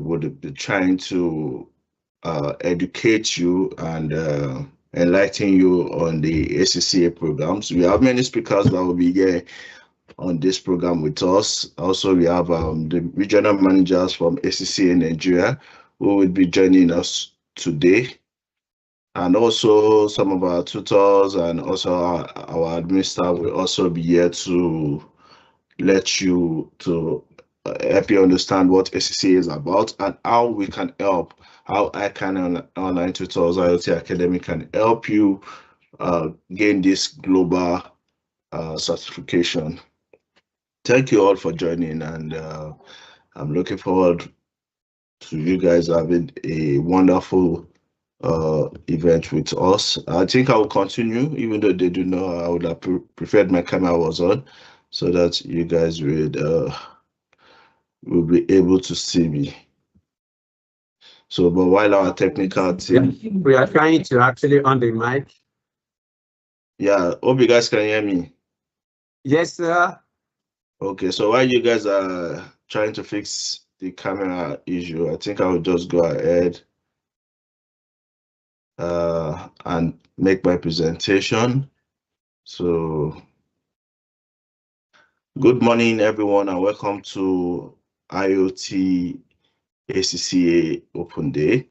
would be trying to educate you and enlighten you on the ACCA programs. We have many speakers that will be here on this program with us. Also, we have the regional managers from ACCA Nigeria who will be joining us today. And also some of our tutors and also our admin staff will also be here to let you to help you understand what ACCA is about and how we can help, how ICAN Online Tutors IoT Academy can help you gain this global certification. Thank you all for joining, and I'm looking forward to you guys having a wonderful event with us. I think I will continue, even though they do know I would have preferred my camera was on, so that you guys will be able to see me. So, but while our technical team, we are trying to actually on the mic. Yeah, hope you guys can hear me. Yes, sir. Okay, so while you guys are trying to fix the camera issue, I think I will just go ahead and make my presentation. So, good morning, everyone, and welcome to IoT ACCA Open Day.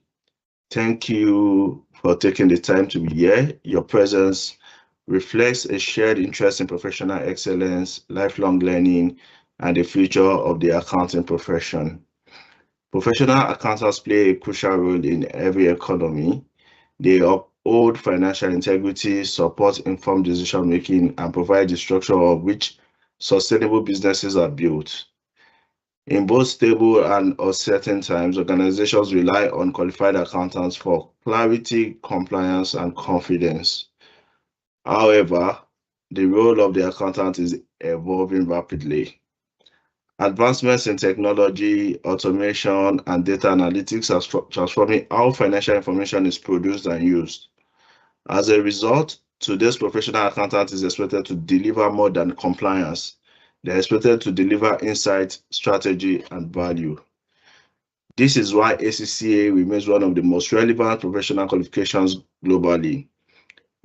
Thank you for taking the time to be here. Your presence reflects a shared interest in professional excellence, lifelong learning, and the future of the accounting profession. Professional accountants play a crucial role in every economy. They uphold financial integrity, support informed decision-making, and provide the structure of which sustainable businesses are built. In both stable and uncertain times, organizations rely on qualified accountants for clarity, compliance, and confidence. However, the role of the accountant is evolving rapidly. Advancements in technology, automation, and data analytics are transforming how financial information is produced and used. As a result, today's professional accountant is expected to deliver more than compliance. They're expected to deliver insight, strategy, and value. This is why ACCA remains one of the most relevant professional qualifications globally.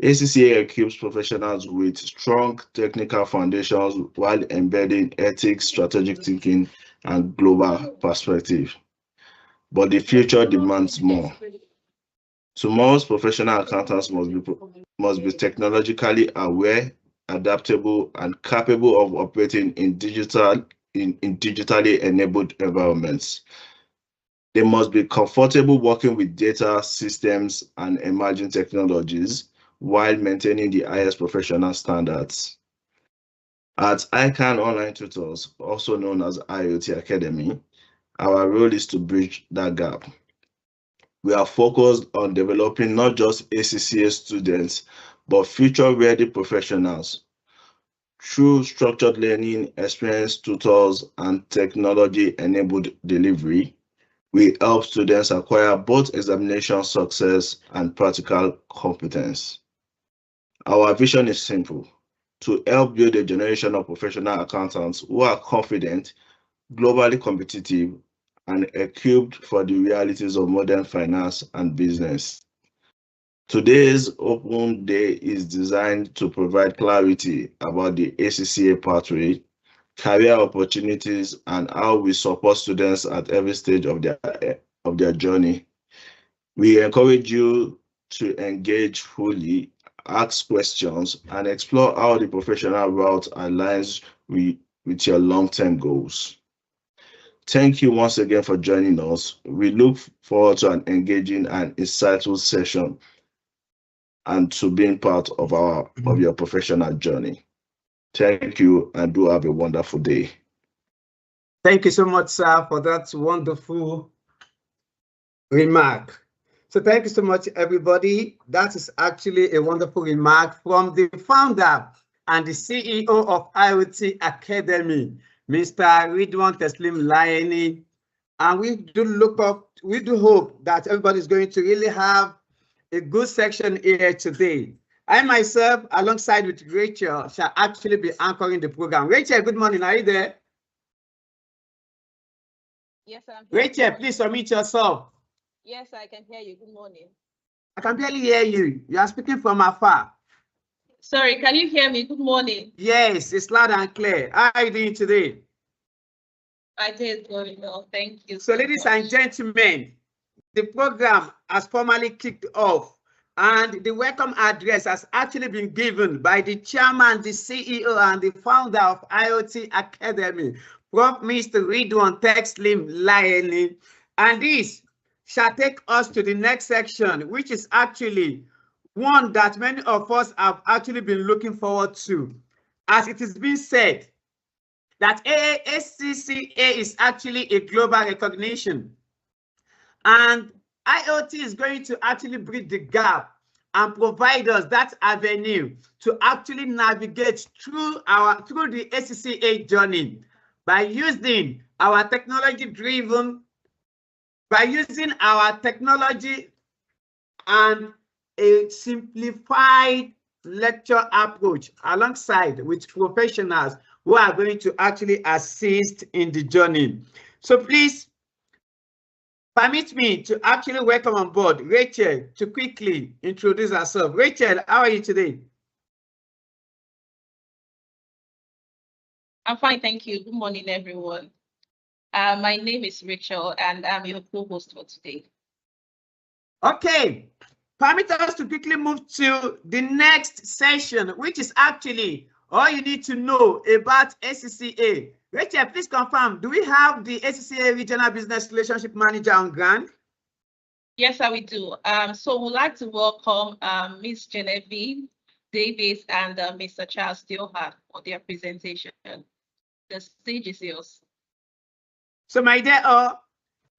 ACCA equips professionals with strong technical foundations while embedding ethics, strategic thinking, and global perspective. But the future demands more. Tomorrow's professional accountants must be technologically aware, adaptable, and capable of operating in digitally enabled environments. They must be comfortable working with data systems and emerging technologies while maintaining the highest professional standards. At ICAN Online Tutors, also known as IoT Academy, our role is to bridge that gap. We are focused on developing not just ACCA students, but future-ready professionals. Through structured learning, experienced tutors, and technology-enabled delivery, we help students acquire both examination success and practical competence. Our vision is simple: to help build a generation of professional accountants who are confident, globally competitive, and equipped for the realities of modern finance and business. Today's Open Day is designed to provide clarity about the ACCA pathway, career opportunities, and how we support students at every stage of their journey. We encourage you to engage fully, ask questions, and explore how the professional route aligns with your long-term goals. Thank you once again for joining us. We look forward to an engaging and insightful session and to being part of your professional journey. Thank you, and do have a wonderful day. Thank you so much, sir, for that wonderful remark. So thank you so much, everybody. That is actually a wonderful remark from the founder and the CEO of IoT Academy, Mr. Ridwan Teslim Layeni. And we do hope that everybody is going to really have a good section here today. I myself, alongside with Rachel, shall actually be anchoring the program. Rachel, good morning. Are you there? Yes, I'm here. Rachel, please unmute yourself. Yes, I can hear you. Good morning. I can barely hear you. You are speaking from afar. Sorry, can you hear me? Good morning. Yes, it's loud and clear. How are you doing today? I did very well. Thank you. So, ladies and gentlemen, the program has formally kicked off, and the welcome address has actually been given by the chairman, the CEO, and the founder of IoT Academy, Prof. Mr. Ridwan Teslim Laeni. And this shall take us to the next section, which is actually one that many of us have actually been looking forward to. As it is being said, that ACCA is actually a global recognition. And IoT is going to actually bridge the gap and provide us that avenue to actually navigate through the ACCA journey by using our technology and a simplified lecture approach alongside with professionals who are going to actually assist in the journey. So please permit me to actually welcome on board Rachel to quickly introduce herself. Rachel, how are you today? I'm fine, thank you. Good morning, everyone. My name is Rachel, and I'm your co-host for today. Okay, permit us to quickly move to the next session, which is actually all you need to know about ACCA. Rachel, please confirm, do we have the ACCA Regional Business Relationship Manager on ground? Yes, we do. So we'd like to welcome Ms. Genevieve Davis and Mr. Charles Dioha for their presentation. The stage is yours. So my dear,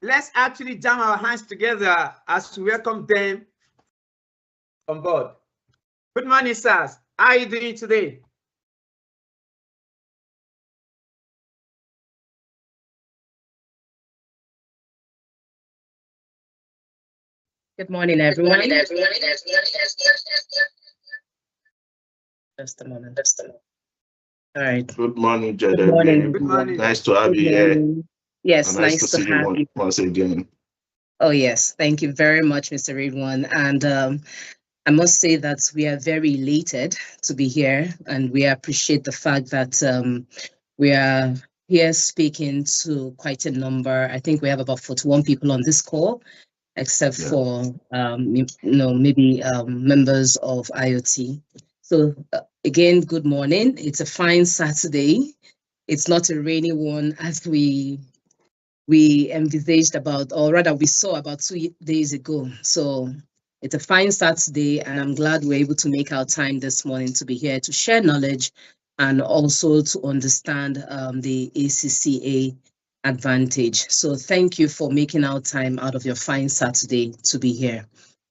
let's actually jam our hands together as we welcome them on board. Good morning, sirs. How are you doing today? Good morning, everyone. Just a moment. All right. Good morning, Good Genevieve. morning. Good morning. Nice to have you here. Yes, And nice nice to to see you have you. once again. Oh, yes. Thank you very much, Mr. Ridwan. And I must say that we are very elated to be here, and we appreciate the fact that we are here speaking to quite a number. I think we have about 41 people on this call, except for maybe members of IoT. So again, good morning. It's a fine Saturday. It's not a rainy one as we envisaged about, or rather we saw about 2 days ago. So it's a fine Saturday, and I'm glad we're able to make our time this morning to be here to share knowledge and also to understand the ACCA advantage. So thank you for making our time out of your fine Saturday to be here.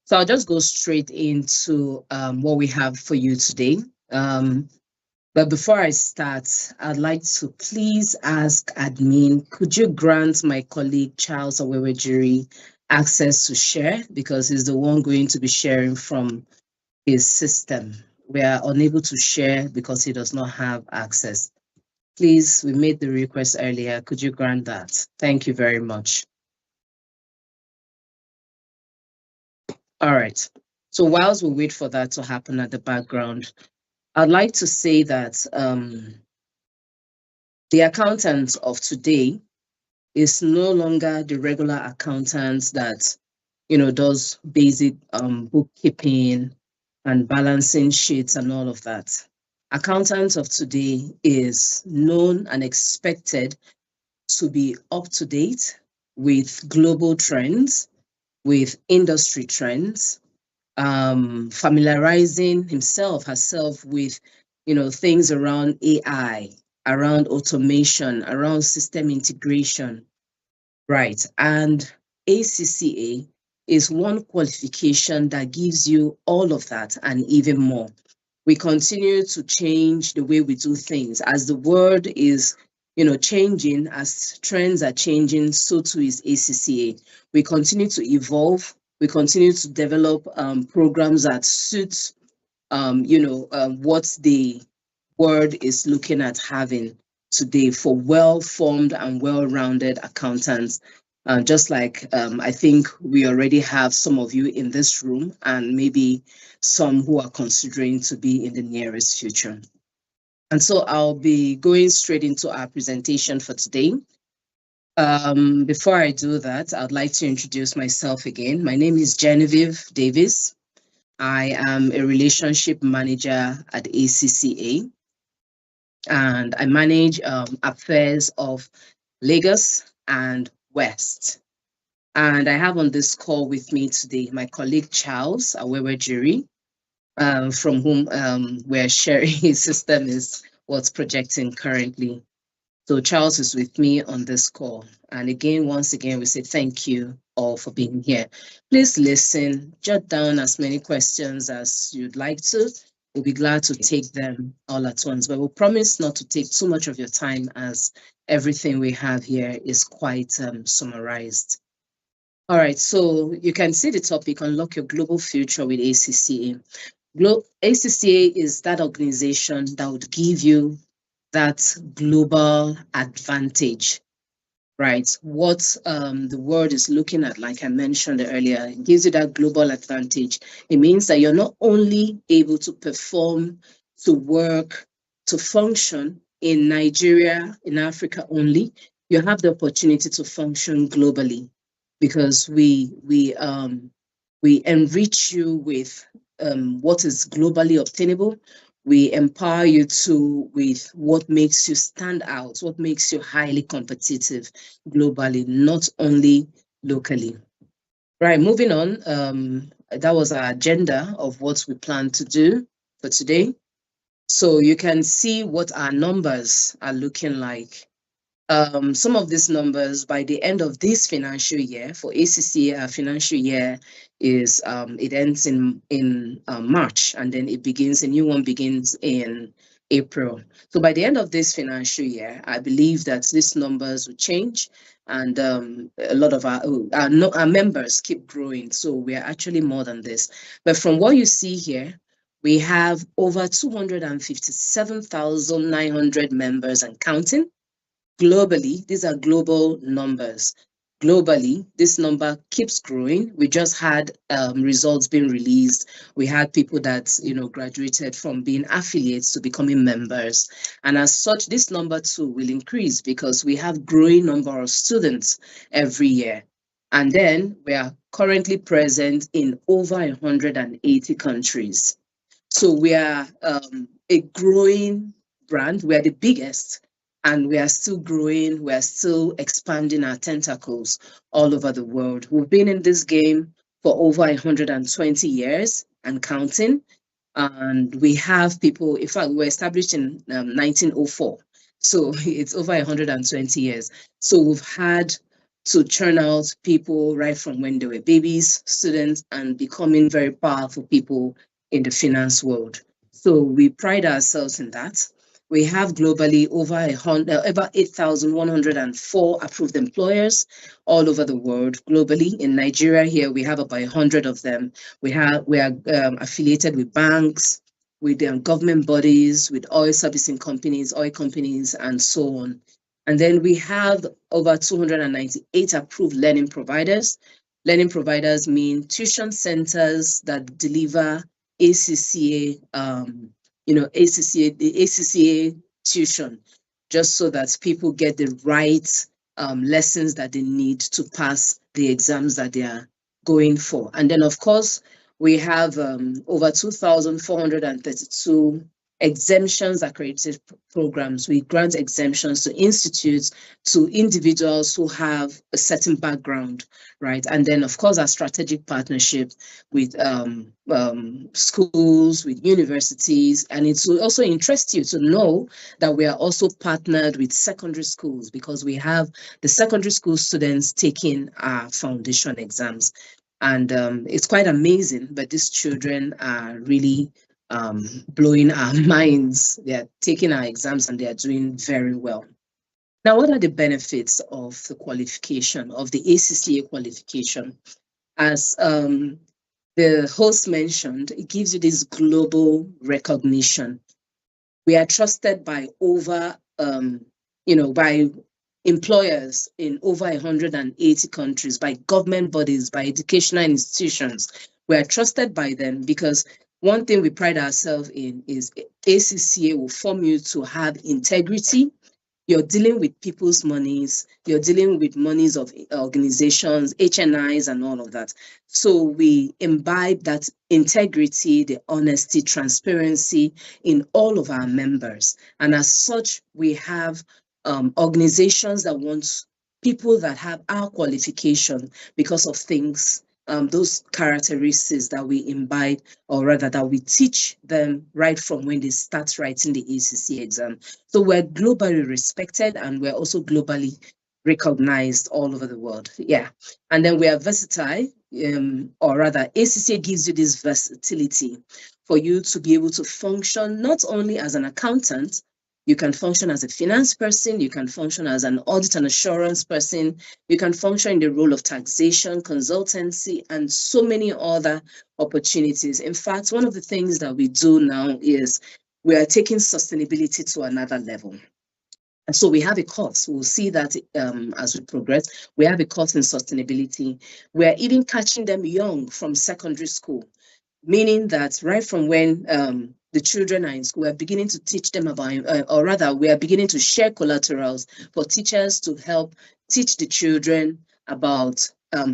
So I'll just go straight into what we have for you today. But before I start, I'd like to please ask admin, could you grant my colleague Charles Owewejiri access to share, because he's the one going to be sharing from his system. We are unable to share because he does not have access. Please, we made the request earlier. Could you grant that? Thank you very much. All right. So whilst we wait for that to happen at the background, I'd like to say that the accountant of today is no longer the regular accountant that, does basic bookkeeping and balancing sheets and all of that. Accountant of today is known and expected to be up to date with global trends, with industry trends, familiarizing herself with, things around AI, around automation, around system integration, right? And ACCA is one qualification that gives you all of that and even more. We continue to change the way we do things. As the world is, changing, as trends are changing, so too is ACCA. We continue to evolve. We continue to develop programs that suit, what the world is looking at having. today for well-formed and well-rounded accountants. Just like I think we already have some of you in this room and maybe some who are considering to be in the nearest future. And so I'll be going straight into our presentation for today. Before I do that, I'd like to introduce myself again. My name is Genevieve Davis. I am a relationship manager at ACCA, and I manage affairs of Lagos and West. And I have on this call with me today my colleague Charles Awewejiri, from whom we're sharing his system is what's projecting currently. So Charles is with me on this call. And again, once again, we say thank you all for being here. Please listen, jot down as many questions as you'd like to. We'll be glad to take them all at once, but we'll promise not to take too much of your time as everything we have here is quite summarized. All right, so you can see the topic, Unlock Your Global Future with ACCA. ACCA is that organization that would give you that global advantage, right? What the world is looking at, like I mentioned earlier, it gives you that global advantage. It means that you're not only able to perform, to work, to function in Nigeria, in Africa only, you have the opportunity to function globally because we enrich you with what is globally obtainable. We empower you with what makes you stand out, what makes you highly competitive globally, not only locally. Right, moving on. That was our agenda of what we plan to do for today. So you can see what our numbers are looking like. Some of these numbers by the end of this financial year for ACCA, our financial year is it ends in March, and then a new one begins in April. So by the end of this financial year, I believe that these numbers will change, and a lot of our members keep growing. So we are actually more than this. But from what you see here, we have over 257,900 members and counting. Globally, these are global numbers. Globally, this number keeps growing. We just had results being released. We had people that graduated from being affiliates to becoming members. And as such, this number too will increase because we have growing number of students every year. And then we are currently present in over 180 countries. So we are a growing brand. We are the biggest. And we are still growing, we are still expanding our tentacles all over the world. We've been in this game for over 120 years and counting. And we have people, in fact, we were established in 1904. So it's over 120 years. So we've had to churn out people right from when they were babies, students, and becoming very powerful people in the finance world. So we pride ourselves in that. We have globally over 8,104 approved employers all over the world. Globally, in Nigeria here, we have about 100 of them. We are affiliated with banks, with government bodies, with oil servicing companies, oil companies, and so on. And then we have over 298 approved learning providers. Learning providers mean tuition centers that deliver ACCA, the ACCA tuition, just so that people get the right lessons that they need to pass the exams that they are going for. And then, of course, we have over 2,432 exemptions accredited programs. We grant exemptions to institutes, to individuals who have a certain background, right? And then, of course, our strategic partnership with schools, with universities. And it will also interest you to know that we are also partnered with secondary schools because we have the secondary school students taking our foundation exams. And it's quite amazing, but these children are really blowing our minds. They are taking our exams and they are doing very well. Now, what are the benefits of the qualification, of the ACCA qualification? As the host mentioned, it gives you this global recognition. We are trusted by over by employers in over 180 countries, by government bodies, by educational institutions. We are trusted by them because one thing we pride ourselves in is ACCA will form you to have integrity. You're dealing with people's monies, you're dealing with monies of organizations, HNIs, and all of that. So we imbibe that integrity, the honesty, transparency in all of our members. And as such, we have organizations that want people that have our qualification because of things, those characteristics that we imbibe, or rather that we teach them right from when they start writing the ACCA exam. So we're globally respected and we're also globally recognized all over the world. Yeah. And then we are versatile, or rather ACCA gives you this versatility for you to be able to function not only as an accountant, you can function as a finance person, you can function as an audit and assurance person, you can function in the role of taxation, consultancy, and so many other opportunities. In fact, one of the things that we do now is we are taking sustainability to another level. And so we have a course. We'll see that as we progress. We have a course in sustainability. We are even catching them young from secondary school, meaning that right from when the children are in school, we're beginning to teach them about, or rather, we are beginning to share collaterals for teachers to help teach the children about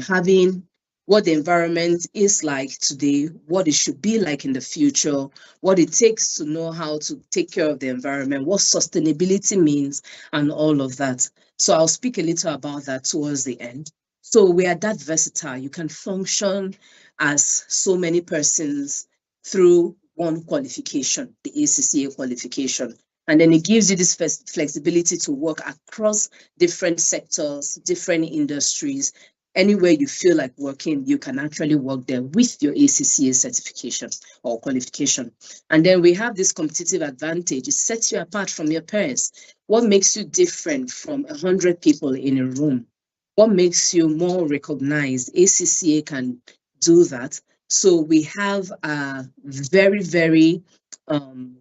having what the environment is like today, what it should be like in the future, what it takes to know how to take care of the environment, what sustainability means, and all of that. So I'll speak a little about that towards the end. So we are that versatile. You can function as so many persons through one qualification, the ACCA qualification. And then it gives you this flexibility to work across different sectors, different industries. Anywhere you feel like working, you can actually work there with your ACCA certification or qualification. And then we have this competitive advantage. It sets you apart from your peers. What makes you different from 100 people in a room? What makes you more recognized? ACCA can do that. So we have a very, very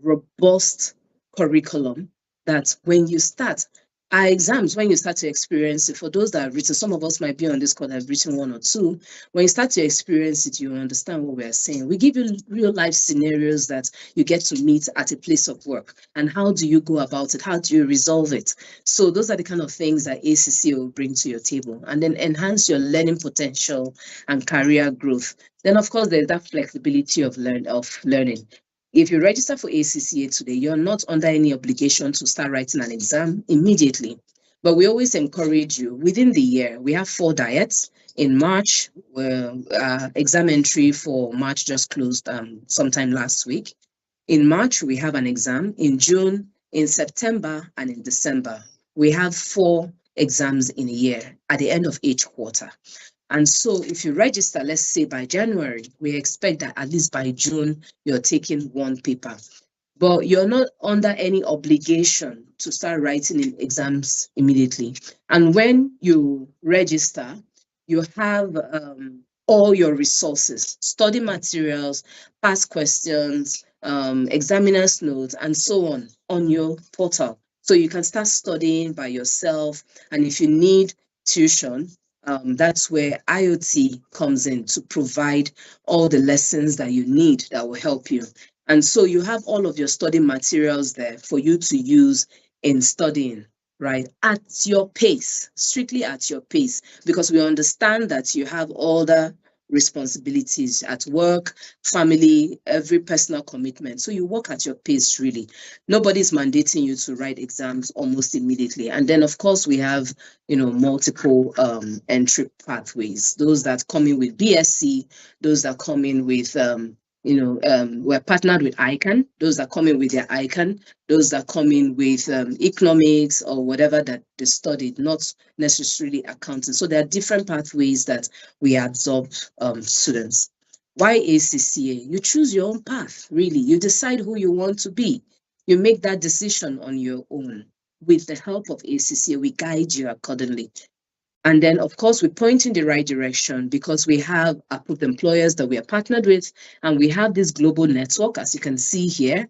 robust curriculum that when you start, our exams, when you start to experience it, for those that have written, some of us might be on this call that have written one or two, when you start to experience it, you understand what we are saying. We give you real life scenarios that you get to meet at a place of work. And how do you go about it? How do you resolve it? So those are the kind of things that ACCA will bring to your table and then enhance your learning potential and career growth. Then, of course, there's that flexibility of learning. If you register for ACCA today, you're not under any obligation to start writing an exam immediately. But we always encourage you within the year. We have 4 diets. In March, exam entry for March just closed sometime last week. In March, we have an exam. In June, in September, and in December. We have 4 exams in a year at the end of each quarter. And so if you register, let's say by January, we expect that at least by June, you're taking 1 paper. But you're not under any obligation to start writing in exams immediately. And when you register, you have all your resources, study materials, past questions, examiner's notes, and so on your portal. So you can start studying by yourself. And if you need tuition, that's where IoT comes in to provide all the lessons that you need that will help you. And so you have all of your study materials there for you to use in studying, right? At your pace, strictly at your pace, because we understand that you have all the responsibilities at work, family, every personal commitment. So you work at your pace, really. Nobody's mandating you to write exams almost immediately. And then, of course, we have, multiple entry pathways. Those that come in with BSc, those that come in with, we're partnered with ICAN. Those that come in with their ICAN, those that come in with economics or whatever that they studied, not necessarily accounting. So there are different pathways that we absorb students. Why ACCA? You choose your own path, really. You decide who you want to be. You make that decision on your own. With the help of ACCA, we guide you accordingly. And then, of course, we point in the right direction because we have approved employers that we are partnered with, and we have this global network, as you can see here,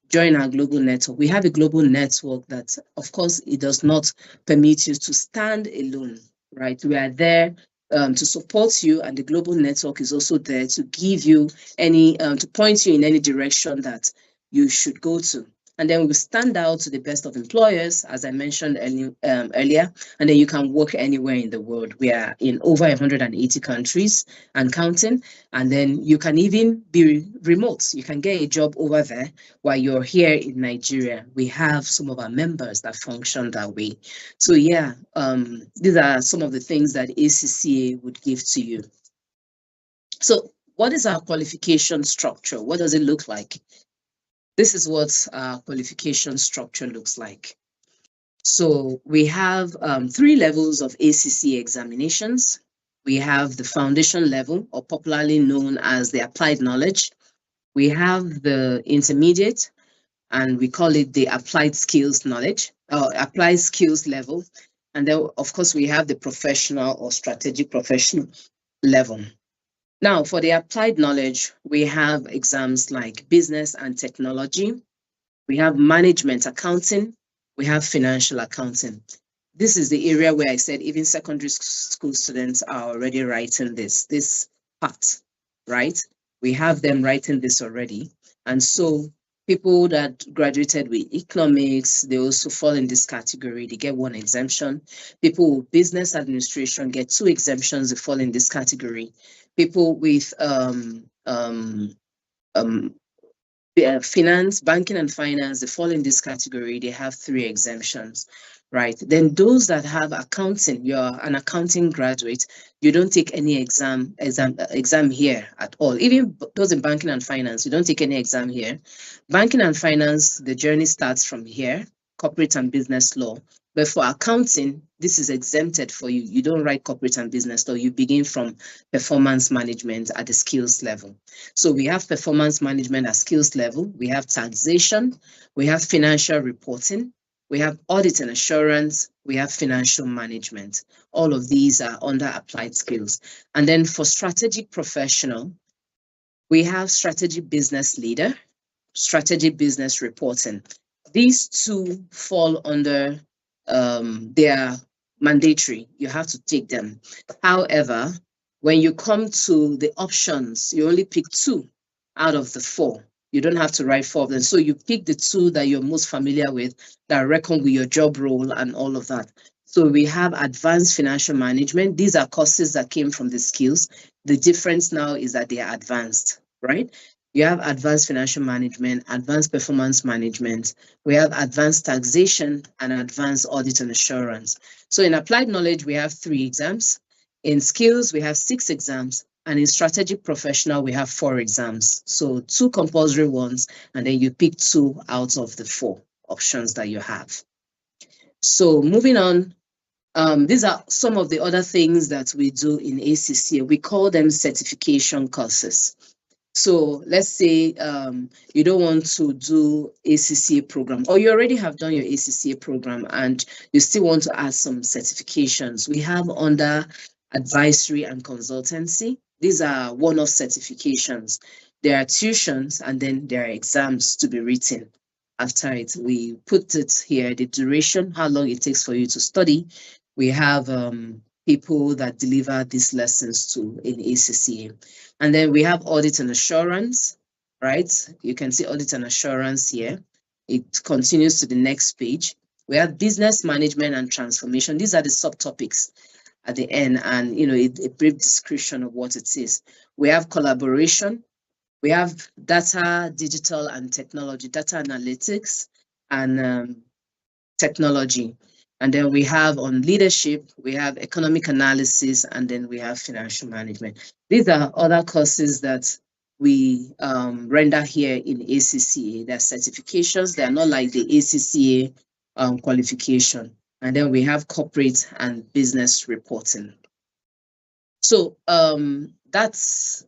join our global network. We have a global network that, of course, it does not permit you to stand alone, right? We are there to support you, and the global network is also there to give you any, to point you in any direction that you should go to. And then we stand out to the best of employers, as I mentioned earlier, and then you can work anywhere in the world. We are in over 180 countries and counting, and then you can even be remote. You can get a job over there while you're here in Nigeria. We have some of our members that function that way. So yeah, these are some of the things that ACCA would give to you. So what is our qualification structure? What does it look like? This is what our qualification structure looks like. So we have 3 levels of ACCA examinations. We have the foundation level, or popularly known as the applied knowledge. We have the intermediate, and we call it the applied skills knowledge, or applied skills level. And then, of course, we have the professional or strategic professional level. Now, for the applied knowledge, we have exams like business and technology. We have management accounting. We have financial accounting. This is the area where I said even secondary school students are already writing this part, right? We have them writing this already. And so people that graduated with economics, they also fall in this category. They get 1 exemption. People with business administration get 2 exemptions. They fall in this category. People with finance, banking and finance, they fall in this category. They have 3 exemptions, right? Then those that have accounting, you're an accounting graduate, you don't take any exam here at all. Even those in banking and finance, you don't take any exam here. Banking and finance, the journey starts from here, corporate and business law. But for accounting, this is exempted for you. You don't write corporate and business law. You begin from performance management at the skills level. So we have performance management at skills level. We have taxation. We have financial reporting. We have audit and assurance. We have financial management. All of these are under applied skills. And then for strategic professional, we have strategic business leader, strategic business reporting. These 2 fall under they are mandatory. You have to take them. However, when you come to the options, you only pick 2 out of the 4. You don't have to write 4 of them. So you pick the 2 that you're most familiar with, that reckon with your job role and all of that. So we have advanced financial management. These are courses that came from the skills. The difference now is that they are advanced, right? You have advanced financial management, advanced performance management. We have advanced taxation and advanced audit and assurance. So in applied knowledge, we have 3 exams. In skills, we have 6 exams. And in strategic professional, we have 4 exams. So 2 compulsory ones, and then you pick 2 out of the 4 options that you have. So moving on, these are some of the other things that we do in ACCA. We call them certification courses. So let's say you don't want to do ACCA program, or you already have done your ACCA program and you still want to add some certifications. We have under advisory and consultancy. These are one-off certifications. There are tuitions and then there are exams to be written after it. We put it here, the duration, how long it takes for you to study. We have people that deliver these lessons to in ACCA. And then we have audit and assurance, right? You can see audit and assurance here. It continues to the next page. We have business management and transformation. These are the subtopics at the end, and a brief description of what it is. We have collaboration. We have data, digital and technology, data analytics and technology. And then we have on leadership, we have economic analysis, and then we have financial management. These are other courses that we render here in ACCA. They're certifications. They're not like the ACCA qualification. And then we have corporate and business reporting. So that's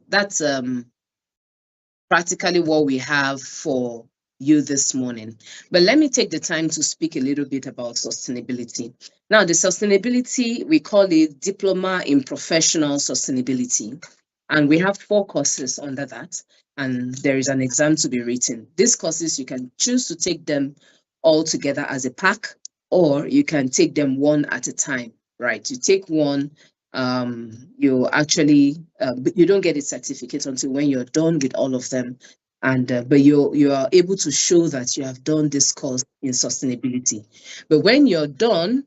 practically what we have for you this morning. But let me take the time to speak a little bit about sustainability. Now, the sustainability, we call it Diploma in Professional Sustainability. And we have 4 courses under that, and there is an exam to be written. These courses, you can choose to take them all together as a pack, or you can take them one at a time, right? You take one, you actually, you don't get a certificate until when you're done with all of them. And but you are able to show that you have done this course in sustainability. But when you're done,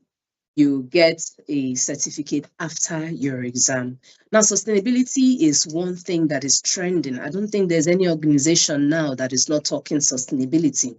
you get a certificate after your exam. Now, sustainability is one thing that is trending. I don't think there's any organization now that is not talking sustainability.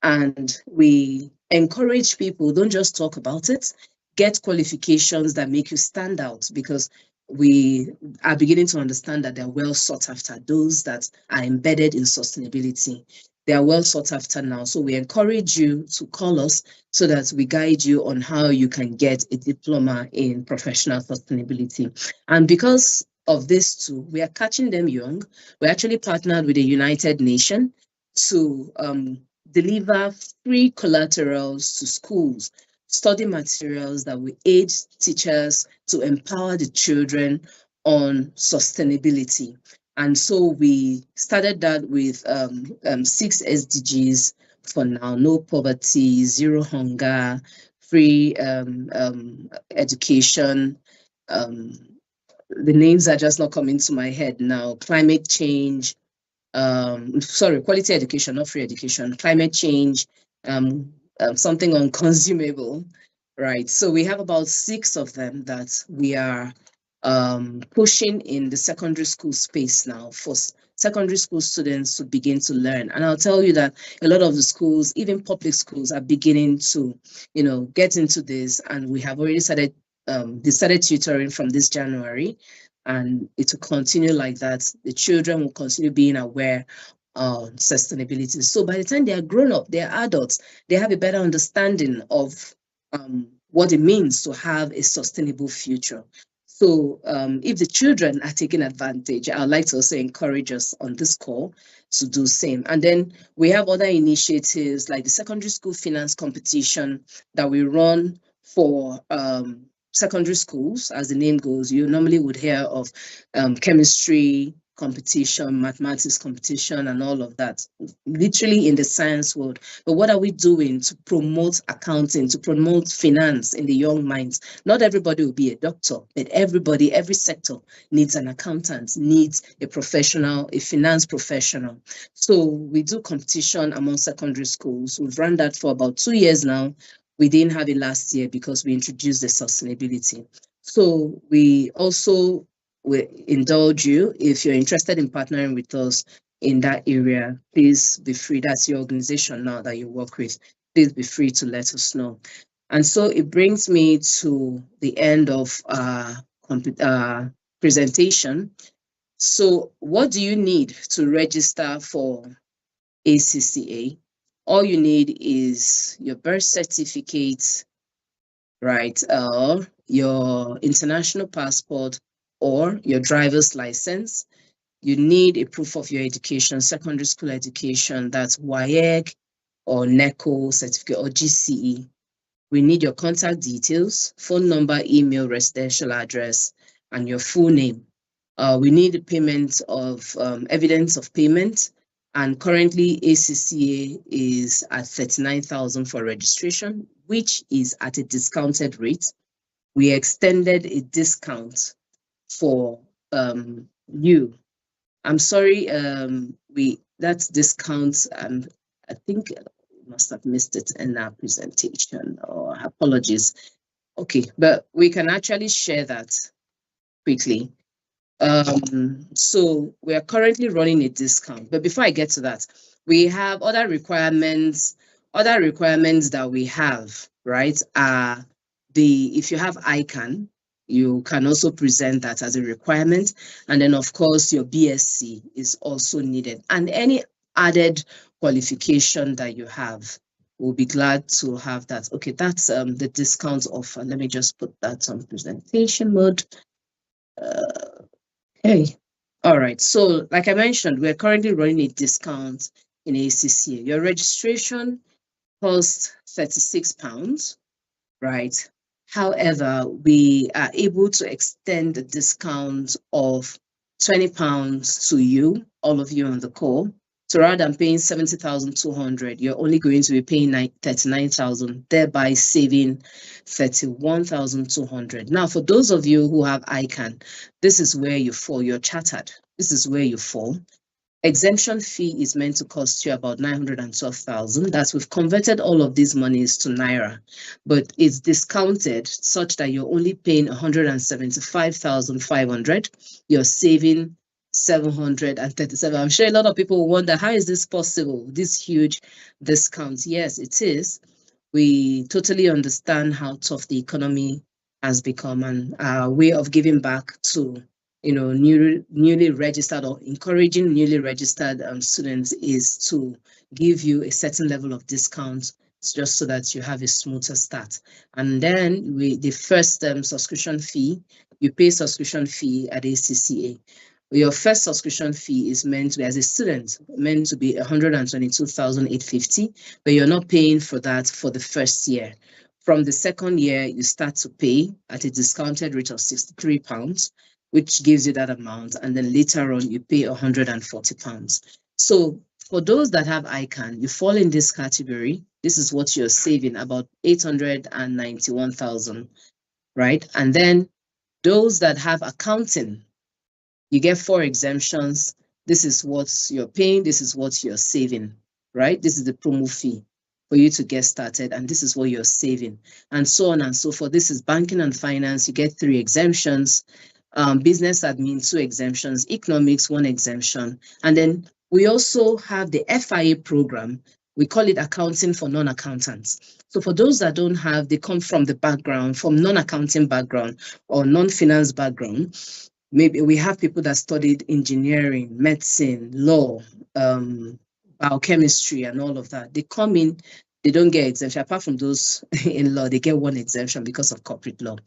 And we encourage people, don't just talk about it, get qualifications that make you stand out, because we are beginning to understand that they're well sought after, those that are embedded in sustainability. They are well sought after now. So we encourage you to call us so that we guide you on how you can get a diploma in professional sustainability. And because of this too, we are catching them young. We actually partnered with the United Nations to deliver free collaterals to schools, study materials that will aid teachers to empower the children on sustainability. And so we started that with 6 SDGs for now: no poverty, zero hunger, free education. The names are just not coming to my head now. Climate change, quality education, not free education, climate change, something unconsumable, right? So we have about 6 of them that we are pushing in the secondary school space now for secondary school students to begin to learn. And I'll tell you that a lot of the schools, even public schools, are beginning to, get into this. And we have already started, they started tutoring from this January, and it will continue like that. The children will continue being aware of sustainability. So by the time they are grown up, they are adults, they have a better understanding of what it means to have a sustainable future. So if the children are taking advantage, I'd like to also encourage us on this call to do the same. And then we have other initiatives like the secondary school finance competition that we run for secondary schools. As the name goes, you normally would hear of chemistry competition, mathematics competition, and all of that, literally in the science world. But what are we doing to promote accounting, to promote finance in the young minds? Not everybody will be a doctor, but everybody, every sector needs an accountant, needs a professional, a finance professional. So we do competition among secondary schools. We've run that for about 2 years now. We didn't have it last year because we introduced the sustainability. So we also will indulge you. If you're interested in partnering with us in that area, please be free. That's your organization now that you work with. Please be free to let us know. And so it brings me to the end of our presentation. So what do you need to register for ACCA? All you need is your birth certificate, right? Your international passport or your driver's license. You need a proof of your education, secondary school education, that's WAEC or NECO certificate or GCE. We need your contact details, phone number, email, residential address, and your full name. We need a payment of evidence of payment. And currently ACCA is at 39,000 for registration, which is at a discounted rate. We extended a discount for you. I'm sorry, that's discount. I think we must have missed it in our presentation, or apologies. Okay, but we can actually share that quickly. So we are currently running a discount, but before I get to that, we have other requirements. Other requirements that we have, right, are if you have ICAN, you can also present that as a requirement. And then of course your BSc is also needed, and any added qualification that you have. We'll be glad to have that. Okay, that's the discount offer. Let me just put that on presentation mode. Okay. All right. So like I mentioned, we're currently running a discount in ACCA. Your registration costs £36, right? However, we are able to extend the discount of £20 to you, all of you on the call. So rather than paying 70,200, you're only going to be paying 39,000, thereby saving 31,200. Now, for those of you who have ICAN, this is where you fall. You're chartered. This is where you fall. Exemption fee is meant to cost you about 912,000. That's we've converted all of these monies to Naira, but it's discounted such that you're only paying 175,500. You're saving 737. I'm sure a lot of people will wonder, how is this possible? This huge discount. Yes, it is. We totally understand how tough the economy has become, and our way of giving back to newly registered or encouraging newly registered students is to give you a certain level of discount just so that you have a smoother start. And then the first subscription fee, you pay subscription fee at ACCA. Your first subscription fee is meant to be, as a student, meant to be 122,850, but you're not paying for that for the first year. From the second year, you start to pay at a discounted rate of £63, which gives you that amount. And then later on, you pay £140. So for those that have ICAN, you fall in this category. This is what you're saving, about 891,000, right? And then those that have accounting, you get 4 exemptions. This is what you're paying. This is what you're saving, right? This is the promo fee for you to get started. And this is what you're saving, and so on and so forth. This is banking and finance. You get 3 exemptions. Business admin, 2 exemptions. Economics, 1 exemption. And then we also have the FIA program. We call it accounting for non-accountants. So for those that don't have, they come from the background, from non-accounting background or non-finance background. Maybe we have people that studied engineering, medicine, law, biochemistry, and all of that. They come in, they don't get exemption. Apart from those in law, they get 1 exemption because of corporate law.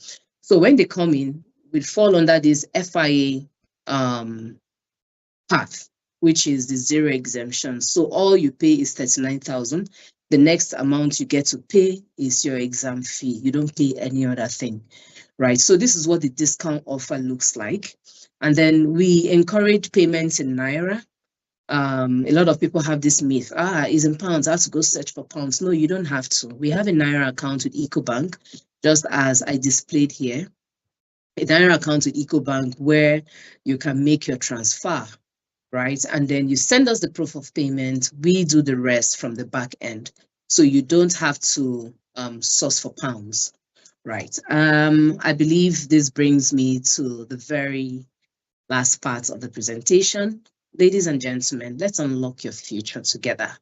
So when they come in, we fall under this FIA path, which is the 0 exemption. So all you pay is 39,000. The next amount you get to pay is your exam fee. You don't pay any other thing. Right, so this is what the discount offer looks like. And then we encourage payments in Naira. A lot of people have this myth, it's in pounds, I have to go search for pounds. No, you don't have to. We have a Naira account with EcoBank, just as I displayed here. A Naira account with EcoBank where you can make your transfer, right? And then you send us the proof of payment. We do the rest from the back end. So you don't have to source for pounds. Right. I believe this brings me to the very last part of the presentation. Ladies and gentlemen, let's unlock your future together.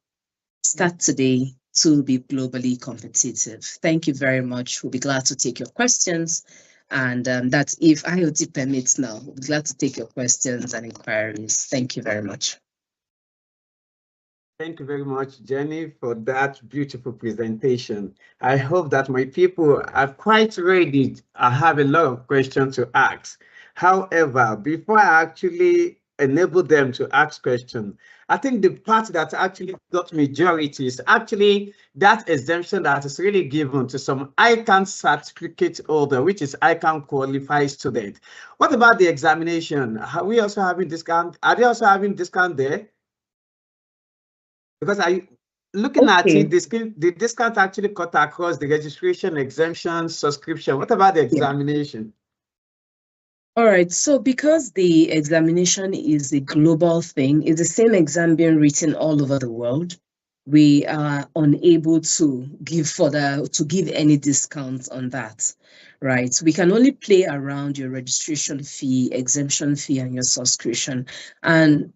Start today to be globally competitive. Thank you very much. We'll be glad to take your questions. And that's if IoT permits now. We'll be glad to take your questions and inquiries. Thank you very much. Thank you very much, Jenny, for that beautiful presentation. I hope that my people are quite ready. I have a lot of questions to ask. However, before I actually enable them to ask questions, I think the part that actually got majority is actually that exemption that is really given to some ICAN certificate holder, which is ICAN qualified student. What about the examination? Are we also having discount? Are they also having discount there? Because looking at it, the discount actually cut across the registration, exemption, subscription. What about the examination? All right, so because the examination is a global thing, it's the same exam being written all over the world, we are unable to give any discounts on that, right? We can only play around your registration fee, exemption fee, and your subscription. And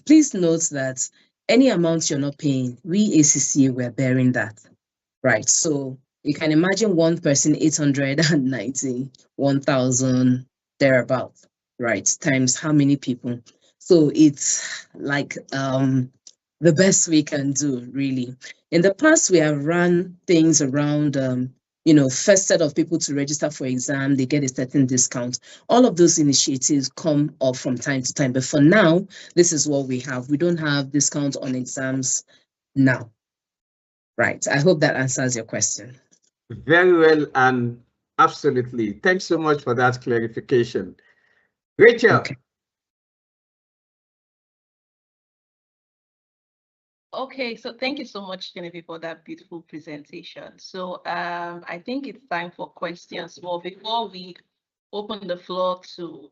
please note that any amount you're not paying, we ACCA, we're bearing that, right? So you can imagine one person, 891,000 thereabout, right? Times how many people? So it's like the best we can do, really. In the past, we have run things around, first set of people to register for exam, they get a certain discount. All of those initiatives come up from time to time. But for now, this is what we have. We don't have discount on exams now. Right. I hope that answers your question. Very well, and absolutely. Thanks so much for that clarification. Rachel, Okay, so thank you so much, Genevieve, for that beautiful presentation. So I think it's time for questions. Well, before we open the floor to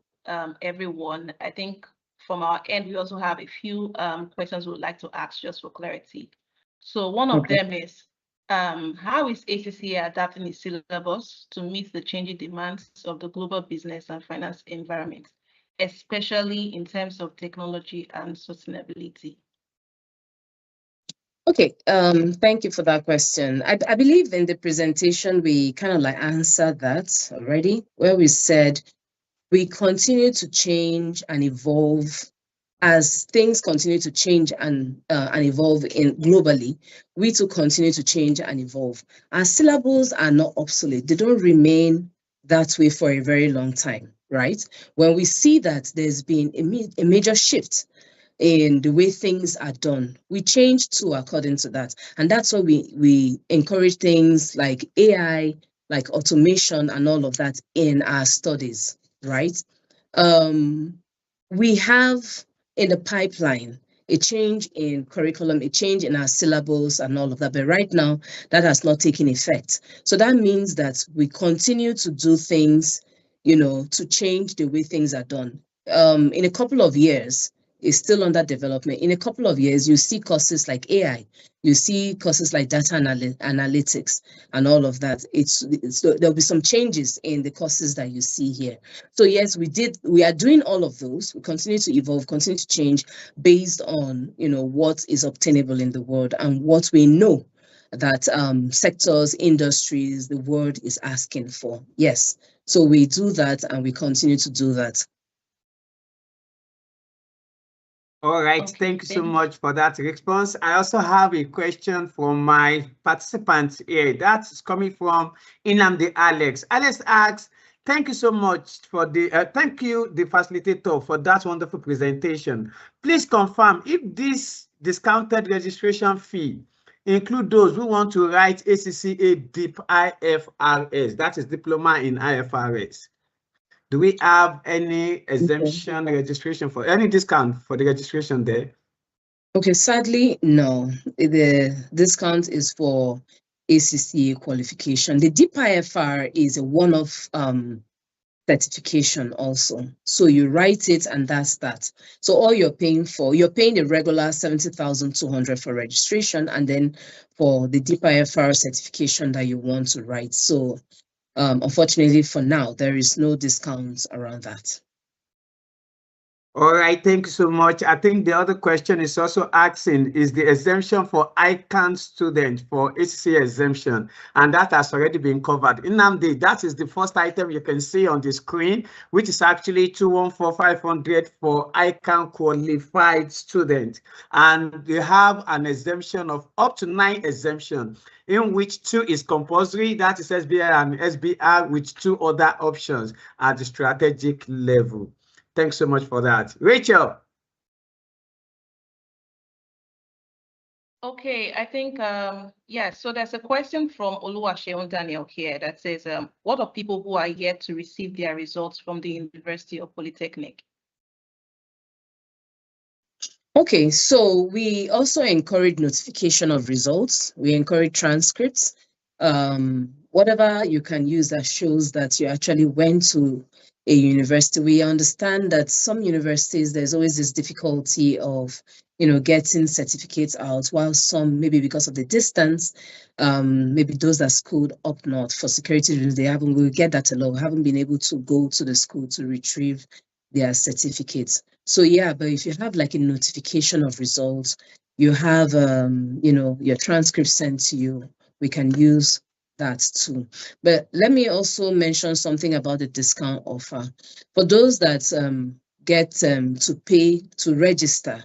everyone, I think from our end, we also have a few questions we would like to ask just for clarity. So one of them is, how is ACCA adapting its syllabus to meet the changing demands of the global business and finance environment, especially in terms of technology and sustainability? Okay, thank you for that question. I believe in the presentation, we kind of like answered that already, where we said we continue to change and evolve as things continue to change and evolve globally. We too continue to change and evolve. Our syllables are not obsolete. They don't remain that way for a very long time, right? When we see that there's been a major shift in the way things are done, we change too according to that. And that's why we encourage things like AI, like automation and all of that in our studies, right? We have in the pipeline a change in curriculum, a change in our syllables and all of that. But right now, that has not taken effect. So that means that we continue to do things, to change the way things are done. In a couple of years, is still under development. In a couple of years, you see courses like AI, you see courses like data analytics and all of that. There'll be some changes in the courses that you see here. So yes, we are doing all of those. We continue to evolve, continue to change based on, what is obtainable in the world and what we know that sectors, industries, the world is asking for. Yes, so we do that and we continue to do that. All right, Okay, thank you so much for that response. I also have a question from my participants here. That's coming from Inamde Alex. Alex asks, thank you so much for the facilitator, for that wonderful presentation. Please confirm if this discounted registration fee include those who want to write ACCA DIP IFRS, that is Diploma in IFRS. Do we have any exemption registration for any discount for the registration there? Okay, sadly, no. The discount is for ACCA qualification. The DIP-IFR is a one-off certification also. So you write it and that's that. So all you're paying the regular 70,200 for registration and then for the DIP-IFR certification that you want to write. So unfortunately, for now, there is no discounts around that. All right, thank you so much. I think the other question is also asking, is the exemption for ICAN students for ACCA exemption? And that has already been covered. Inamdi, that is the first item you can see on the screen, which is actually 214,500 for ICAN qualified students. And they have an exemption of up to 9 exemptions, in which 2 is compulsory, that is SBI and SBR, with 2 other options at the strategic level. Thanks so much for that. Rachel. Okay, I think, yeah, so there's a question from Oluwaseun Daniel here that says, what of people who are yet to receive their results from the University or Polytechnic? Okay, so we also encourage notification of results. We encourage transcripts. Whatever you can use that shows that you actually went to a university. We understand that some universities, there's always this difficulty of, getting certificates out, while some, maybe because of the distance, maybe those that schooled up north for security reasons, we get that a lot, haven't been able to go to the school to retrieve their certificates. So yeah, but if you have like a notification of results, you have, your transcript sent to you, we can use that too. But let me also mention something about the discount offer. For those that get to pay to register,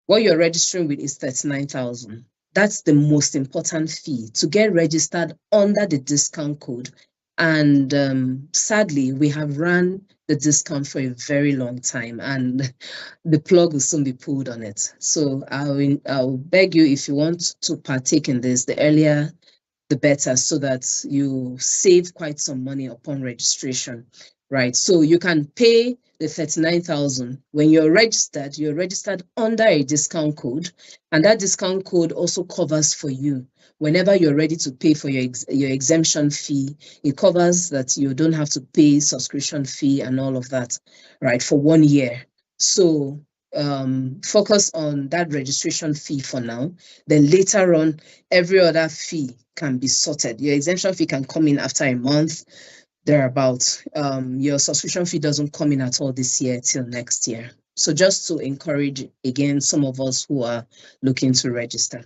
what you're registering with is 39,000. That's the most important fee to get registered under the discount code. And sadly, we have run the discount for a very long time and the plug will soon be pulled on it. So I'll beg you, if you want to partake in this, the earlier the better, so that you save quite some money upon registration. right? So you can pay the 39,000. When you're registered under a discount code, and that discount code also covers for you. Whenever you're ready to pay for your exemption fee, it covers that you don't have to pay subscription fee and all of that, right, for 1 year. So focus on that registration fee for now. Then later on, every other fee can be sorted. Your exemption fee can come in after a month, thereabouts. Your subscription fee doesn't come in at all this year till next year. So just to encourage, again, some of us who are looking to register.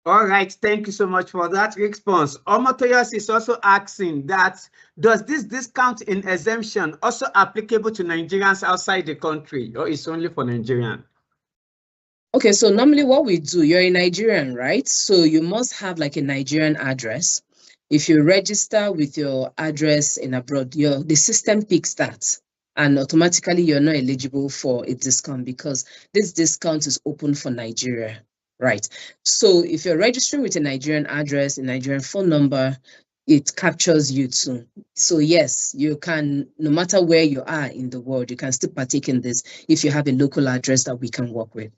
All right, thank you so much for that response. Omotoyos is also asking that, does this discount in exemption also applicable to Nigerians outside the country, or is only for Nigerians? Okay, so normally what we do, you're a Nigerian, right? So you must have like a Nigerian address. If you register with your address in abroad, the system picks that, and automatically you're not eligible for a discount because this discount is open for Nigeria, right? So if you're registering with a Nigerian address, a Nigerian phone number, it captures you too. So yes, you can, no matter where you are in the world, you can still partake in this if you have a local address that we can work with.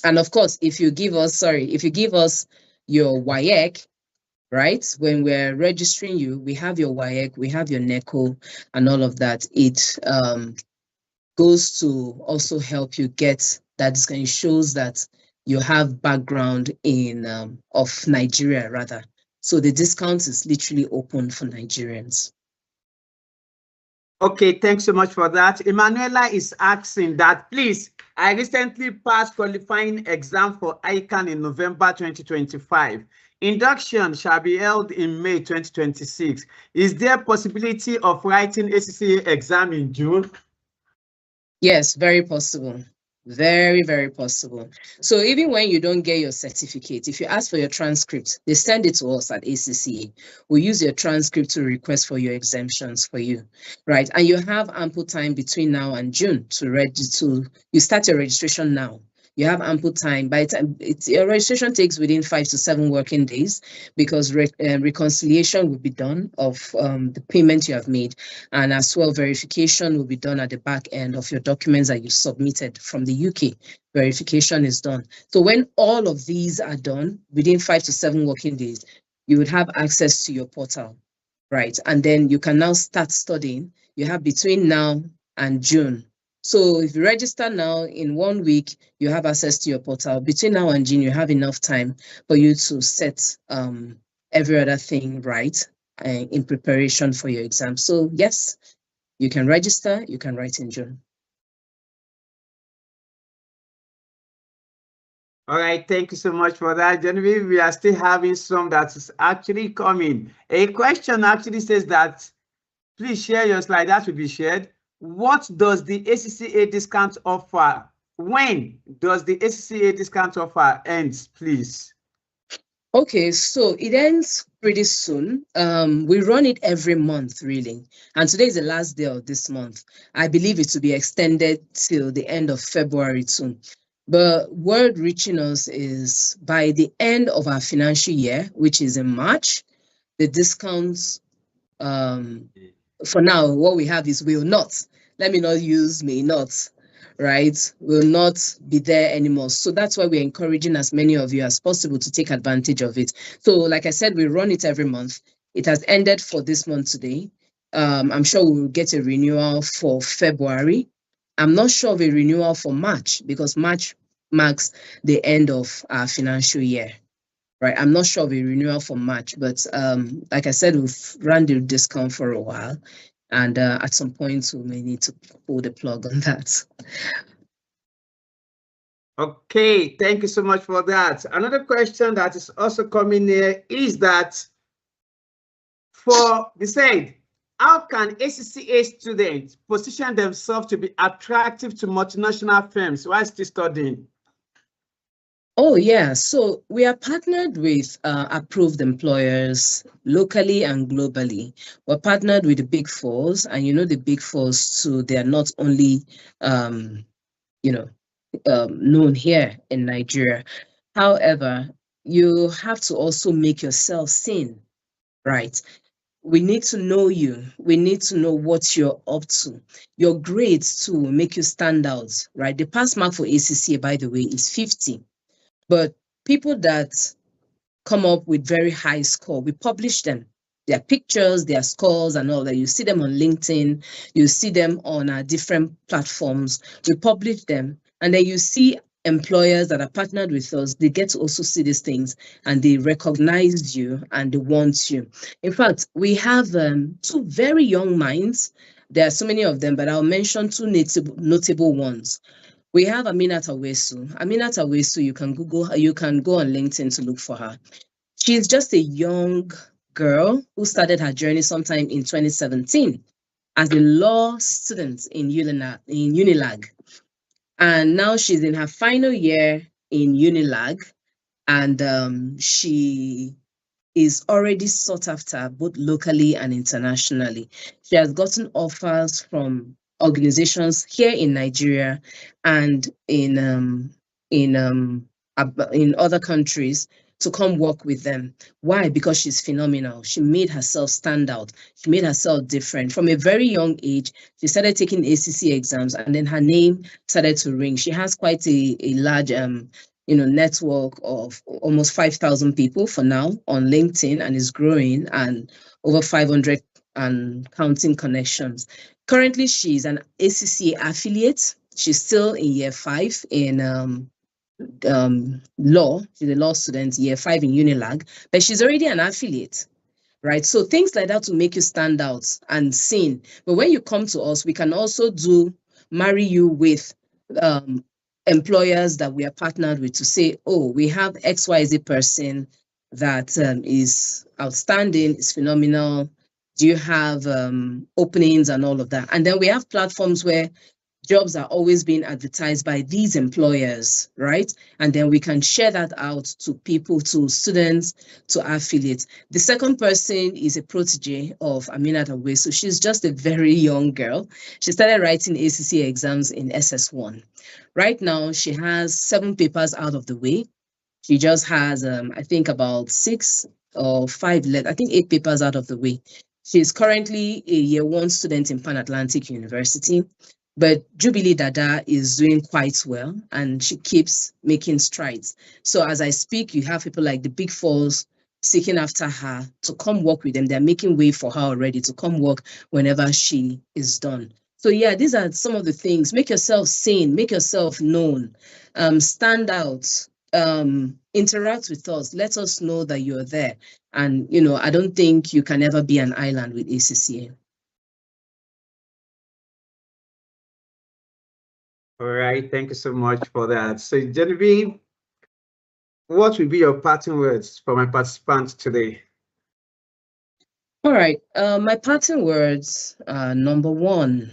And of course, if you give us your WAEC, right? When we're registering you, we have your WAEC, we have your NECO and all of that. It goes to also help you get that discount. It shows that you have background in of Nigeria rather. So the discount is literally open for Nigerians. Okay, thanks so much for that. Emanuela is asking that, please, I recently passed qualifying exam for ICAN in November 2025. Induction shall be held in May 2026. Is there a possibility of writing ACCA exam in June? Yes, very possible. Very, very possible. So even when you don't get your certificate, if you ask for your transcript, they send it to us at ACCA. We use your transcript to request for your exemptions for you, right? And you have ample time between now and June to you start your registration now. You have ample time. By the time your registration takes within 5 to 7 working days, because reconciliation will be done of the payment you have made, and as well verification will be done at the back end of your documents that you submitted from the UK. Verification is done. So when all of these are done within 5 to 7 working days, you would have access to your portal, right? And then you can now start studying. You have between now and June. So if you register now, in 1 week, you have access to your portal. Between now and June, you have enough time for you to set every other thing right in preparation for your exam. So yes, you can register, you can write in June. All right, thank you so much for that, Genevieve. We are still having some that is actually coming. A question actually says that, please share your slide, that will be shared. What does the ACCA discount offer? When does the ACCA discount offer ends, please? Okay, so it ends pretty soon. We run it every month, really. And today is the last day of this month. I believe it will be extended till the end of February too. But word reaching us is by the end of our financial year, which is in March, the discounts, for now, what we have is will not. Let me not use may not, right? Will not be there anymore. So that's why we're encouraging as many of you as possible to take advantage of it. So like I said, we run it every month. It has ended for this month today. I'm sure we will get a renewal for February. I'm not sure of a renewal for March because March marks the end of our financial year. Right, I'm not sure of a renewal for March, but like I said, we've run the discount for a while, and at some point we may need to pull the plug on that. Okay, thank you so much for that. Another question that is also coming here is that, for the said, how can ACCA students position themselves to be attractive to multinational firms while still studying? Oh, yeah. So we are partnered with approved employers locally and globally. We're partnered with the Big Fours, and you know the Big Fours too, they are not only, known here in Nigeria. However, you have to also make yourself seen, right? We need to know you. We need to know what you're up to. Your grades too will make you stand out, right? The pass mark for ACCA, by the way, is 50. But people that come up with very high score, we publish them. Their pictures, their scores, and all that. You see them on LinkedIn, you see them on different platforms. We publish them, and then you see employers that are partnered with us. They get to also see these things, and they recognize you and they want you. In fact, we have two very young minds. There are so many of them, but I'll mention two notable ones. We have Aminat Awesu. Aminat Awesu, you can go on LinkedIn to look for her. She's just a young girl who started her journey sometime in 2017 as a law student in Unilag. And now she's in her final year in Unilag, and she is already sought after both locally and internationally. She has gotten offers from organizations here in Nigeria and in other countries to come work with them. Why? Because she's phenomenal. She made herself stand out. She made herself different. From a very young age, she started taking ACC exams, and then her name started to ring. She has quite a large network of almost 5,000 people for now on LinkedIn, and is growing, and over 500 and counting connections. Currently, she's an ACCA affiliate. She's still in year 5 in law. She's a law student, year 5 in Unilag, but she's already an affiliate, right? So things like that will make you stand out and seen. But when you come to us, we can also marry you with employers that we are partnered with to say, oh, we have XYZ person that is outstanding, is phenomenal. Do you have openings and all of that? And then we have platforms where jobs are always being advertised by these employers, right? And then we can share that out to people, to students, to affiliates. The second person is a protege of Aminat Awe. So she's just a very young girl. She started writing ACC exams in SS1. Right now, she has 7 papers out of the way. She just has, I think, about 6 or 5 left. I think 8 papers out of the way. She's currently a year 1 student in Pan Atlantic University. But Jubilee Dada is doing quite well, and she keeps making strides. So as I speak, you have people like the Big Fours seeking after her to come work with them. They're making way for her already to come work whenever she is done. So yeah, these are some of the things. Make yourself seen, make yourself known, stand out, interact with us. Let us know that you're there. And, I don't think you can ever be an island with ACCA. All right, thank you so much for that. So Genevieve, what will be your parting words for my participants today? All right, my parting words, number 1,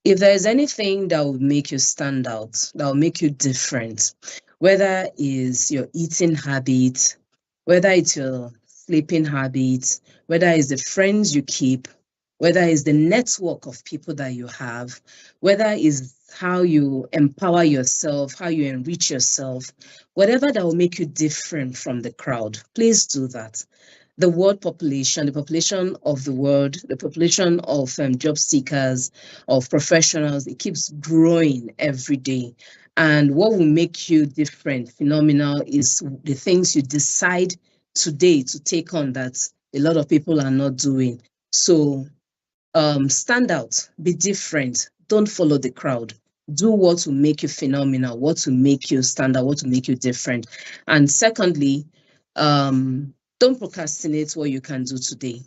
if there's anything that will make you stand out, that will make you different, whether it's your eating habit, whether it's your sleeping habits, whether it's the friends you keep, whether it's the network of people that you have, whether it's how you empower yourself, how you enrich yourself, whatever that will make you different from the crowd, please do that. The world population, the population of the world, the population of job seekers, of professionals, it keeps growing every day. And what will make you different, phenomenal, is the things you decide today to take on that a lot of people are not doing. So stand out, be different, don't follow the crowd. Do what will make you phenomenal, what will make you stand out, what will make you different. And secondly, don't procrastinate what you can do today.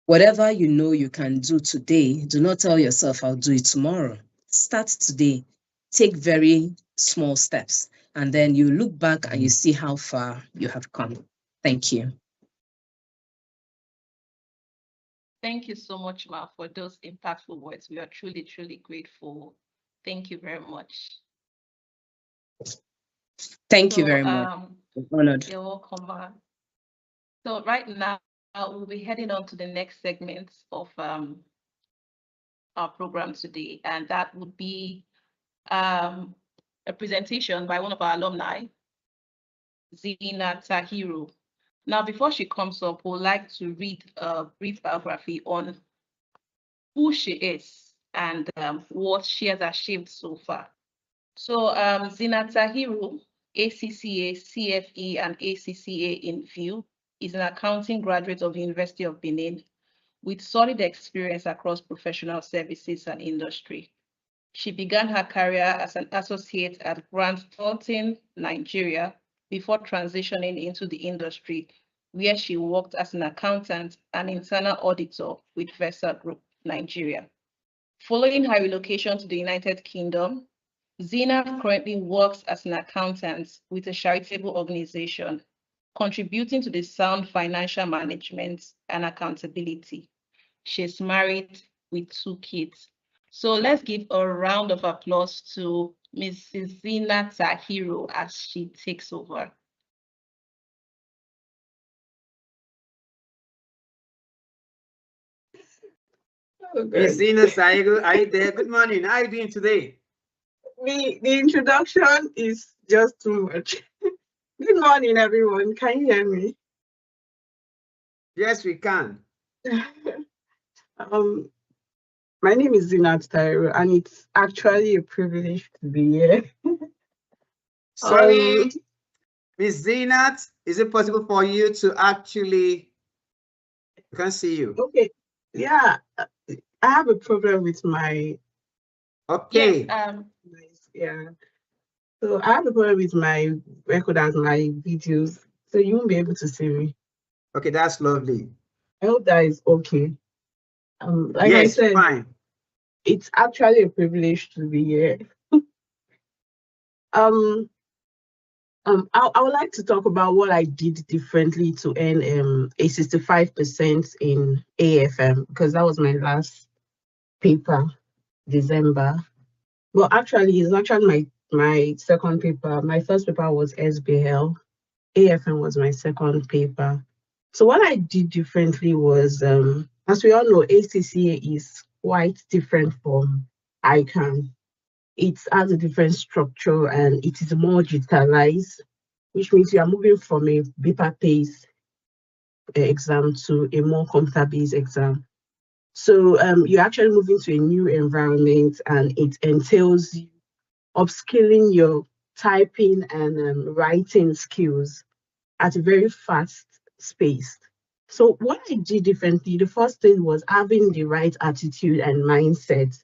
Whatever you know you can do today, do not tell yourself, I'll do it tomorrow. Start today. Take very small steps, and then you look back and you see how far you have come. Thank you. Thank you so much, Ma, for those impactful words. We are truly, truly grateful. Thank you very much. Thank you very much. Honored. You're welcome, Ma. So right now, we'll be heading on to the next segment of our program today, and that would be a presentation by one of our alumni, Zina Tahiru. Now, before she comes up, we'd like to read a brief biography on who she is and what she has achieved so far. So Zina Tahiru, ACCA, CFE, and ACCA in view, is an accounting graduate of the University of Benin with solid experience across professional services and industry. She began her career as an associate at Grant Thornton, Nigeria, before transitioning into the industry, where she worked as an accountant and internal auditor with Versa Group, Nigeria. Following her relocation to the United Kingdom, Zina currently works as an accountant with a charitable organization, contributing to the sound financial management and accountability. She's married with 2 kids. So let's give a round of applause to Mrs. Zina Tahiru as she takes over. Miss Zina Tahiru, are you there? Good morning. How are you doing today? The introduction is just too much. Good morning, everyone. Can you hear me? Yes, we can. My name is Zinat Tairo, and it's actually a privilege to be here. Sorry, Miss Zinat, is it possible for you to actually, I can't see you. Okay, yeah, I have a problem with my, Okay. yeah. So I have a problem with my record and my videos, so you won't be able to see me. Okay, that's lovely. I hope that is okay. Like yes, I said, fine. It's actually a privilege to be here. I would like to talk about what I did differently to earn a 65% in AFM, because that was my last paper, December. Well, actually, it's actually my second paper. My first paper was SBL. AFM was my second paper. So what I did differently was, as we all know, ACCA is quite different from ICAN. It has a different structure and it is more digitalized, which means you are moving from a paper-based exam to a more computer-based exam. So you're actually moving to a new environment, and it entails upskilling your typing and writing skills at a very fast pace. So what I did differently, the first thing was having the right attitude and mindset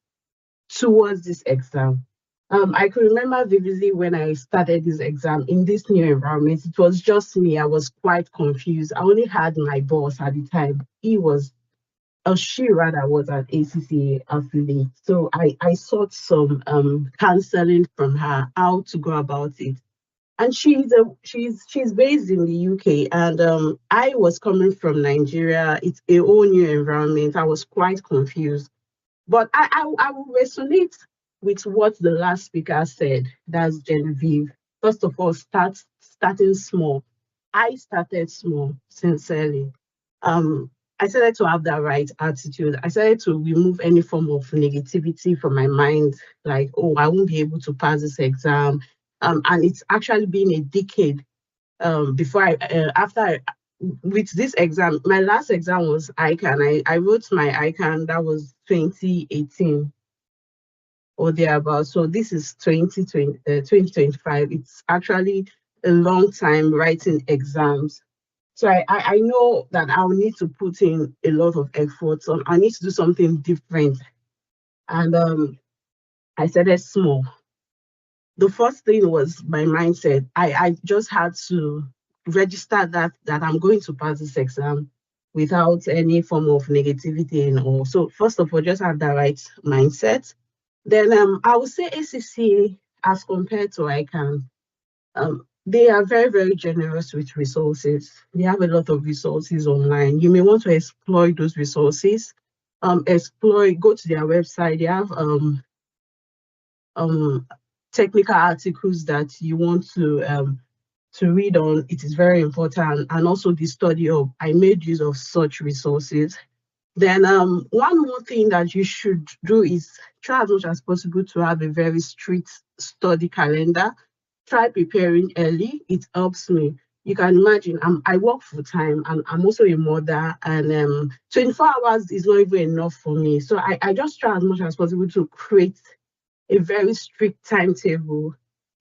towards this exam. I could remember vividly when I started this exam in this new environment. It was just me. I was quite confused. I only had my boss at the time. She was an ACCA affiliate. So I sought some counseling from her, how to go about it. And she's based in the UK, and I was coming from Nigeria. It's a whole new environment. I was quite confused, but I will resonate with what the last speaker said. That's Genevieve. First of all, starting small. I started small, sincerely. I started to have that right attitude. I started to remove any form of negativity from my mind, like, oh, I won't be able to pass this exam. And it's actually been a decade with this exam. My last exam was ICAN. I wrote my ICAN, that was 2018 or thereabouts. So this is 2025. It's actually a long time writing exams. So I know that I'll need to put in a lot of effort. So I need to do something different. And I started small. The first thing was my mindset. I just had to register that I'm going to pass this exam without any form of negativity and all. So first of all, just have that right mindset. Then I would say ACCA, as compared to ICAN, they are very, very generous with resources. They have a lot of resources online. You may want to exploit those resources. Go to their website. They have technical articles that you want to read on. It is very important. And also the study of, I made use of such resources. Then one more thing that you should do is try as much as possible to have a very strict study calendar. Try preparing early. It helps me. You can imagine, I work full time and I'm also a mother, and 24 hours is not even enough for me. So I just try as much as possible to create a very strict timetable.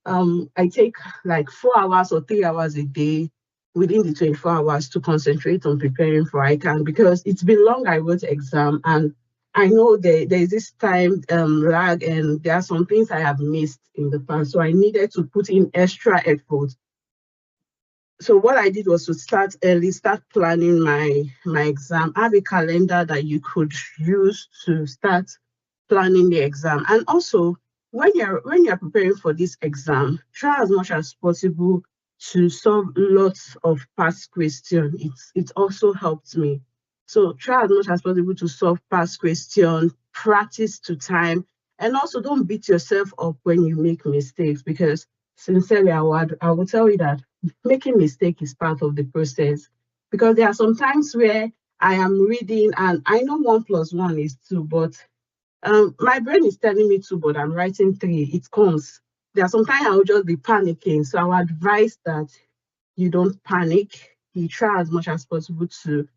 I take like 4 hours or 3 hours a day within the 24 hours to concentrate on preparing for ICAN, because it's been long I wrote exam, and I know there's this time lag, and there are some things I have missed in the past. So I needed to put in extra effort. So what I did was to start early, start planning my exam, have a calendar that you could use to start planning the exam. And also, when you're preparing for this exam, try as much as possible to solve lots of past questions. It also helped me. So try as much as possible to solve past questions, practice to time, and also don't beat yourself up when you make mistakes, because sincerely, I would tell you that making mistake is part of the process, because there are some times where I am reading and I know 1 + 1 is 2, but my brain is telling me 2, but I'm writing 3. It comes. There are sometimes I will just be panicking. So I would advise that you don't panic. You try as much as possible to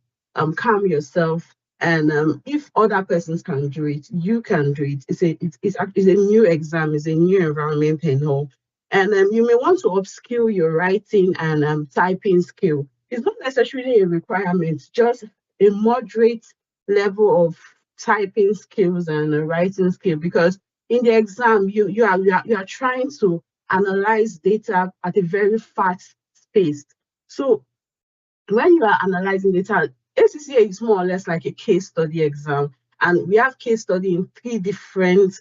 calm yourself. And if other persons can do it, you can do it. It's a new exam, it's a new environment and all. And you may want to upskill your writing and typing skill. It's not necessarily a requirement, just a moderate level of typing skills and writing skill, because in the exam you are trying to analyze data at a very fast pace. So when you are analyzing data, ACCA is more or less like a case study exam, and we have case study in 3 different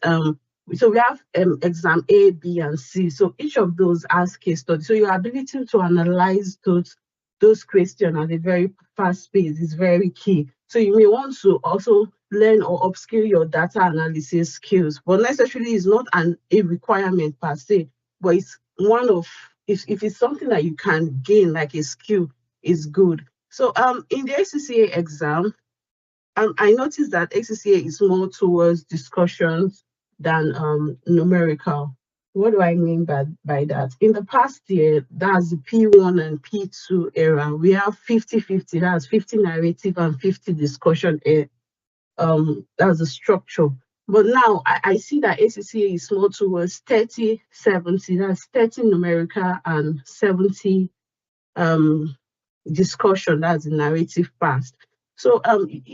so we have exam A, B, and C. So each of those has case study. So your ability to analyze those questions at a very fast pace is very key. So you may want to also learn or upskill your data analysis skills, but necessarily is not a requirement per se, but it's one of, if it's something that you can gain like a skill, is good. So in the ACCA exam, I noticed that ACCA is more towards discussions than numerical. What do I mean by that? In the past year, that's the P1 and P2 era. We have 50-50, that's 50 narrative and 50 discussion. That's the structure. But now I see that ACCA is more towards 30-70, that's 30 numerical and 70 discussion, that's the narrative part. So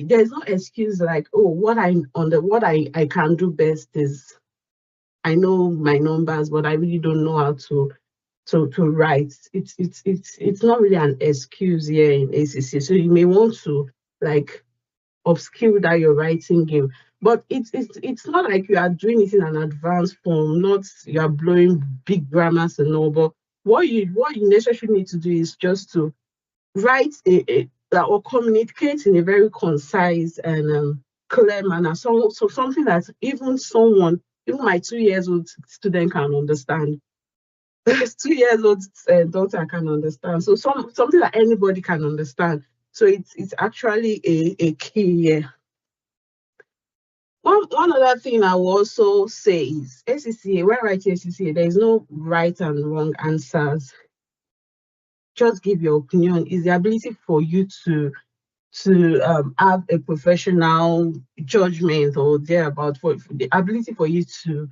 there's no excuse like, oh, what I can do best is I know my numbers, but I really don't know how to write. It's not really an excuse here in ACCA. So you may want to like upskill that your writing game, but it's not like you are doing it in an advanced form, not you are blowing big grammars and all. But what you necessarily need to do is just to write or communicate in a very concise and clear manner. So something that even my 2-year-old student can understand. 2-year-old daughter can understand. So something that anybody can understand. So it's actually a key here. One other thing I will also say is ACCA, when writing ACCA, there is no right and wrong answers. Just give your opinion. Is the ability for you to have a professional judgment or thereabout, for the ability for you to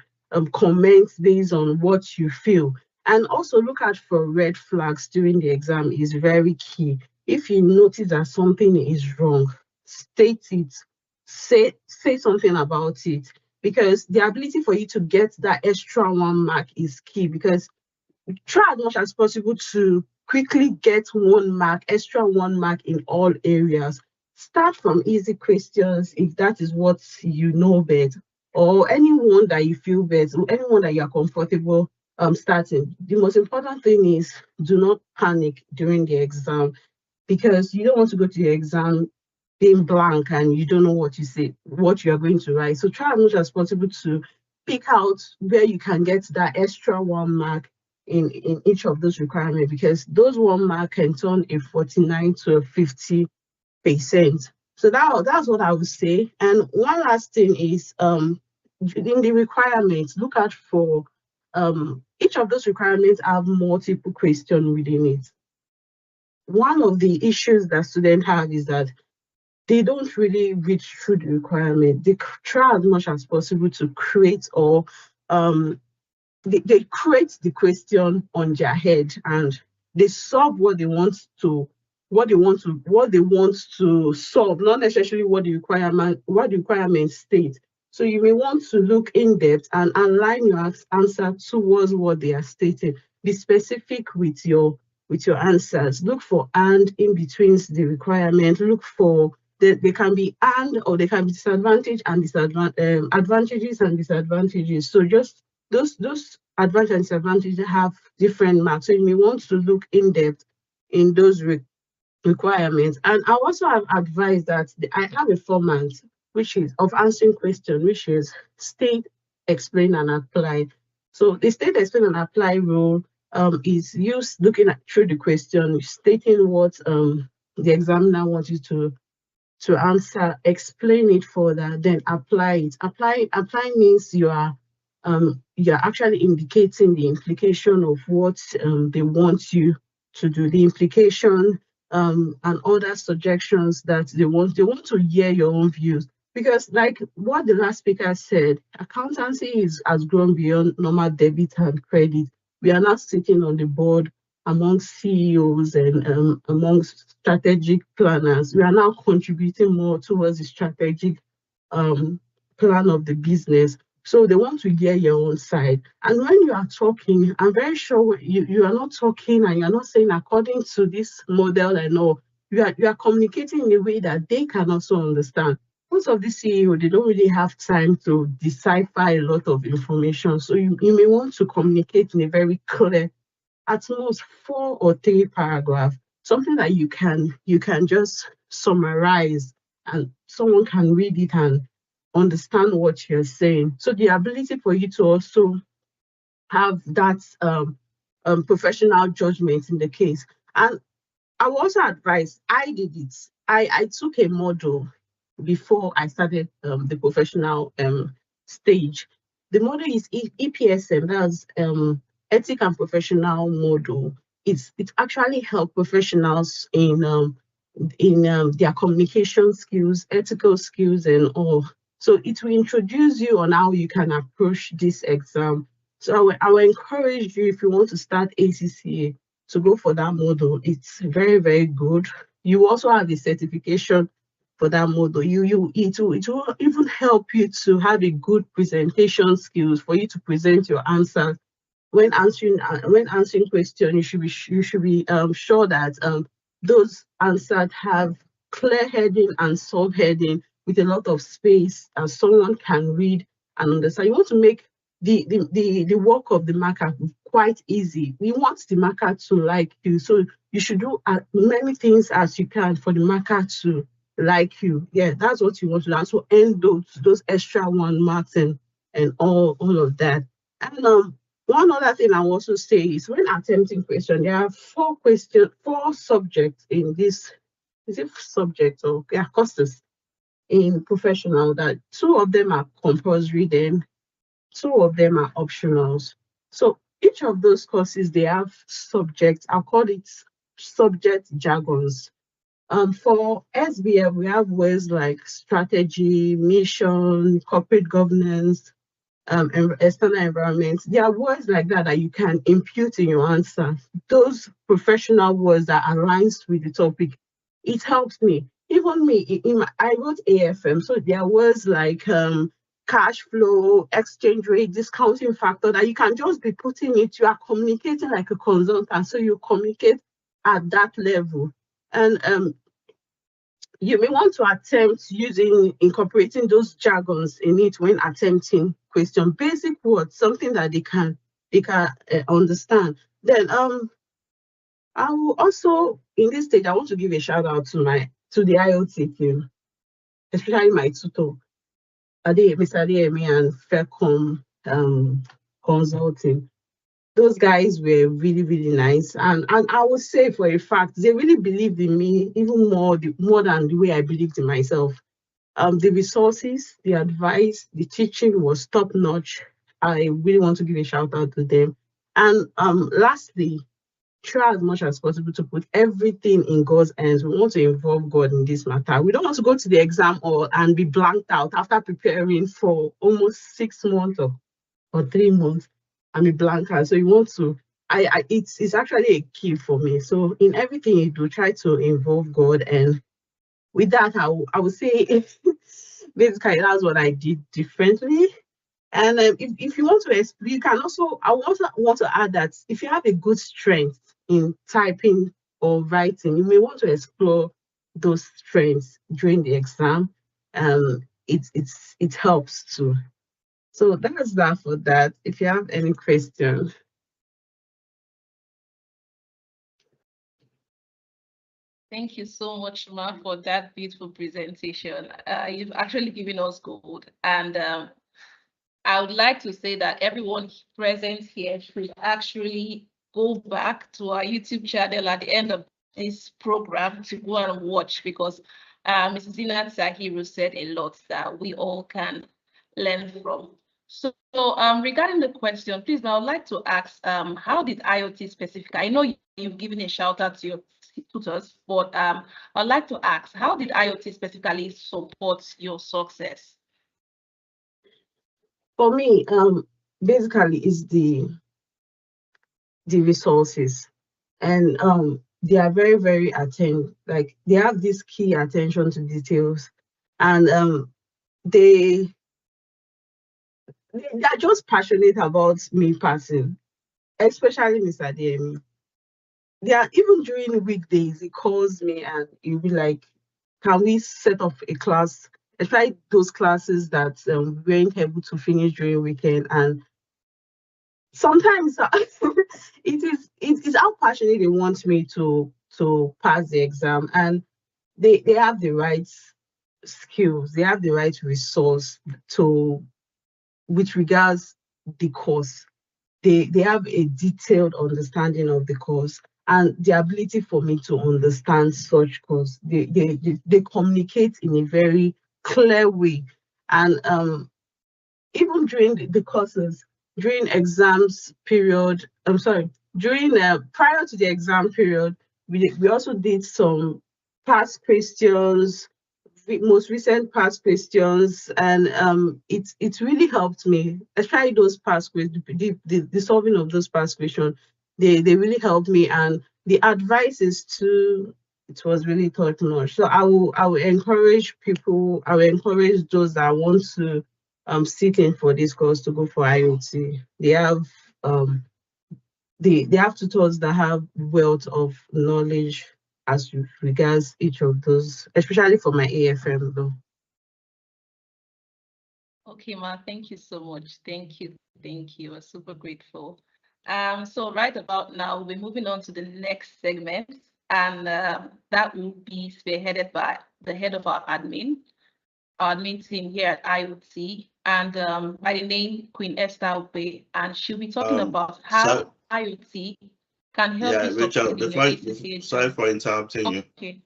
comment based on what you feel. And also look out for red flags during the exam is very key. If you notice that something is wrong, state it, say something about it, because the ability for you to get that extra 1 mark is key, because try as much as possible to quickly get 1 mark, extra 1 mark in all areas. Start from easy questions if that is what you know best, or anyone that you feel best, anyone that you are comfortable starting. The most important thing is do not panic during the exam, because you don't want to go to the exam being blank and you don't know what you are going to write. So try as much as possible to pick out where you can get that extra 1 mark in each of those requirements, because those 1 mark can turn a 49 to a 50%. So that's what I would say. And one last thing is in the requirements, look out for each of those requirements have multiple questions within it. One of the issues that students have is that they don't really read through the requirement. They try as much as possible to create or they create the question on their head and they solve what they want to solve, not necessarily what the requirement states. So you may want to look in depth and align your answer towards what they are stating. Be specific with your answers. Look for and in between the requirement. Look for they can be and or they can be disadvantage and advantages and disadvantages. So just those advantages and disadvantages have different marks. So you may want to look in depth in those requirements. And I also have advised that I have a format which is of answering questions, which is state, explain, and apply. So the state, explain, and apply rule is used looking through the question, stating what the examiner wants you to answer, explain it further, then apply it. Apply means you're actually indicating the implication of what they want you to do, the implication and other suggestions that they want to hear your own views. Because like what the last speaker said, accountancy has grown beyond normal debit and credit. We are now sitting on the board among CEOs and amongst strategic planners. We are now contributing more towards the strategic plan of the business. So they want to hear your own side. And when you are talking, I'm very sure you are not talking and you're not saying according to this model and all. You are communicating in a way that they can also understand. Most of the CEO, they don't really have time to decipher a lot of information. So you may want to communicate in a very clear, at most 4 or 3 paragraphs, something that you can just summarize and someone can read it and understand what you're saying. So the ability for you to also have that professional judgment in the case. And I will also advise, I did it. I took a model before I started the professional stage. The model is EPSM, that's Ethic and Professional Model. It actually helps professionals in their communication skills, ethical skills, and all. So it will introduce you on how you can approach this exam. So I will encourage you, if you want to start ACCA, to go for that model. It's very, very good. You also have a certification for that model. It will even help you to have a good presentation skills for you to present your answers. When answering questions, you should be sure that those answers have clear heading and subheading with a lot of space and someone can read and understand. You want to make the work of the marker quite easy. You want the marker to like you, so you should do as many things as you can for the marker to like you. Yeah, that's what you want to do. So end those extra 1 marks and all of that. And one other thing I also say is when attempting question, there are 4 subjects in this. Is it subjects or courses in professional that 2 of them are compulsory, then 2 of them are optionals. So each of those courses, they have subjects. I'll call it subject jargons. For SBF, we have words like strategy, mission, corporate governance, and external environment. There are words like that you can impute in your answer. Those professional words that aligns with the topic, it helps me. Even me, I wrote AFM, so there are words like cash flow, exchange rate, discounting factor that you can just be putting it. You are communicating like a consultant, so you communicate at that level. And you may want to attempt incorporating those jargons in it when attempting question. Basic words, something that they can understand. Then I will also, in this stage, I want to give a shout out to the IoT team, especially my tutor, Mr. Adeyemi and Faircom Consulting. Those guys were really, really nice. And I would say for a fact, they really believed in me even more than the way I believed in myself. The resources, the advice, the teaching was top notch. I really want to give a shout out to them. And lastly, try as much as possible to put everything in God's hands. We want to involve God in this matter. We don't want to go to the exam and be blanked out after preparing for almost 6 months or 3 months and be blanked out. So you want to, it's actually a key for me. So in everything you do, try to involve God. And with that, I would say basically that's what I did differently. And if you want to explain, you can also, I want to add that if you have a good strength in typing or writing, you may want to explore those strengths during the exam. It helps too. So that's that for that. If you have any questions. Thank you so much, Ma, for that beautiful presentation. You've actually given us gold. And I would like to say that everyone present here should actually go back to our YouTube channel at the end of this program to go and watch, because Mrs. Zinat Sahiru said a lot that we all can learn from. So regarding the question, please, I would like to ask, how did IoT specifically, I know you've given a shout out to your tutors, but I'd like to ask, how did IoT specifically support your success? For me, basically is the resources, and they are very, very like they have this key attention to details, and they are just passionate about me passing, especially Mr. DME. They are, even during weekdays, he calls me and he'll be like, can we set up a class, especially those classes that we weren't able to finish during weekend. And sometimes it is how passionate they want me to pass the exam, and they have the right skills, they have the right resource to, with regards the course. They have a detailed understanding of the course and the ability for me to understand such course. They communicate in a very clear way. And even during the courses, during exams period, during prior to the exam period, we also did some past questions, most recent past questions, and it really helped me, especially those past questions, the solving of those past questions. They really helped me, and the advice is too, it was really top notch. So I will encourage people, I will encourage those that want to sit in for this course to go for IoT. They have they have tutors that have wealth of knowledge as regards each of those, especially for my AFM though. Okay, Ma, thank you so much. Thank you. We're super grateful. So right about now, we'll be moving on to the next segment, and that will be spearheaded by the head of our admin team here at IoT, and by the name Queen Esther Ube, and she'll be talking about how IoT can help you succeed in your ACCA. Sorry for interrupting you. Okay.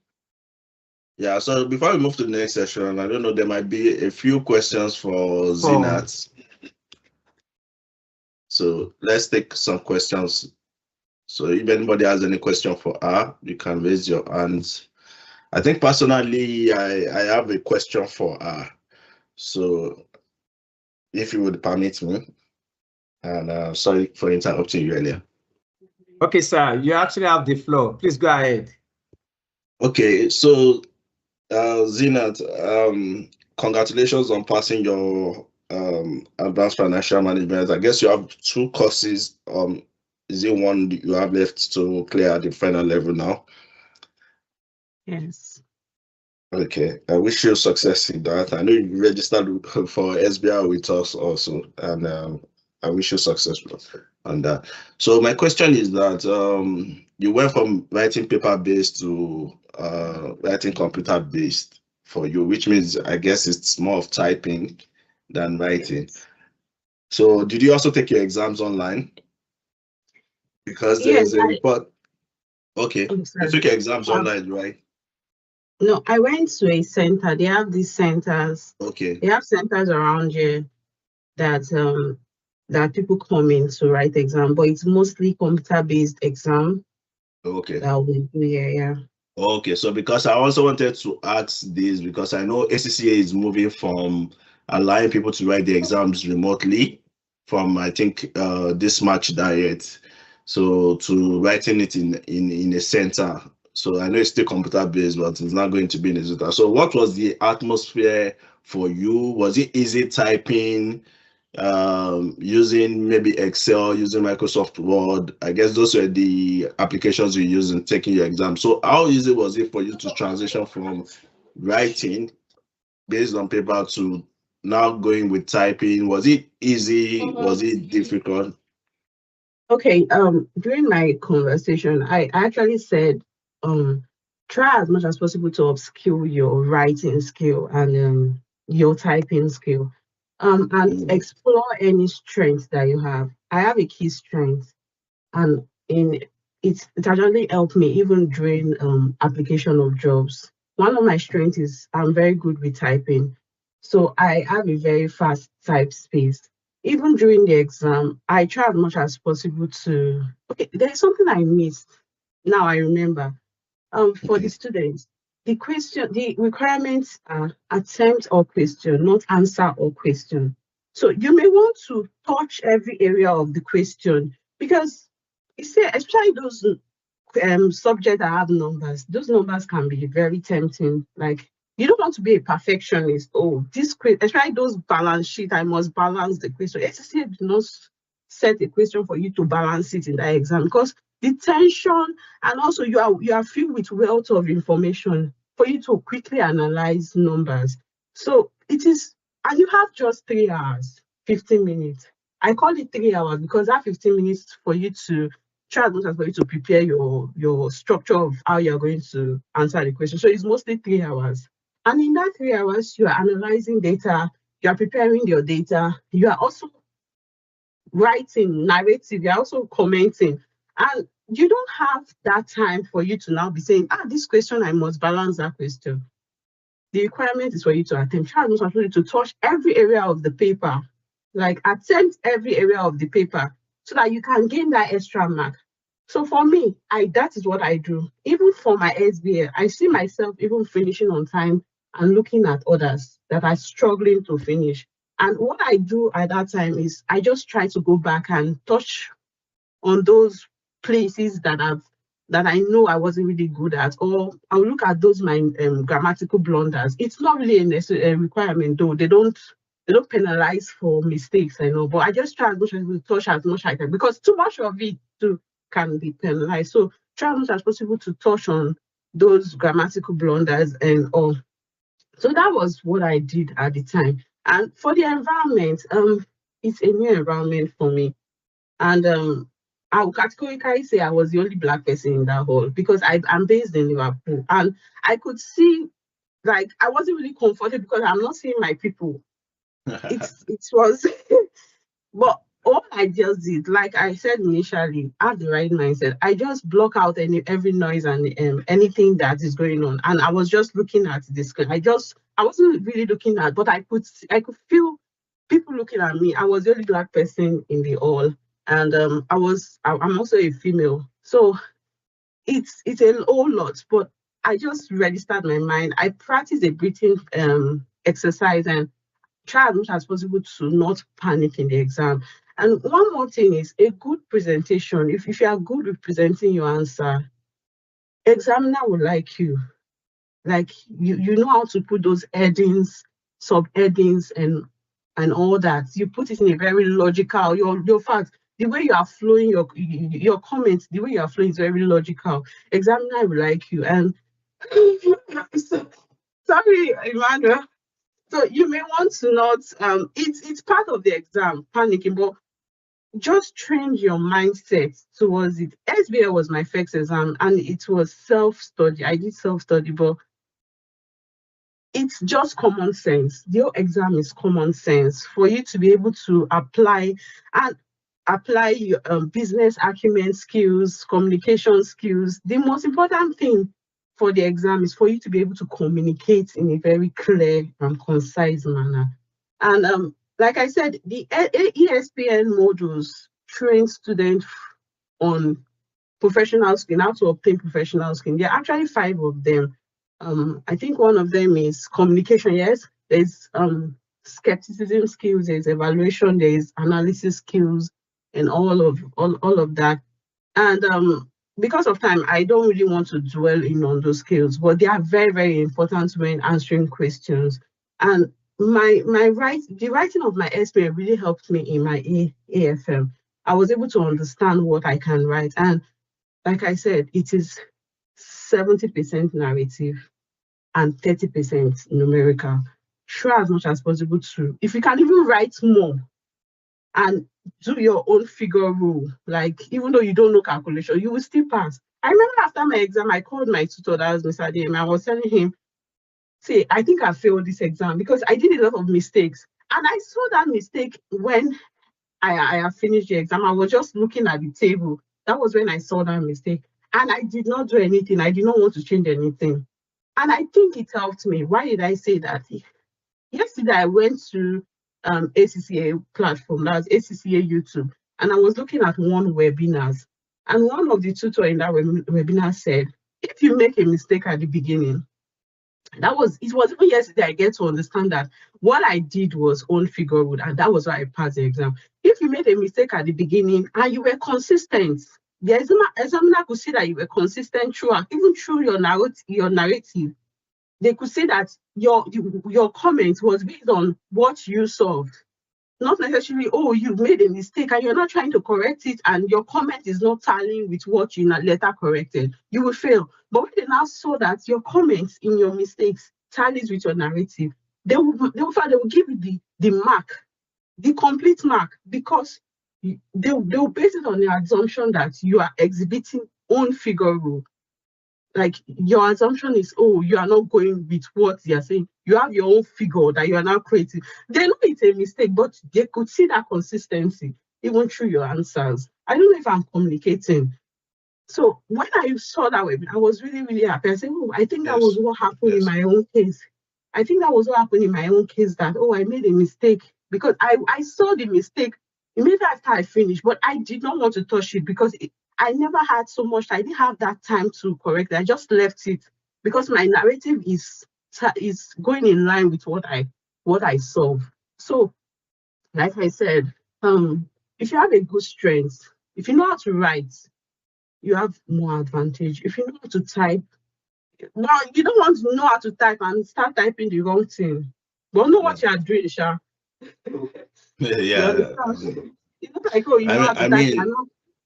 Yeah, so before we move to the next session, I don't know, there might be a few questions for Zinat. So let's take some questions. So if anybody has any question for her, you can raise your hands. I think personally, I have a question for her. So if you would permit me, and sorry for interrupting you earlier. Okay, sir, you actually have the floor. Please go ahead. Okay, so Zinat, congratulations on passing your advanced financial management. I guess you have 2 courses. Is it one you have left to clear at the final level now? Yes. Okay, I wish you success in that. I know you registered for SBI with us also, and I wish you success on that. So my question is that you went from writing paper-based to writing computer-based for you, which means I guess it's more of typing than writing. Yes. So did you also take your exams online? Because there's a report. Okay, you took your exams online, right? No, I went to a center. They have these centers. Okay. They have centers around here that that people come in to write exam, but it's mostly computer-based exam Okay. that we do here, yeah. Okay, so because I also wanted to ask this, because I know ACCA is moving from allowing people to write the exams remotely from, I think, this March diet, so to writing it in a center. So I know it's still computer based, but it's not going to be in a center. So what was the atmosphere for you? Was it easy typing? Using maybe Excel, using Microsoft Word? I guess those were the applications you use in taking your exam. So how easy was it for you to transition from writing based on paper to now going with typing? Was it easy? Was it difficult? Okay, during my conversation, I actually said, try as much as possible to upskill your writing skill and your typing skill, and explore any strengths that you have. I have a key strength, and it actually helped me even during application of jobs. One of my strengths is I'm very good with typing, so I have a very fast type speed. Even during the exam, I try as much as possible to. Okay, there's something I missed. Now I remember. For the students, the requirements are attempt or question, not answer or question. So you may want to touch every area of the question, because you see, especially those subjects that have numbers, those numbers can be very tempting. Like, you don't want to be a perfectionist. Oh, this question, especially those balance sheet, I must balance the question. SSC did not set a question for you to balance it in that exam, because the tension, and also you are filled with wealth of information for you to quickly analyze numbers. So it is, and you have just 3 hours, 15 minutes. I call it 3 hours because that 15 minutes for you to try as much as for you to prepare your structure of how you're going to answer the question. So it's mostly 3 hours. And in that 3 hours, you are analyzing data, you are preparing your data, you are also writing narrative, you're also commenting. And you don't have that time for you to now be saying, this question, I must balance that question. The requirement is for you to attempt. Try as much as to touch every area of the paper, like attempt every area of the paper, so that you can gain that extra mark. So for me, that is what I do. Even for my SBL, I see myself even finishing on time and looking at others that are struggling to finish. And what I do at that time is I just try to go back and touch on those places that I know I wasn't really good at, or I'll look at those my grammatical blunders. It's not really a requirement, though. They don't penalize for mistakes, I know, but I just try as much as to touch as much as I can, because too much of it too can be penalized. So try as much as possible to touch on those grammatical blunders and all. So that was what I did at the time. And for the environment, it's a new environment for me. And I would categorically say I was the only Black person in that hall, because I'm based in Liverpool. And I could see, like, I wasn't really comfortable because I'm not seeing my people. It was, but all I just did, like I said initially, have the right mindset. I just block out every noise and anything that is going on, and I was just looking at the screen. I wasn't really looking at, but I could feel people looking at me. I was the only Black person in the hall, and I'm also a female, so it's a whole lot. But I just registered my mind. I practiced a breathing exercise and try as much as possible to not panic in the exam. And one more thing is a good presentation. If you are good with presenting your answer, examiner will like you. Like you know how to put those headings, sub-headings, and all that. You put it in a very logical, your facts, the way you are flowing your comments, the way you are flowing is very logical. Examiner will like you. And sorry, Emmanuel. So you may want to not, it's part of the exam, panicking, but just train your mindset towards it. SBL was my first exam and it was self-study. I did self-study, but it's just common sense. The whole exam is common sense for you to be able to apply your business acumen skills, communication skills. The most important thing for the exam is for you to be able to communicate in a very clear and concise manner. And like I said, the ESPN modules train students on professional skill, how to obtain professional skill. There are actually 5 of them. I think one of them is communication. Yes, there's skepticism skills, there's evaluation, there's analysis skills, and all of that. And because of time, I don't really want to dwell in on those skills, but they are very, very important when answering questions. And the writing of my essay really helped me in my AFM. I was able to understand what I can write. And like I said, it is 70% narrative and 30% numerical. Try as much as possible to, if you can even write more and do your own figure rule, like even though you don't know calculation, you will still pass. I remember after my exam, I called my tutor, that was Mr. DM, I was telling him, see, I think I failed this exam because I did a lot of mistakes. And I saw that mistake when I have finished the exam. I was just looking at the table. That was when I saw that mistake. And I did not do anything. I did not want to change anything. And I think it helped me. Why did I say that? Yesterday, I went to ACCA platform, that's ACCA YouTube, and I was looking at one webinars. And one of the tutor in that webinar said, if you make a mistake at the beginning, it was even yesterday I get to understand that what I did was own figure wood, and that was why I passed the exam. If you made a mistake at the beginning and you were consistent, the examiner could see that you were consistent throughout, even through your narrative. They could say that your comment was based on what you solved, not necessarily, oh, you made a mistake and you're not trying to correct it and your comment is not tallying with what you later corrected. You will fail. But when they now saw that your comments in your mistakes tallies with your narrative, they will give you the mark, the complete mark, because they will base it on the assumption that you are exhibiting own figure rule. Like your assumption is, oh, you are not going with what they are saying. You have your own figure that you are now creating. They know it's a mistake, but they could see that consistency even through your answers. I don't know if I'm communicating. So when I saw that webinar, I was really, really happy. I said, oh, I think that was what happened in my own case. I think that was what happened in my own case, that, oh, I made a mistake, because I saw the mistake immediately after I finished, but I did not want to touch it because I never had so much. I didn't have that time to correct it. I just left it because my narrative is going in line with what I solve. So, like I said, if you have a good strength, if you know how to write, you have more advantage. If you know how to type, well, you don't want to know how to type and start typing the wrong thing. But know what you are doing, Sha. Yeah. It's not like, oh, you know how to type.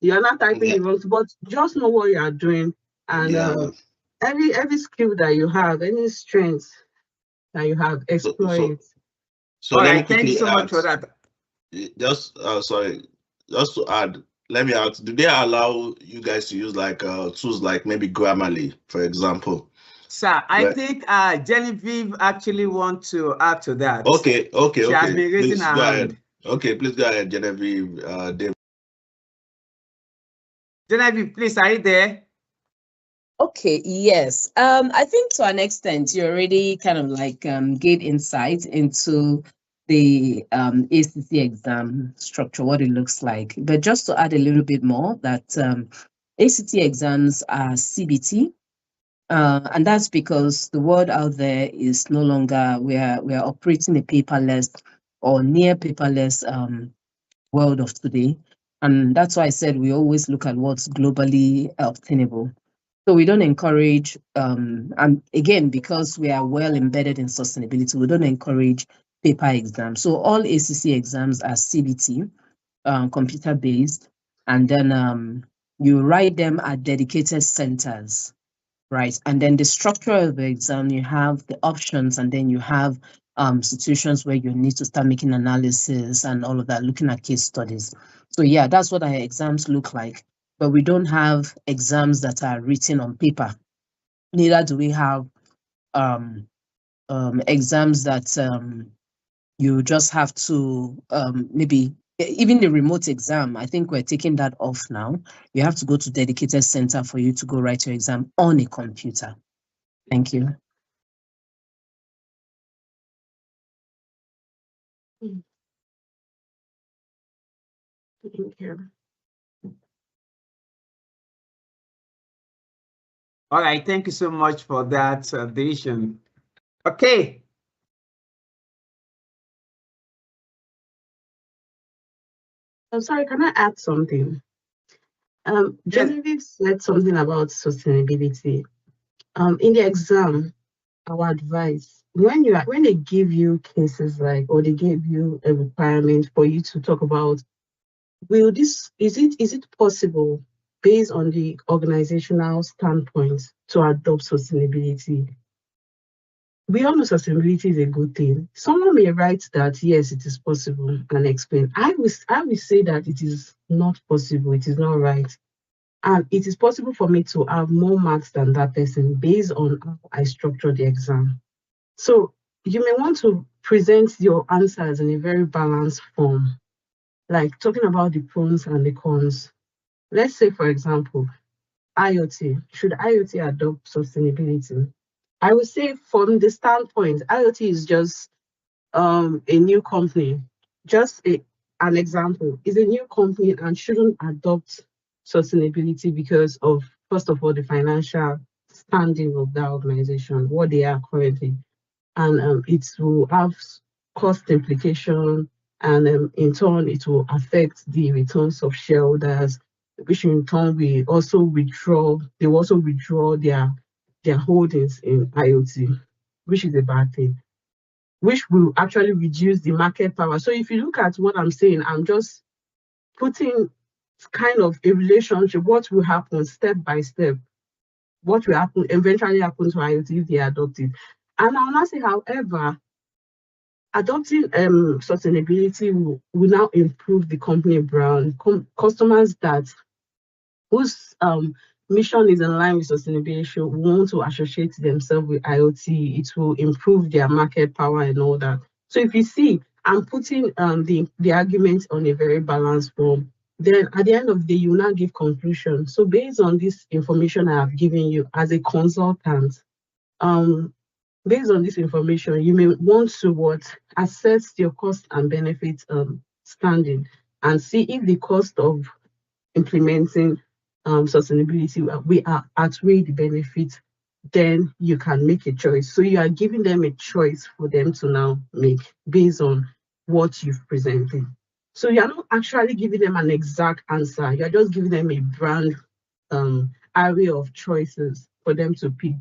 You're not typing the wrong, but just know what you are doing. And every skill that you have, any strength that you have, exploit it. So all let right, me thank you so much for that. Just to add, let me ask, do they allow you guys to use like tools like maybe Grammarly, for example? Sir, I think Genevieve actually wants to add to that. Okay. She has been raising her hand. Okay, please go ahead, Genevieve. David. Genevieve, please, are you there? Okay, yes. I think to an extent, you already kind of like gave insight into the ACC exam structure, what it looks like. But just to add a little bit more, that ACT exams are CBT, and that's because the world out there is no longer, we are operating a paperless or near paperless world of today. And that's why I said we always look at what's globally obtainable. So we don't encourage, and again, because we are well embedded in sustainability, we don't encourage paper exams. So all ACC exams are CBT, computer-based, and then you write them at dedicated centers, right? And then the structure of the exam, you have the options, and then you have situations where you need to start making analysis and all of that, looking at case studies. So yeah, that's what our exams look like. But we don't have exams that are written on paper. Neither do we have exams that you just have to maybe even the remote exam. I think we're taking that off now. You have to go to dedicated center for you to go write your exam on a computer. Thank you. Thank you. All right, thank you so much for that addition. Okay. I'm sorry, can I add something? Yes. Genevieve said something about sustainability. In the exam, our advice, when they give you cases like, or they give you a requirement for you to talk about, is it possible based on the organizational standpoint to adopt sustainability? We all know sustainability is a good thing. Someone may write that yes, it is possible and explain. I will say that it is not possible, it is not right. And it is possible for me to have more marks than that person based on how I structure the exam. So you may want to present your answers in a very balanced form, like talking about the pros and the cons. Let's say, for example, IoT. Should IoT adopt sustainability? I would say from the standpoint, IoT is just a new company. Just an example, is a new company and shouldn't adopt sustainability because of, first of all, the financial standing of that organization, what they are currently. And it will have cost implication, and in turn, it will affect the returns of shareholders, which in turn will also withdraw, they will also withdraw their holdings in IoT, which is a bad thing, which will actually reduce the market power. So if you look at what I'm saying, I'm just putting kind of a relationship, what will happen step by step, what will happen eventually happen to IoT if they adopt it. And I'll not say, however, adopting sustainability will now improve the company brand. Customers whose mission is in line with sustainability want to associate themselves with IoT. It will improve their market power and all that. So if you see, I'm putting the argument on a very balanced form. Then at the end of the day, you will now give conclusion. So based on this information I have given you as a consultant, based on this information, you may want to assess your cost and benefit standing and see if the cost of implementing sustainability we are outweigh the benefit, then you can make a choice. So you are giving them a choice for them to now make based on what you've presented. So you're not actually giving them an exact answer. You're just giving them a brand array of choices for them to pick.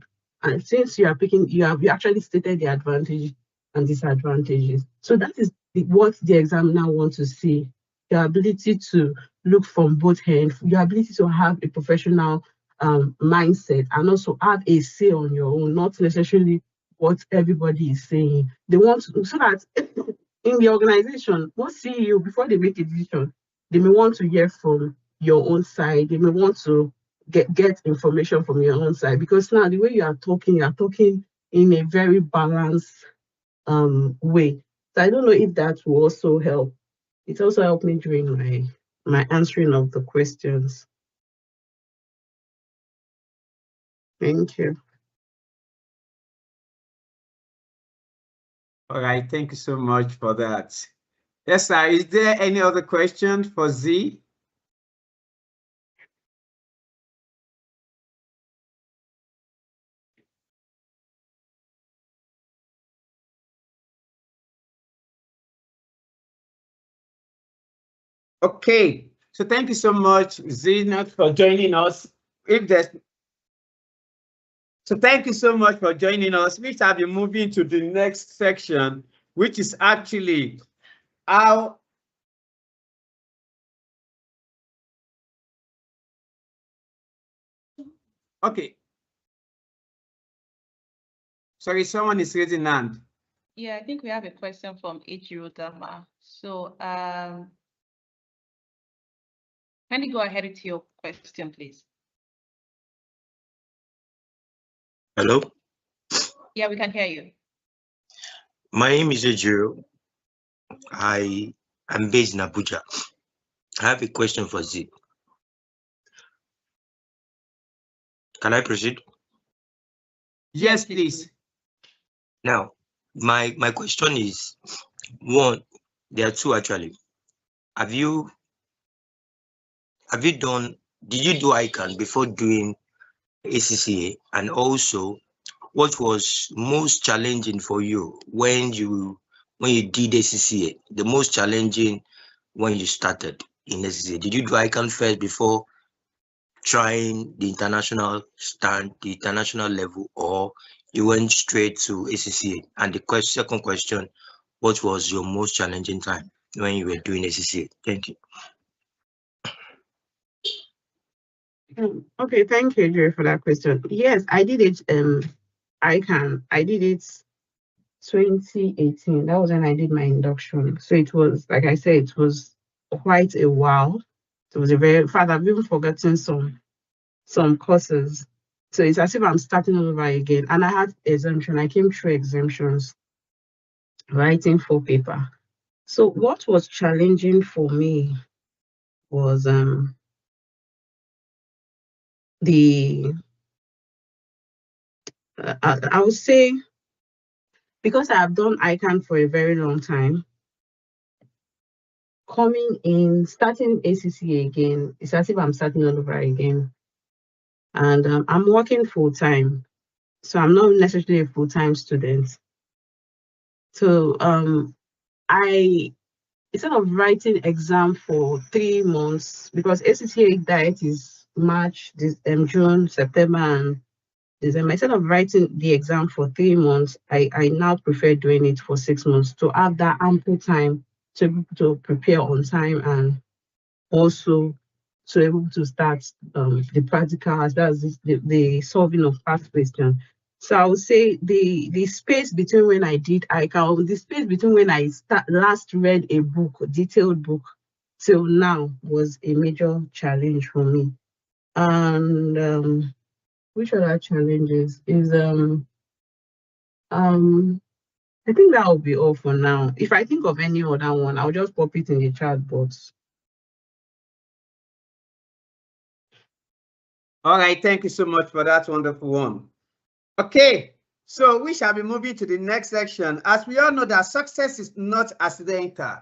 And since you are picking, you actually stated the advantages and disadvantages. So that is what the examiner wants to see: your ability to look from both ends, your ability to have a professional mindset, and also have a say on your own, not necessarily what everybody is saying. They want to, so that in the organization, most CEO, before they make a decision, they may want to hear from your own side. They may want to get information from your own side, because now the way you are talking in a very balanced way. So I don't know if that will also help. It also helped me during my answering of the questions. Thank you. All right, thank you so much for that. Yes, sir. Is there any other question for Z? Okay, so thank you so much, Zinat, for joining us. So thank you so much for joining us. We shall be moving to the next section, which is actually how. Okay. Sorry, someone is raising hand. Yeah, I think we have a question from Ejiro Dama. So can you go ahead with your question, please? Hello? Yeah, we can hear you. My name is Ejiro. I'm based in Abuja. I have a question for Z. Can I proceed? Yes, please. Now, my question is, one, there are two actually. Have you did you do ICAN before doing ACCA? And also, what was most challenging for you when you did ACCA? The most challenging when you started in ACCA? Did you do ICAN first before trying the international level, or you went straight to ACCA? And the second question, what was your most challenging time when you were doing ACCA? Thank you. Okay, thank you, Jerry, for that question. Yes, I did it. I did it 2018. That was when I did my induction. So it was, like I said, it was quite a while. It was in fact, I've even forgotten some courses. So it's as if I'm starting all over again. And I had exemption. I came through exemptions, writing for paper. So what was challenging for me was I would say, because I have done ICAN for a very long time, coming in, starting ACCA again, it's as if I'm starting all over again. And I'm working full time, so I'm not necessarily a full time student. So instead of writing exam for 3 months, because ACCA diet is March, June, September, and December. Instead of writing the exam for 3 months, I now prefer doing it for 6 months to have that ample time to prepare on time, and also to able to start the practical, that's the solving of past questions. So I would say the space between when I did ICAN, the space between when I last read a book, a detailed book, till now was a major challenge for me. And which other challenges is I think that will be all for now. If I think of any other one, I'll just pop it in the chat box. All right, thank you so much for that wonderful one. Okay, so we shall be moving to the next section. As we all know that success is not accidental.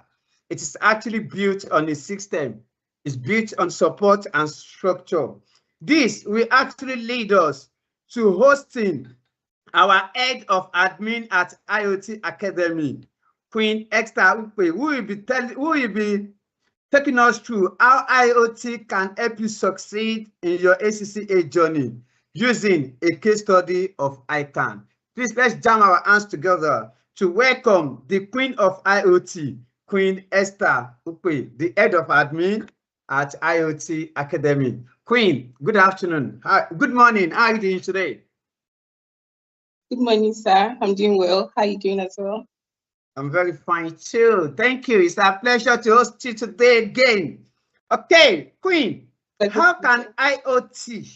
It is actually built on a system. It's built on support and structure. This will actually lead us to hosting our head of admin at IoT Academy, Queen Esther Upe, who will be taking us through how IoT can help you succeed in your ACCA journey using a case study of ICAN. Please, let's jam our hands together to welcome the Queen of IoT, Queen Esther Upe, the head of admin at IoT Academy. Queen, good afternoon. Good morning. How are you doing today? Good morning, sir. I'm doing well. How are you doing as well? I'm very fine too. Thank you. It's a pleasure to host you today again. Okay, Queen, how can IoT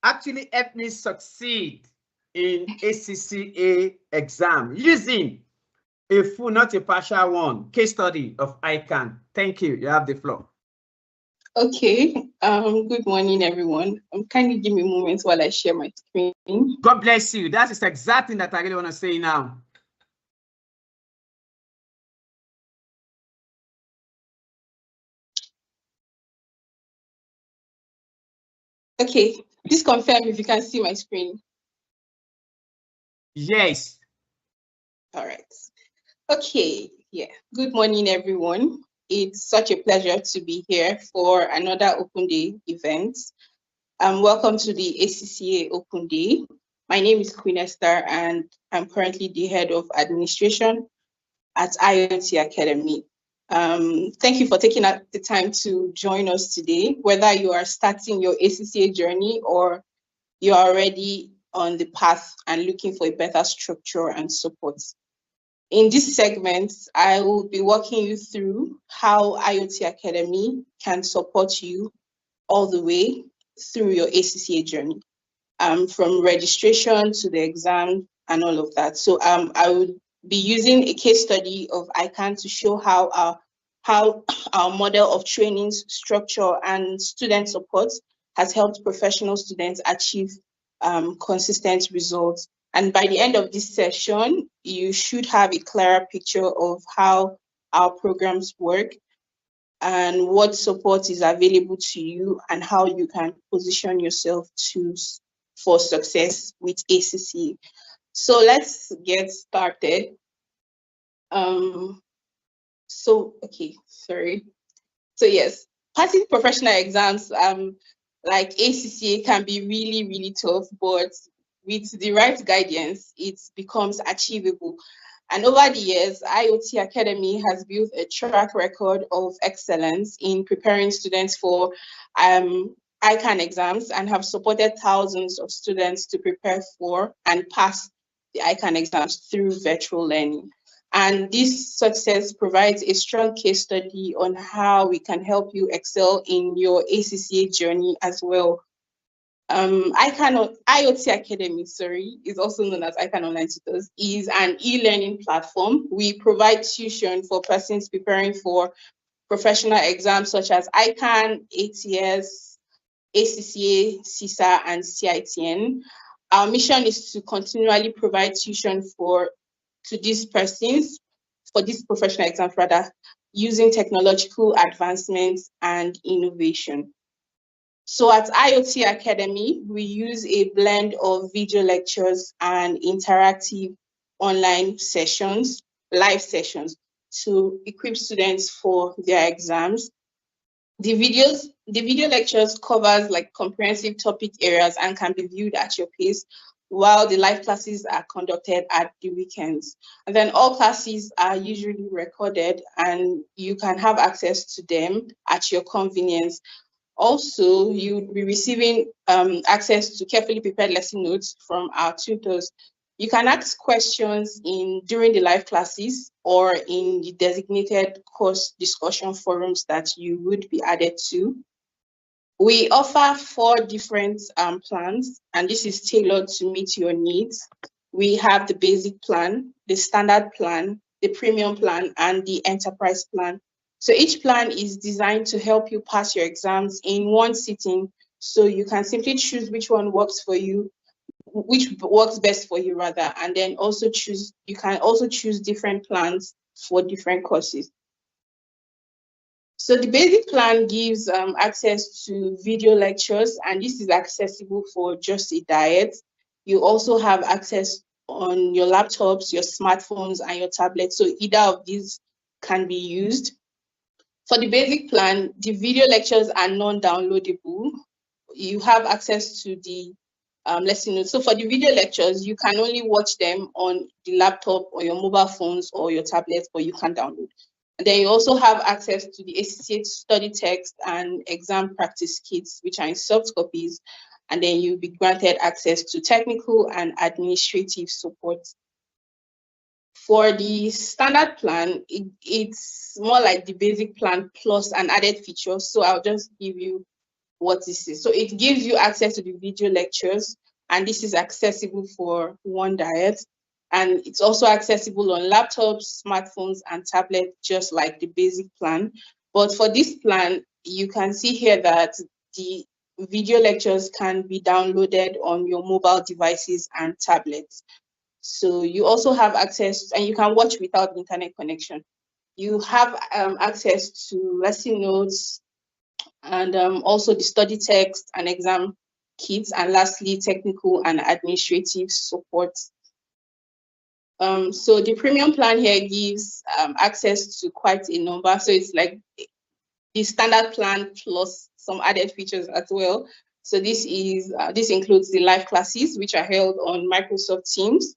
actually help me succeed in ACCA exam using a full, not a partial one, case study of ICAN? Thank you. You have the floor. Okay. Good morning, everyone. Kindly give me a moment while I share my screen. God bless you. That is exactly that I really want to say now. Okay, please confirm if you can see my screen. Yes. All right. Okay, yeah. Good morning, everyone. It's such a pleasure to be here for another Open Day event. Welcome to the ACCA Open Day. My name is Queen Esther, and I'm currently the head of administration at IoT Academy. Thank you for taking the time to join us today, whether you are starting your ACCA journey or you're already on the path and looking for a better structure and support. In this segment, I will be walking you through how IoT Academy can support you all the way through your ACCA journey, from registration to the exam and all of that. So I will be using a case study of ICAN to show how our model of training structure and student support has helped professional students achieve consistent results. And by the end of this session, you should have a clearer picture of how our programs work and what support is available to you and how you can position yourself for success with ACCA. So let's get started. So yes, passing professional exams like ACCA can be really, really tough, but with the right guidance, it becomes achievable. And over the years, IoT Academy has built a track record of excellence in preparing students for ICAN exams and have supported thousands of students to prepare for and pass the ICAN exams through virtual learning. And this success provides a strong case study on how we can help you excel in your ACCA journey as well. IoT Academy, is also known as ICAN Online Tutors, is an e-learning platform. We provide tuition for persons preparing for professional exams such as ICAN, ATS, ACCA, CISA, and CITN. Our mission is to continually provide tuition to these persons, for these professional exams rather, using technological advancements and innovation. So at IoT Academy, we use a blend of video lectures and interactive online sessions, live sessions, to equip students for their exams. The video lectures covers like comprehensive topic areas and can be viewed at your pace, while the live classes are conducted at the weekends. And then all classes are usually recorded and you can have access to them at your convenience. Also, you'll be receiving access to carefully prepared lesson notes from our tutors. You can ask questions during the live classes or in the designated course discussion forums that you would be added to. We offer 4 different plans, and this is tailored to meet your needs. We have the basic plan, the standard plan, the premium plan, and the enterprise plan. So each plan is designed to help you pass your exams in one sitting, so you can simply choose which one works for you, which works best for you rather, and then you can also choose different plans for different courses. So the basic plan gives access to video lectures, and this is accessible for just a diet. You also have access on your laptops, your smartphones, and your tablets. So either of these can be used. For the basic plan, the video lectures are non-downloadable. You have access to the lesson notes. So for the video lectures, you can only watch them on the laptop or your mobile phones or your tablets, but you can download. And then you also have access to the ACCA study text and exam practice kits, which are in soft copies. And then you'll be granted access to technical and administrative support. For the standard plan, it's more like the basic plan plus an added feature. So I'll just give you what this is. So it gives you access to the video lectures, and this is accessible for one diet. And it's also accessible on laptops, smartphones, and tablets, just like the basic plan. But for this plan, you can see here that the video lectures can be downloaded on your mobile devices and tablets. So you also have access, and you can watch without internet connection. You have access to lesson notes, and also the study text and exam kits, and lastly, technical and administrative support. So the premium plan here gives access to quite a number. So it's like the standard plan plus some added features as well. So this includes the live classes, which are held on Microsoft Teams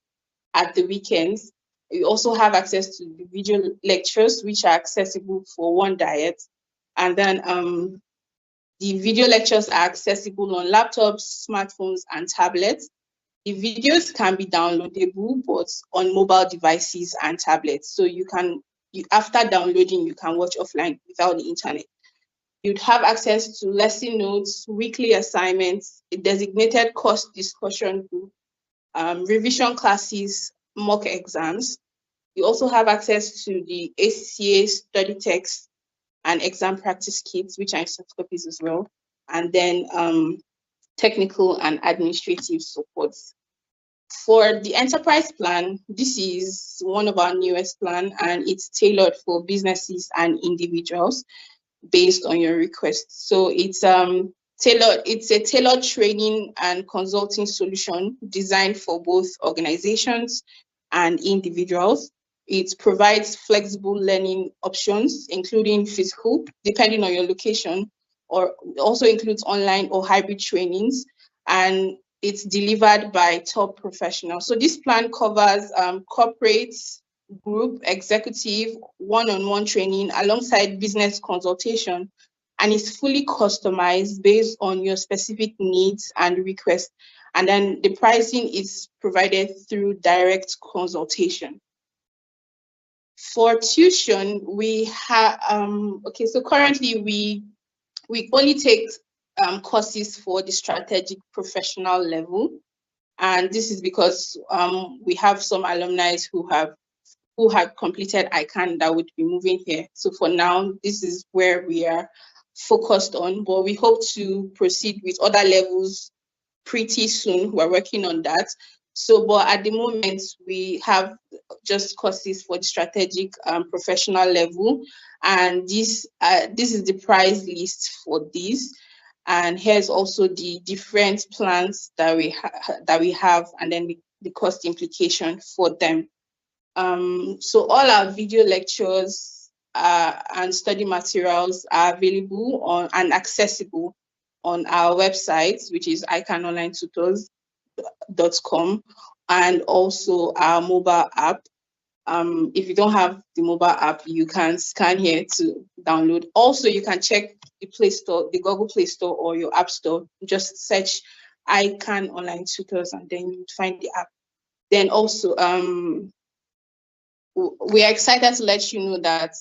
at the weekends. You also have access to the video lectures, which are accessible for one diet. And then the video lectures are accessible on laptops, smartphones, and tablets. The videos can be downloadable, but on mobile devices and tablets. So after downloading, you can watch offline without the internet. You'd have access to lesson notes, weekly assignments, a designated course discussion group, revision classes, mock exams. You also have access to the ACCA study text and exam practice kits, which are in soft copies as well, and then technical and administrative supports. For the enterprise plan, this is one of our newest plan, and it's tailored for businesses and individuals. based on your request. So it's a tailored training and consulting solution designed for both organizations and individuals. It provides flexible learning options, including physical, depending on your location, or also includes online or hybrid trainings, and it's delivered by top professionals. So this plan covers corporate, group, executive, one-on-one training alongside business consultation, and it's fully customized based on your specific needs and requests. And then the pricing is provided through direct consultation. For tuition, we have, okay, so currently we only take courses for the strategic professional level. And this is because we have some alumni who had completed ICAN that would be moving here. So for now, this is where we are focused on, but we hope to proceed with other levels pretty soon. We're working on that. So, but at the moment, we have just courses for the strategic professional level. And this is the price list for this. And here's also the different plans that we have, and then the cost implication for them. So all our video lectures and study materials are available on and accessible on our website, which is icanonlinetutors.com, and also our mobile app. If you don't have the mobile app, you can scan here to download. Also, you can check the Play Store, the Google Play Store, or your App Store. Just search ICAN Online Tutors, and then you find the app. Then also, we are excited to let you know that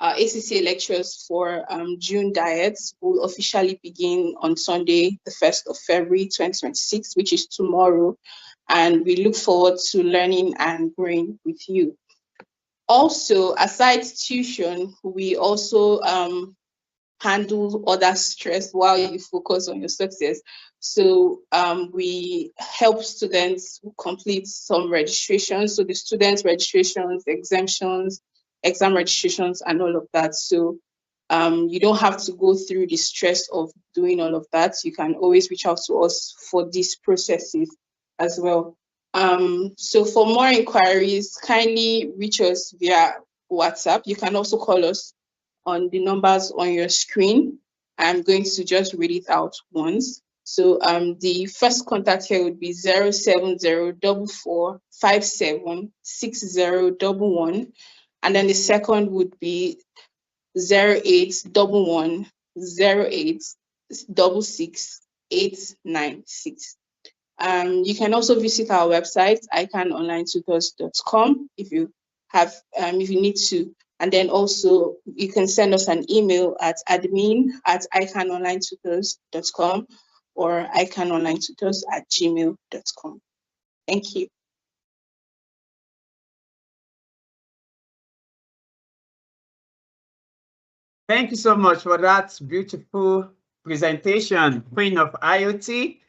ACCA lectures for June diets will officially begin on Sunday, the 1st of February 2026, which is tomorrow. And we look forward to learning and growing with you. Also, aside tuition, we also handle other stress while you focus on your success. So we help students complete some registrations. So the students' registrations, exemptions, exam registrations, and all of that. So you don't have to go through the stress of doing all of that. You can always reach out to us for these processes as well. So for more inquiries, kindly reach us via WhatsApp. You can also call us on the numbers on your screen. I'm going to just read it out once. So the first contact here would be 07044576011, and then the second would be 081108666896. You can also visit our website, icanonlinetutors.com, if you need to. And then also you can send us an email at admin@icanonlinetutors.com or icanonlinetutors@gmail.com. Thank you. Thank you so much for that beautiful presentation, Queen of IoT.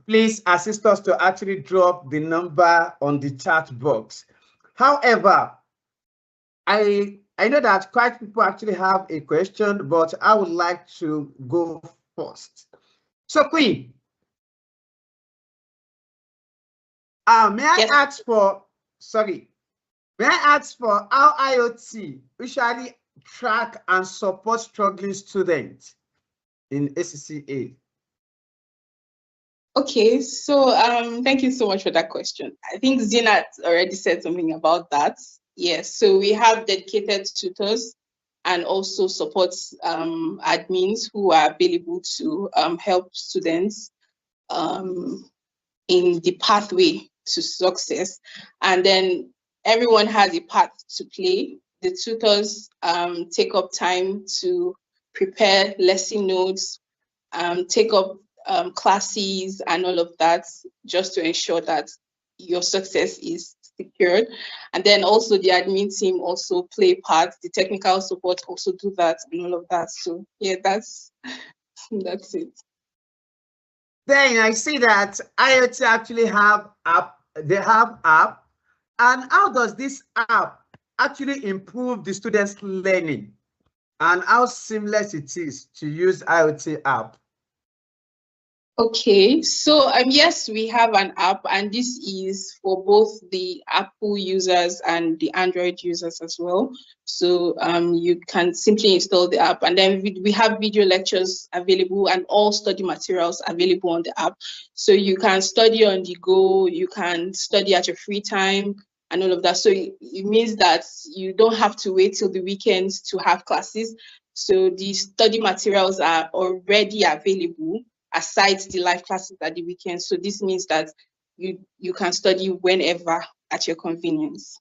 Please assist us to actually drop the number on the chat box. However, I know that quite people actually have a question, but I would like to go first. So, Queen, may I ask for how IoT usually track and support struggling students in ACCA? Okay, so thank you so much for that question. I think Zina already said something about that. Yes, so we have dedicated tutors and also support admins who are available to help students in the pathway to success. And then everyone has a part to play. The tutors take up time to prepare lesson notes, take up classes and all of that, just to ensure that your success is secured. And then also the admin team also play parts, the technical support also do that and all of that. So yeah, that's it. Then I see that IoT actually have app. They have app. And how does this app actually improve the students' learning? and how seamless it is to use IoT app. Okay, so yes, we have an app, and this is for both the Apple users and the Android users as well. So you can simply install the app, and then we have video lectures available and all study materials available on the app. So you can study on the go, you can study at your free time and all of that. So it means that you don't have to wait till the weekends to have classes. So the study materials are already available aside the live classes at the weekend. So this means that you can study whenever at your convenience.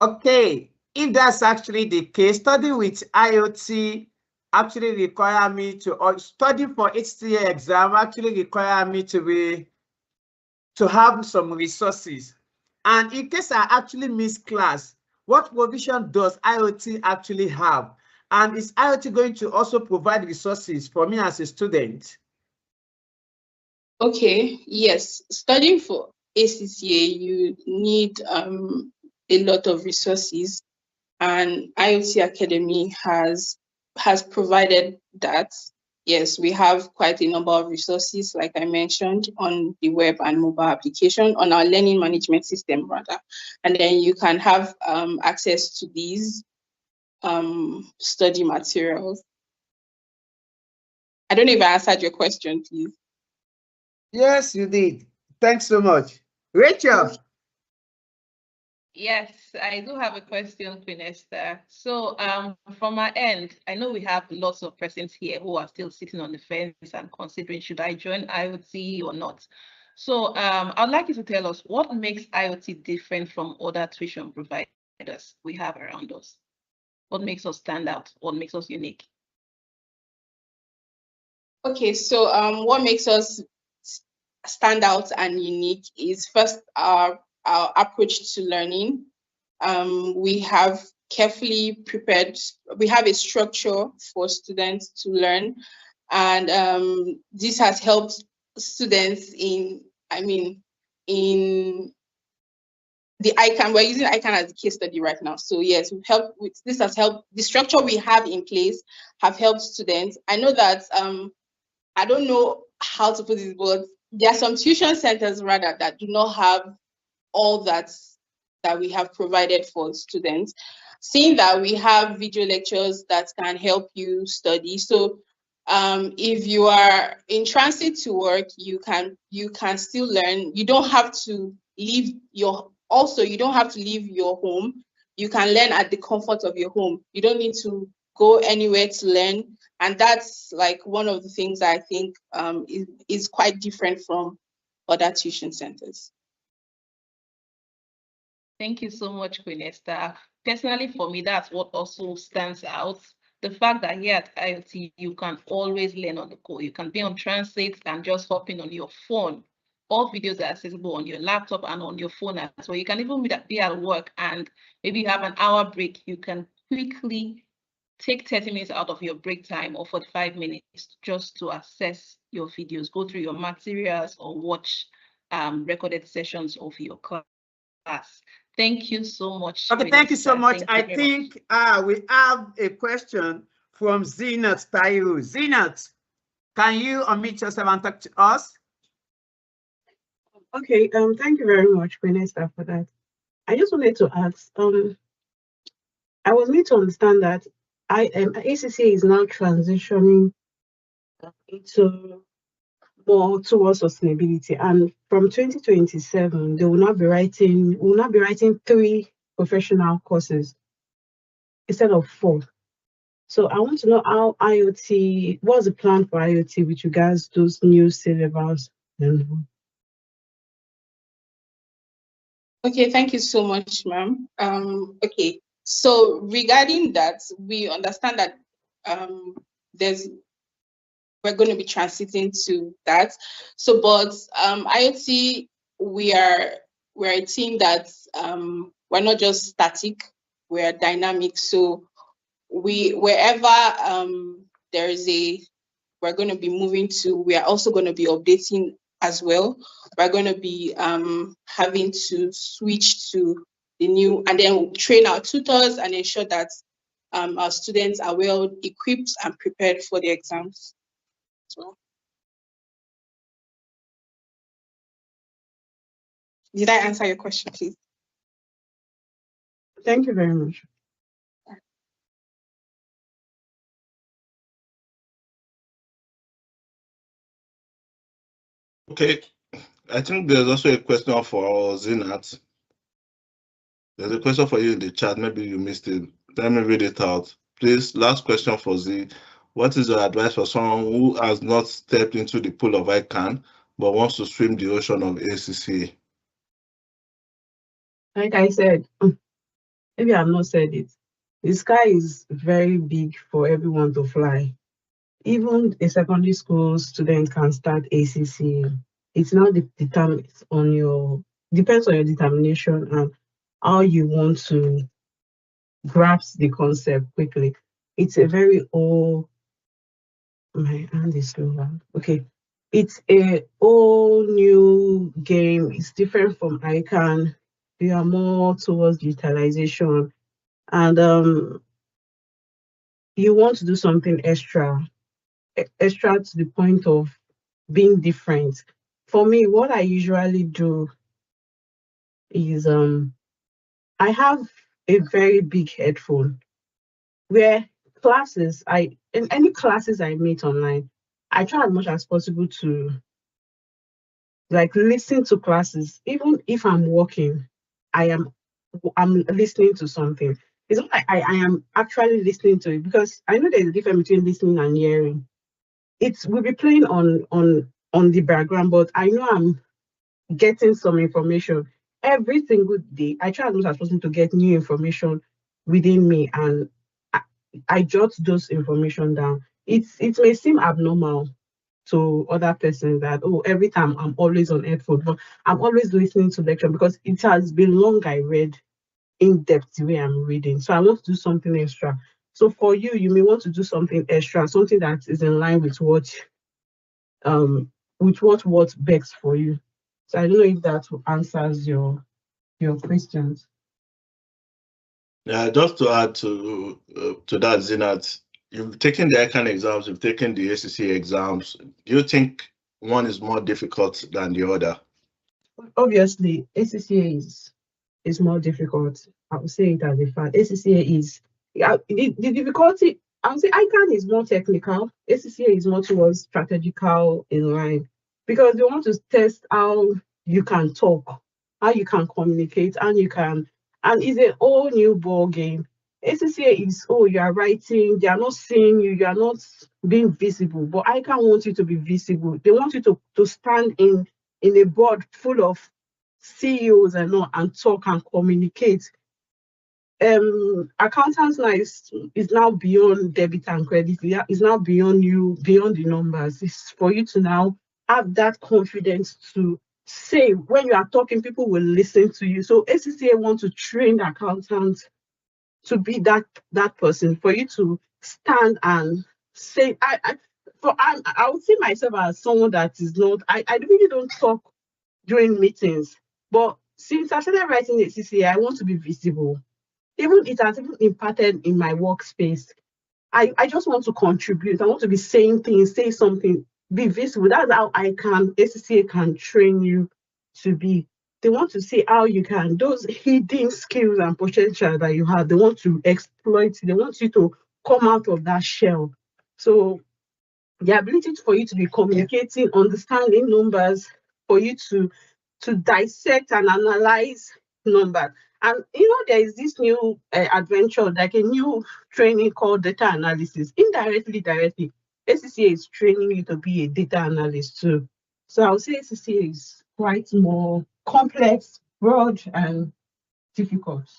Okay, if that's actually the case, studying with IoT actually require me to, or study for HTA exam actually require me to have some resources. And in case I actually miss class, what provision does IoT actually have? And is IoT going to also provide resources for me as a student? Okay, yes. Studying for ACCA, you need a lot of resources, and IoT Academy has provided that. Yes, we have quite a number of resources, like I mentioned, on the web and mobile application, on our learning management system, rather. And then you can have access to these study materials. I don't know if I answered your question, please. Yes, you did. Thanks so much. Rachel. Yes, I do have a question, Queen Esther. So from my end, I know we have lots of persons here who are still sitting on the fence and considering, should I join IoT or not? So I'd like you to tell us what makes IoT different from other tuition providers we have around us. What makes us stand out? What makes us unique? Okay, so what makes us stand out and unique is first our approach to learning. We have carefully prepared, we have a structure for students to learn, and this has helped students in the ICAN. We're using ICAN as a case study right now. So yes, we've helped with this, has helped, the structure we have in place have helped students. I know that I don't know how to put this, but there are some tuition centers rather that do not have all that we have provided for students. Seeing that we have video lectures that can help you study. So if you are in transit to work, you can still learn. You don't have to leave your home. You can learn at the comfort of your home. You don't need to go anywhere to learn. And that's like one of the things I think is quite different from other tuition centers. Thank you so much, Queen Esther. Personally, for me, that's what also stands out. The fact that here at IoT, you can always learn on the go. You can be on transit and just hop in on your phone. All videos are accessible on your laptop and on your phone as well. You can even be at work and maybe you have an hour break. You can quickly take 30 minutes out of your break time or 45 minutes just to access your videos, go through your materials or watch recorded sessions of your class. Thank you so much. Okay, thank you so much. I think we have a question from Zinat Tairu. Zinat, can you unmute yourself and talk to us? Okay, thank you very much, Queen Esther, for that. I just wanted to ask, I was made to understand that ACCA is now transitioning into more towards sustainability, and from 2027 they will not be writing 3 professional courses instead of 4. So I want to know how IoT, what's the plan for IoT with regards to those new syllabus? Okay, thank you so much, ma'am. Okay, so regarding that, we understand that we're going to be transiting to that. So, but IoT, we're a team that we're not just static, we're dynamic. So wherever there is we're going to be moving to, we are also going to be updating as well. We're going to be having to switch to the new, and then train our tutors and ensure that our students are well equipped and prepared for the exams as well. Did I answer your question, please? Thank you very much. Okay, I think there's also a question for Zinat. There's a question for you in the chat. Maybe you missed it. Let me read it out. Please, last question for Z. What is your advice for someone who has not stepped into the pool of ICAN but wants to swim the ocean of ACCA? Like I said, maybe I've not said it. The sky is very big for everyone to fly. Even a secondary school student can start ACCA. It's now depends on your determination and how you want to grasp the concept quickly. It's a very old. My hand is slower. Okay. It's a whole new game. It's different from ICAN. We are more towards utilization. And you want to do something extra to the point of being different. For me, what I usually do is I have a very big headphone where in any classes I meet online, I try as much as possible to like listen to classes. Even if I'm working, I'm listening to something. It's not like I am actually listening to it, because I know there's a difference between listening and hearing. Will be playing on the background, but I know I'm getting some information every single day. I try as much as possible to get new information within me, and I jot those information down. It may seem abnormal to other persons that, oh, every time I'm always on headphone, but I'm always listening to lecture because it has been long I read in depth the way I'm reading. So I want to do something extra. So for you, you may want to do something extra, something that is in line with what begs for you. So I don't know if that answers your questions. Yeah, just to add to that, Zinat, you've taken the ICAN exams, you've taken the ACCA exams. Do you think one is more difficult than the other? Obviously, ACCA is more difficult. I would say it as a fact. ACCA is the difficulty. I would say ICAN is more technical. ACCA is more towards strategical in line, because they want to test how you can talk, how you can communicate, and it's a whole new ball game. ACCA is, oh, you are writing, they are not seeing you, you are not being visible. But ICAN wants you to be visible. They want you to stand in a board full of CEOs and all, and talk and communicate. Accountants now is now beyond debit and credit. It's now beyond the numbers. It's for you to now have that confidence to say, when you are talking, people will listen to you. So ACCA want to train accountants to be that person, for you to stand and say. I would see myself as someone that is not. I really don't talk during meetings, but since I started writing ACCA, I want to be visible. Even it has even impacted in my workspace. I just want to contribute. I want to be saying things, say something, be visible. That's how ACCA can train you to be. They want to see how you can, those hidden skills and potential that you have, they want to exploit. They want you to come out of that shell. So the ability for you to be communicating, understanding numbers, for you to dissect and analyze numbers. And there is this new adventure, like a new training called data analysis. Indirectly, directly, ACCA is training you to be a data analyst too. So I would say ACCA is quite more complex, broad, and difficult.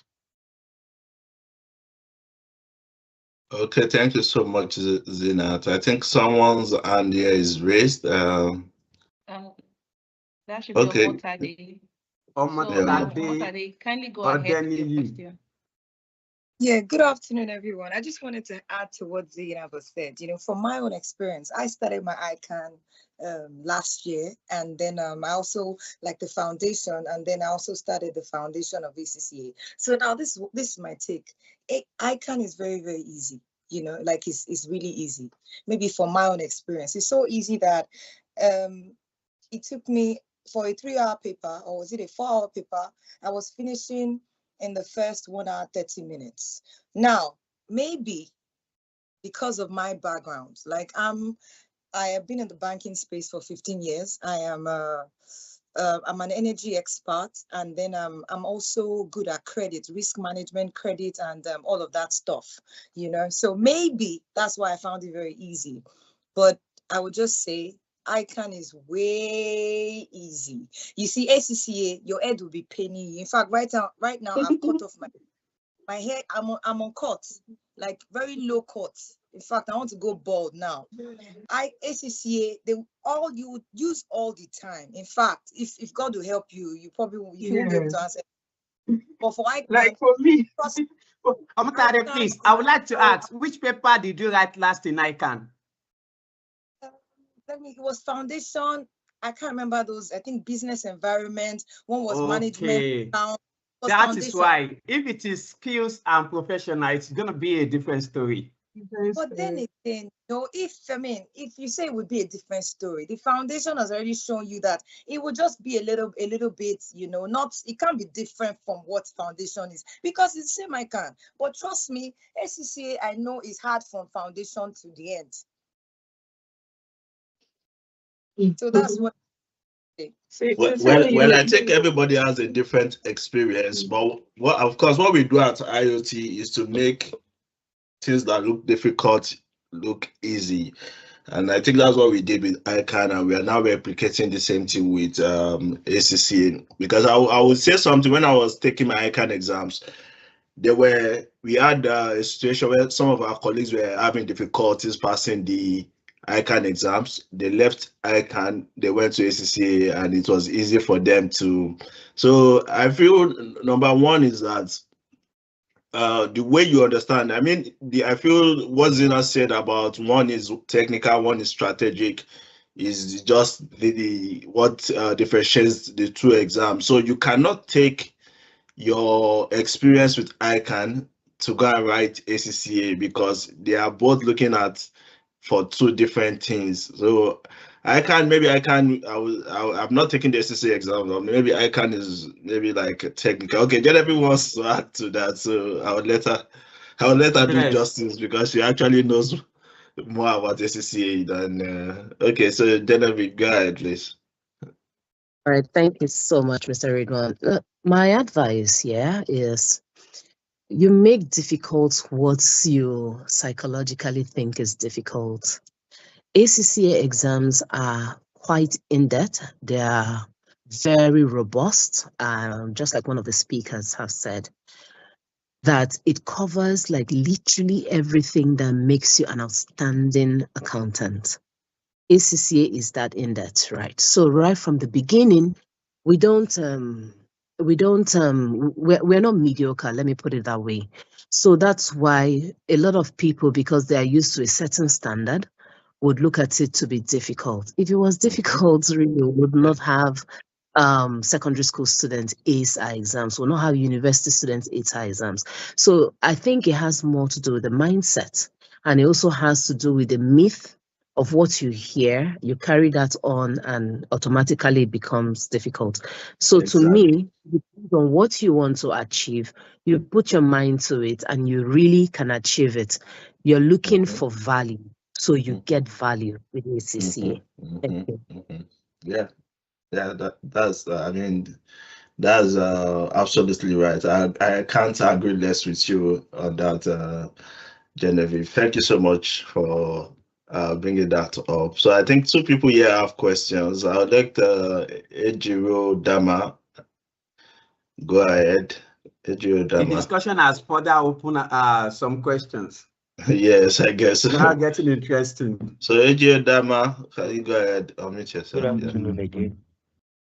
Okay, thank you so much, Zinat. I think someone's hand here is raised. That should be Okay. Omotade. Omotade, Kindly go ahead with your question. Yeah, good afternoon, everyone. I just wanted to add to what Zainab has said. From my own experience, I started my ICAN last year, and then I also like the foundation, and then I also started the foundation of ACCA. So now this is my take. ICAN is very, very easy. Like it's really easy. Maybe from my own experience, it's so easy that it took me for a 3-hour paper, or was it a 4-hour paper? I was finishing in the first 1 hour, 30 minutes. Now, maybe because of my background, like I have been in the banking space for 15 years. I'm an energy expert, and then I'm also good at credit, risk management, credit, and all of that stuff, So maybe that's why I found it very easy. But I would just say ICAN is way easy. You see, ACCA, your head will be paining you. In fact, right now, I'm cut off my hair. I'm on cut, like very low cut. In fact, I want to go bald now. ACCA, you would use all the time. In fact, if God will help you, you probably won't be able to answer. But for ICAN, like for me, please, I would like to ask, which paper did you write last in ICAN? It was foundation. I can't remember those. I think business environment. One was management. That is why, if it is skills and professional, it's going to be a different story. But then again, if you say it would be a different story, the foundation has already shown you that it would just be a little bit, it can't be different from what foundation is, because it's the same ICAN. But trust me, ACCA, I know, is hard from foundation to the end. So that's what. Well, I think everybody has a different experience, but what we do at IoT is to make things that look difficult look easy, and I think that's what we did with ICAN, and we are now replicating the same thing with ACCA. Because I would say something. When I was taking my ICAN exams, we had a situation where some of our colleagues were having difficulties passing the ICAN exams. They left ICAN, they went to ACCA, and it was easy for them to. So I feel number one is that the way you understand. I feel what Zina said about one is technical, one is strategic, is just what differentiates the two exams. So you cannot take your experience with ICAN to go and write ACCA, because they are both looking at for two different things. So I'm not taking the ACCA exam, or maybe ICAN is maybe like technical. Okay, Genevieve wants to add to that, so I would let her do justice, because she actually knows more about ACCA than. Okay, so Genevieve, go ahead, please. All right, thank you so much, Mr. Ridwan. My advice here is you make difficult what you psychologically think is difficult. ACCA exams are quite in-depth. They are very robust, just like one of the speakers have said, that it covers like literally everything that makes you an outstanding accountant. ACCA is that in-depth, right? So right from the beginning, we're not mediocre, let me put it that way. So that's why a lot of people, because they are used to a certain standard, would look at it to be difficult. If it was difficult, really, we would not have secondary school students ace our exams, we'll not have university students ace our exams. So I think it has more to do with the mindset, and it also has to do with the myth of what you hear, you carry that on, and automatically it becomes difficult. So exactly. To me, depends on what you want to achieve, you put your mind to it and you really can achieve it. You're looking for value, so you get value with ACCA. Yeah, that's that's absolutely right. I can't agree less with you on that, Genevieve. Thank you so much for bringing that up. So I think two people here have questions. I would like Ejiro Dama. Go ahead, Ejiro Dama. The discussion has further opened some questions. Yes, I guess. Now getting interesting. So Ejiro Dama, can you go ahead? Unmute yourself. Good afternoon again.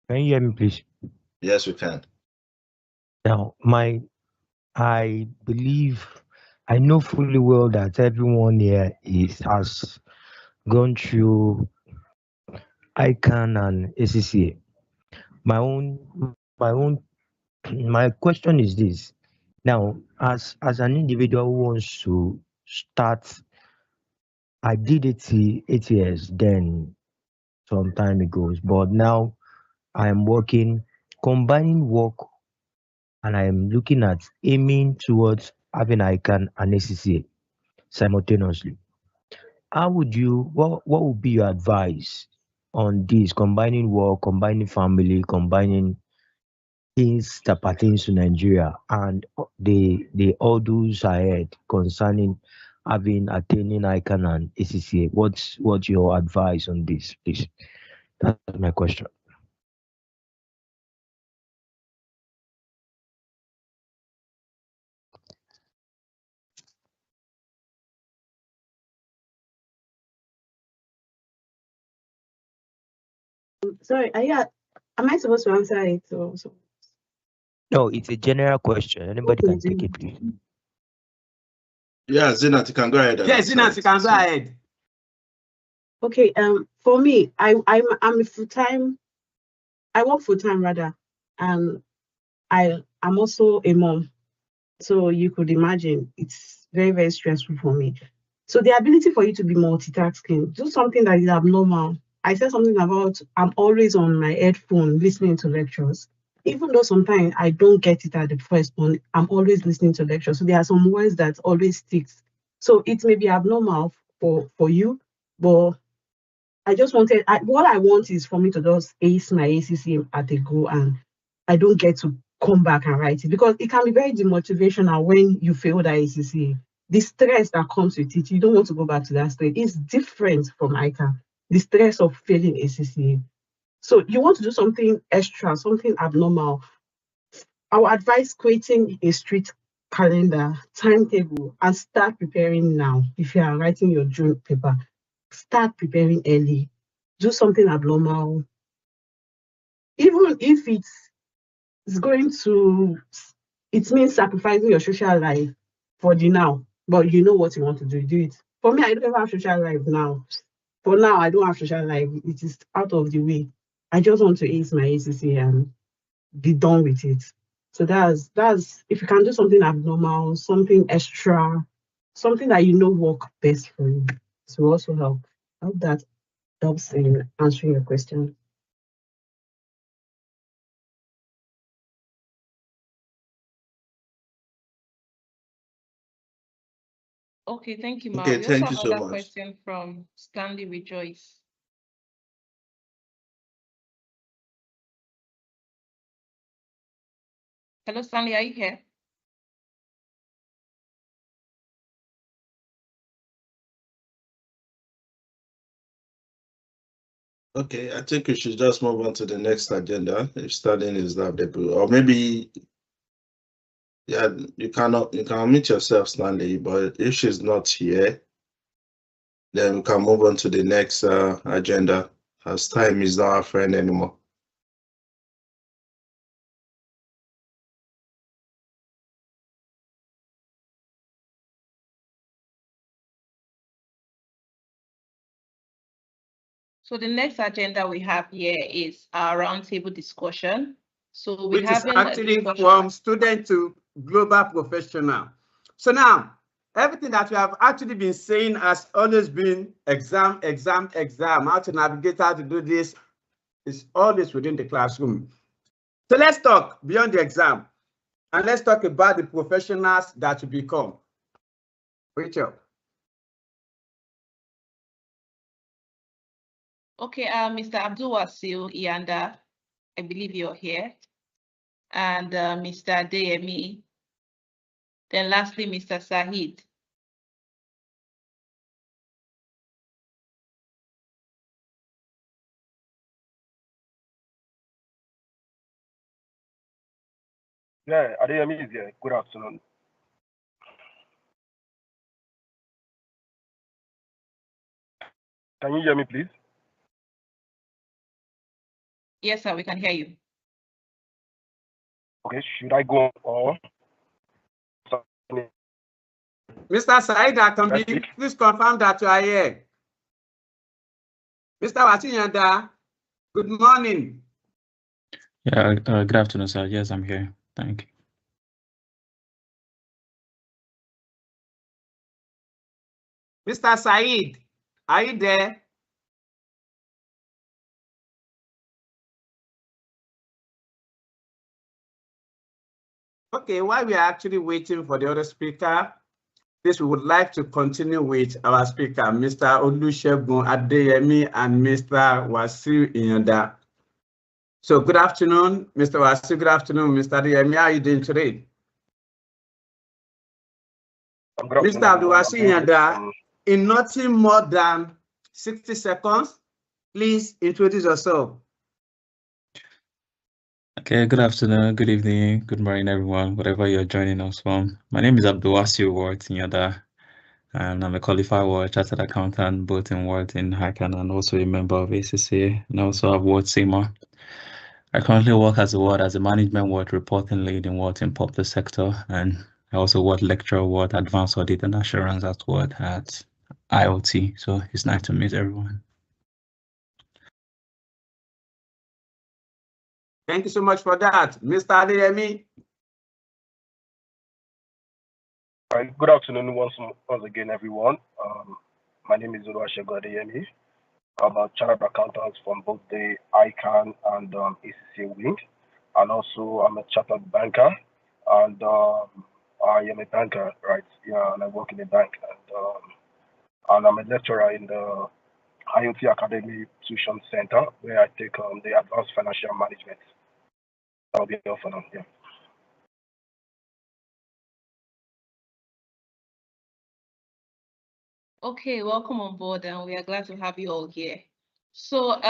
Can you hear me, please? Yes, we can. Now, my I believe, I know fully well that everyone here has gone through ICAN and ACCA. My own, my own, my question is this. Now, as an individual who wants to start, I did ATS then some time ago, but now I am working, combining work, and I am looking at aiming towards having ICAN and ACCA simultaneously. How would you, what would be your advice on this, combining work, combining family, combining things that pertains to Nigeria and the hurdles ahead concerning having attaining ICAN and ACCA? What's your advice on this, please? That's my question. Sorry, am I supposed to answer it also? No, it's a general question. Anybody Okay, can take it, please. Yeah, Zinat, you can go ahead. Yes, Zinat, you can go ahead. Okay, for me, I'm a full-time, I work full-time rather, and I'm also a mom. So you could imagine it's very, very stressful for me. So the ability for you to be multitasking, do something that is abnormal. I said something about I'm always on my headphone listening to lectures. Even though sometimes I don't get it at the first one, I'm always listening to lectures. So there are some words that always sticks. So it may be abnormal for you, but I just wanted, what I want is for me to just ace my ACC at a go, and I don't get to come back and write it, because it can be very demotivational when you fail that ACC. The stress that comes with it, you don't want to go back to that stress. It's different from ICAN, the stress of failing ACC. So you want to do something extra, something abnormal. I would advise creating a strict calendar, timetable, and start preparing now. If you are writing your June paper, start preparing early. Do something abnormal. Even if it's going to, it means sacrificing your social life for the now, but you know what you want to do it. For me, I don't have social life now. For now, I don't have social life. It is out of the way. I just want to ace my ACC and be done with it. So that's if you can do something abnormal, something extra, something that you know work best for you, to also help. I hope that helps in answering your question. Okay, thank you, Ma. Okay, We also thank have you so another much. question from Stanley Rejoice. Hello, Stanley, are you here? Okay, I think we should just move on to the next agenda if Stanley is not able, or maybe, yeah, you can unmute yourself, Stanley, but if she's not here, then we can move on to the next agenda, as time is not our friend anymore. So the next agenda we have here is our roundtable discussion. So we Which is have actually from student to global professional. So now, everything that we have actually been saying has always been exam, exam, exam, how to navigate, how to do this, is always within the classroom. So let's talk beyond the exam, and let's talk about the professionals that you become. Rachel. Okay, Mr. Abdul Wasil Ianda, I believe you're here, and Mr. Deyemi, then lastly, Mr. Sahid. Yeah, Adeyemi is here. Good afternoon. Can you hear me, please? Yes, sir, we can hear you. Okay, should I go on? Mr. Said Akambi, please confirm that you are here. Mr. Wasinyanda, good morning. Yeah, good afternoon, sir. Yes, I'm here. Thank you. Mr. Said, are you there? Okay, while we are actually waiting for the other speaker, we would like to continue with our speaker, Mr. Olusegun Adeyemi and Mr. Wasiu Inyanda. So good afternoon, Mr. Wasiu. Good afternoon, Mr. Adeyemi. How are you doing today? Mr. Wasiu Inyanda, in nothing more than 60 seconds, please introduce yourself. Okay, good afternoon, good evening, good morning, everyone, whatever you're joining us from. My name is Abdulwasiu Inyanda, and I'm a qualified chartered accountant, both in ICAN and also a member of ACCA, and also have SEMA. I currently work as a management reporting lead in in public sector, and I also lecturer advanced audit and assurance at IoT. So it's nice to meet everyone. Thank you so much for that. Mr. Adeyemi. All right, good afternoon once again, everyone. My name is Olusegun Adeyemi. I'm a chartered accountant from both the ICAN and ACCA wing, and also I'm a chartered banker, and I am a banker, right? Yeah, and I work in a bank, and I'm a lecturer in the IoT Academy Tuition Center, where I take the advanced financial management. That'll be all for now. Yeah. Okay, welcome on board, and we are glad to have you all here. So,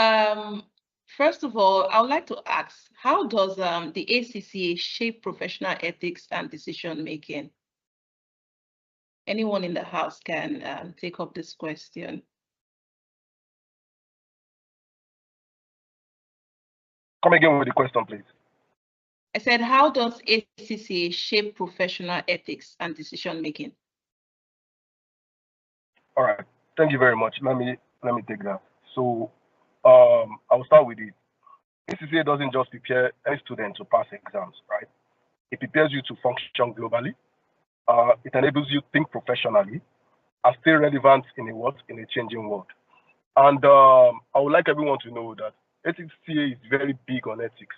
first of all, I would like to ask, how does the ACCA shape professional ethics and decision making? Anyone in the house can take up this question. Come again with the question, please. I said, how does ACCA shape professional ethics and decision making? All right, thank you very much. Let me take that. So, I'll start with it. ACCA doesn't just prepare a student to pass exams, right? It prepares you to function globally. It enables you to think professionally and stay relevant in a changing world. And I would like everyone to know that ACCA is very big on ethics,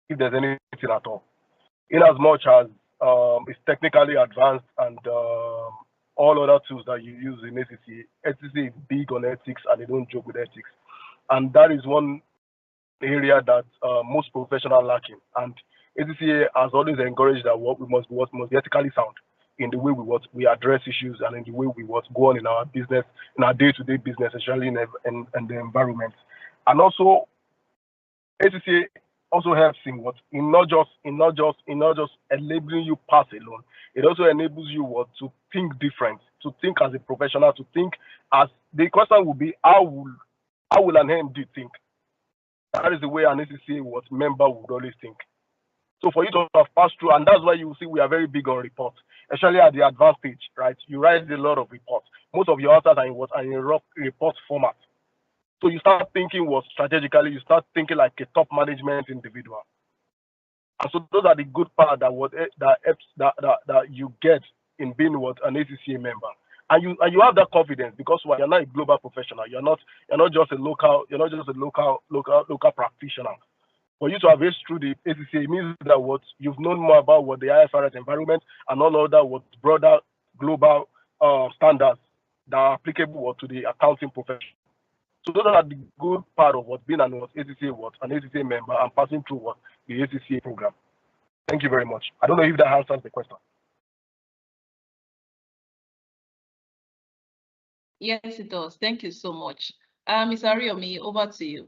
if there's anything at all. In as much as it's technically advanced and all other tools that you use in ACCA is big on ethics, and they don't joke with ethics. And that is one area that most professionals are lacking. And ACCA has always encouraged that we must be ethically sound in the way we address issues and in the way we go on in our business, in our day-to-day business, especially in the environment. And also, ACCA also helps in not just enabling you pass alone. It also enables you to think different, to think as a professional, to think as the question will be, how will an MD think? That is the way an ACCA member would always think. So for you to have passed through, and that's why you see we are very big on reports, especially at the advanced stage, right? You write a lot of reports. Most of your answers are in rough report format. So you start thinking strategically, you start thinking like a top management individual. And so those are the good part that you get in being an ACCA member. And you have that confidence because you're not a global professional. You're not just a local practitioner. For you to have reached through the ACCA, it means that you've known more about the IFRS environment and all other broader global standards that are applicable to the accounting profession. So those are the good part of being an ACCA member and passing through the ACCA program. Thank you very much. I don't know if that answers the question. Yes, it does. Thank you so much. Ms. Ariomi, over to you.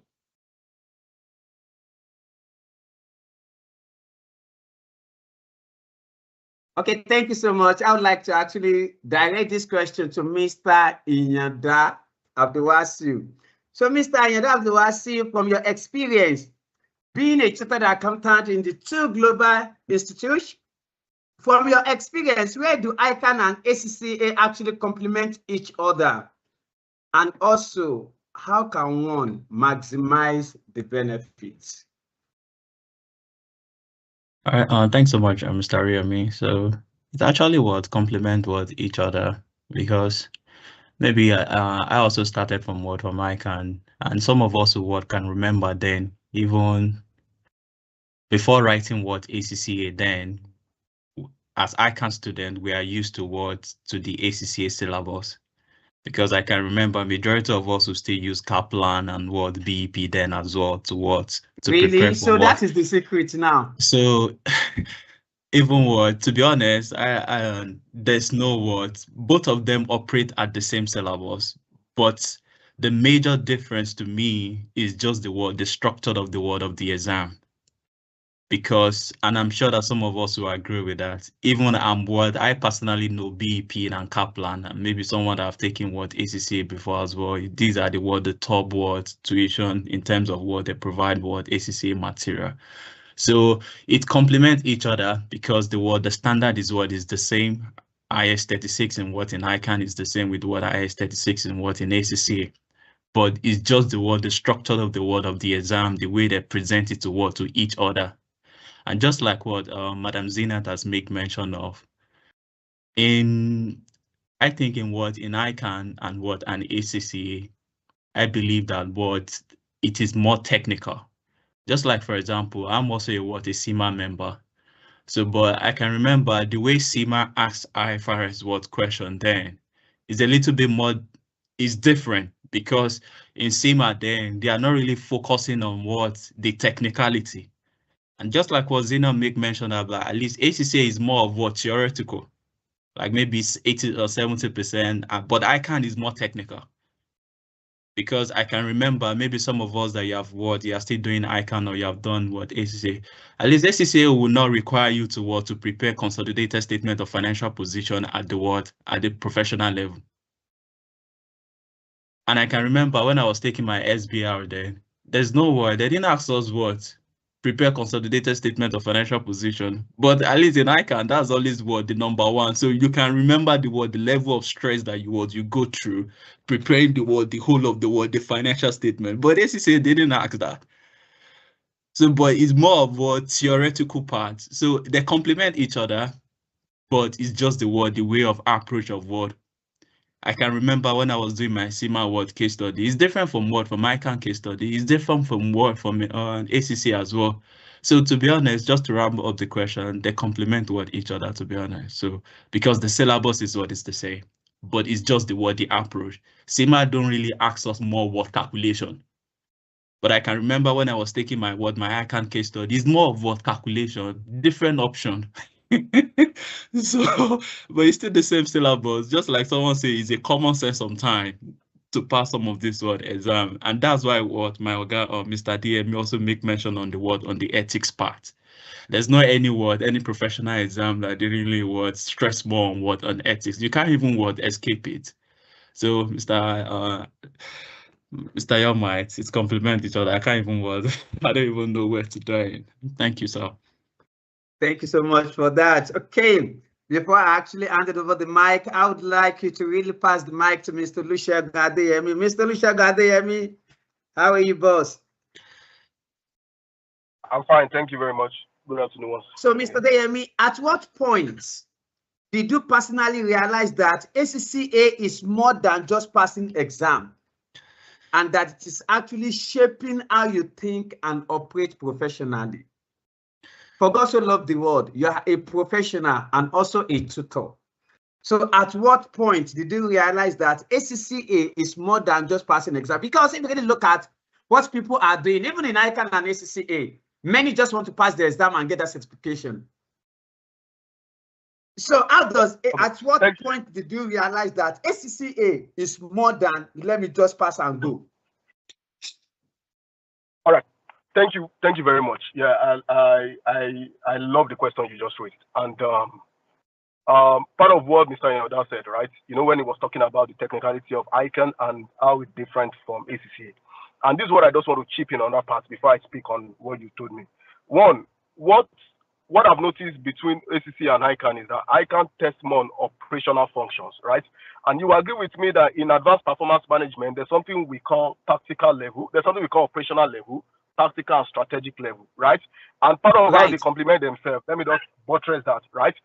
Okay, thank you so much. I would like to actually direct this question to Mr. Inyanda Abdulwasiu. So, Mr. Inyanda Abdulwasiu, from your experience being a chartered accountant in the two global institutions, From your experience, where do ICAN and ACCA actually complement each other? And also, how can one maximize the benefits? All right, thanks so much, Mr. Riomi. So it's actually what complement what each other, because maybe I also started from what from ICAN, and some of us who can remember then, even before writing what ACCA then, as ICAN student, we are used to the ACCA syllabus, because I can remember majority of us who still use Kaplan and what BEP then as well to Really? prepare for So that is the secret now. So even to be honest, there's no both of them operate at the same syllabus, but the major difference to me is just the structure of the exam. Because, and I'm sure that some of us will agree with that, even I personally know BEP and Kaplan, and maybe someone that have taken ACCA before as well. These are the top tuition in terms of what they provide ACCA material. So it complements each other, because the standard is the same. IS 36 in ICAN is the same with IS 36 in ACCA. But it's just the structure of the exam, the way they present it to each other. And just like what Madam Zinat has made mention of, I think in ICAN and an ACCA, I believe that it is more technical. Just like, for example, I'm also a CIMA member. So, but I can remember the way CIMA asks IFRS question then is a little bit more, is different, because in CIMA then they are not really focusing on the technicality. And just like what Zina make mention about, at least ACCA is more of theoretical, like maybe it's 80 or 70%, but ICAN is more technical. Because I can remember maybe some of us that you are still doing ICAN or you have done ACCA. At least ACCA will not require you to prepare consolidated statement of financial position at the professional level. And I can remember when I was taking my SBR then, there's no word. They didn't ask us prepare consolidated statement of financial position. But at least in ICAN, that's always the number one. So you can remember the level of stress that you go through preparing the whole of the financial statement. But ACCA didn't ask that. So, but it's more of theoretical part. So they complement each other, but it's just the way of approach of I can remember when I was doing my CIMA case study. It's different from from ICAN case study. It's different from from ACC as well. So to be honest, just to wrap up the question, they complement each other, to be honest. So because the syllabus is is the same, but it's just the approach. CIMA don't really ask us more calculation. But I can remember when I was taking my ICAN case study, it's more of calculation, different option. So, but it's still the same syllabus, just like someone say, it's a common sense sometimes to pass some of this exam. And that's why my Mr. DM also make mention on the ethics part. There's not any professional exam that they really stress more on ethics. You can't even escape it. So Mr. Yoma, it's complement each other. I can't even I don't even know where to join. Thank you, sir. Thank you so much for that. Okay, before I actually hand it over the mic, I would like you to really pass the mic to Mr. Olusegun Adeyemi. Mr. Olusegun Adeyemi, how are you, boss? I'm fine, thank you very much. Good afternoon. So, Mr. Adeyemi, at what point did you personally realize that ACCA is more than just passing exam, and that it is actually shaping how you think and operate professionally? For God so loved the world, you are a professional and also a tutor. So at what point did you realize that ACCA is more than just passing exam? Because if you really look at what people are doing, even in ICAN and ACCA, many just want to pass the exam and get that certification. So at what point did you realize that ACCA is more than, let me just pass and go? All right. Thank you very much. Yeah, I love the question you just raised, and part of what Mr. Yoda said, right? When he was talking about the technicality of ICAN and how it's different from ACCA, and this is what I just want to chip in on that part before I speak on what you told me. One, what what I've noticed between ACC and ICAN is that ICAN tests more on operational functions, right? And you agree with me that in advanced performance management, there's something we call tactical level, there's something we call operational level, tactical and strategic level, right? And part of how they complement themselves, let me just buttress that, right?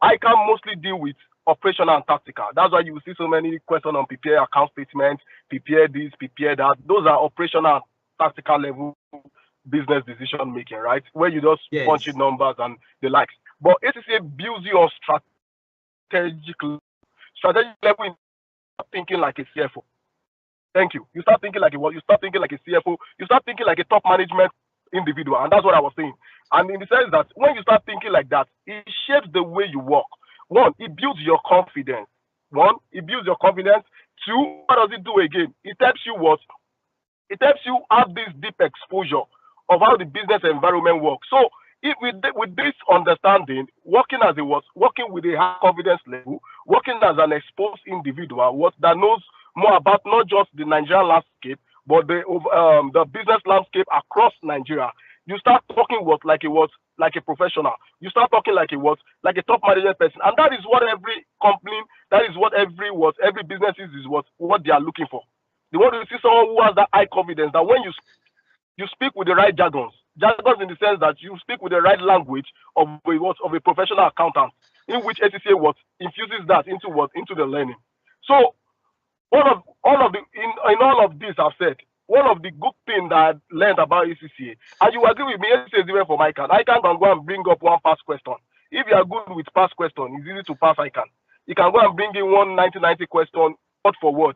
ICAN mostly deal with operational and tactical. That's why you see so many questions on prepare account statements, prepare this, prepare that. Those are operational and tactical level business decision making, right? Where you just punch in numbers and the likes. But ACCA builds you on strategic level, in thinking like a CFO. Thank you. You start thinking like a what? You start thinking like a CFO. You start thinking like a top management individual, and that's what I was saying. And in the sense that when you start thinking like that, it shapes the way you work. One, it builds your confidence. Two, what does it do again? It helps you what? It helps you have this deep exposure of how the business environment works. So if with this understanding, working with a high confidence level, working as an exposed individual, that knows more about not just the Nigerian landscape, but the business landscape across Nigeria, you start talking like a professional. You start talking like a top management person, and that is what every company, that is what every business is what they are looking for. They want to see someone who has that high confidence, that when you speak with the right jargons in the sense that you speak with the right language of a professional accountant, in which ACCA infuses that into the learning. So in all of this I've said, one of the good things that I learned about ACCA, and you agree with me, ACCA is different from ICAN. ICAN can go and bring up one past question. If you are good with past question, it's easy to pass ICAN. You can go and bring in one 1990 question word for word,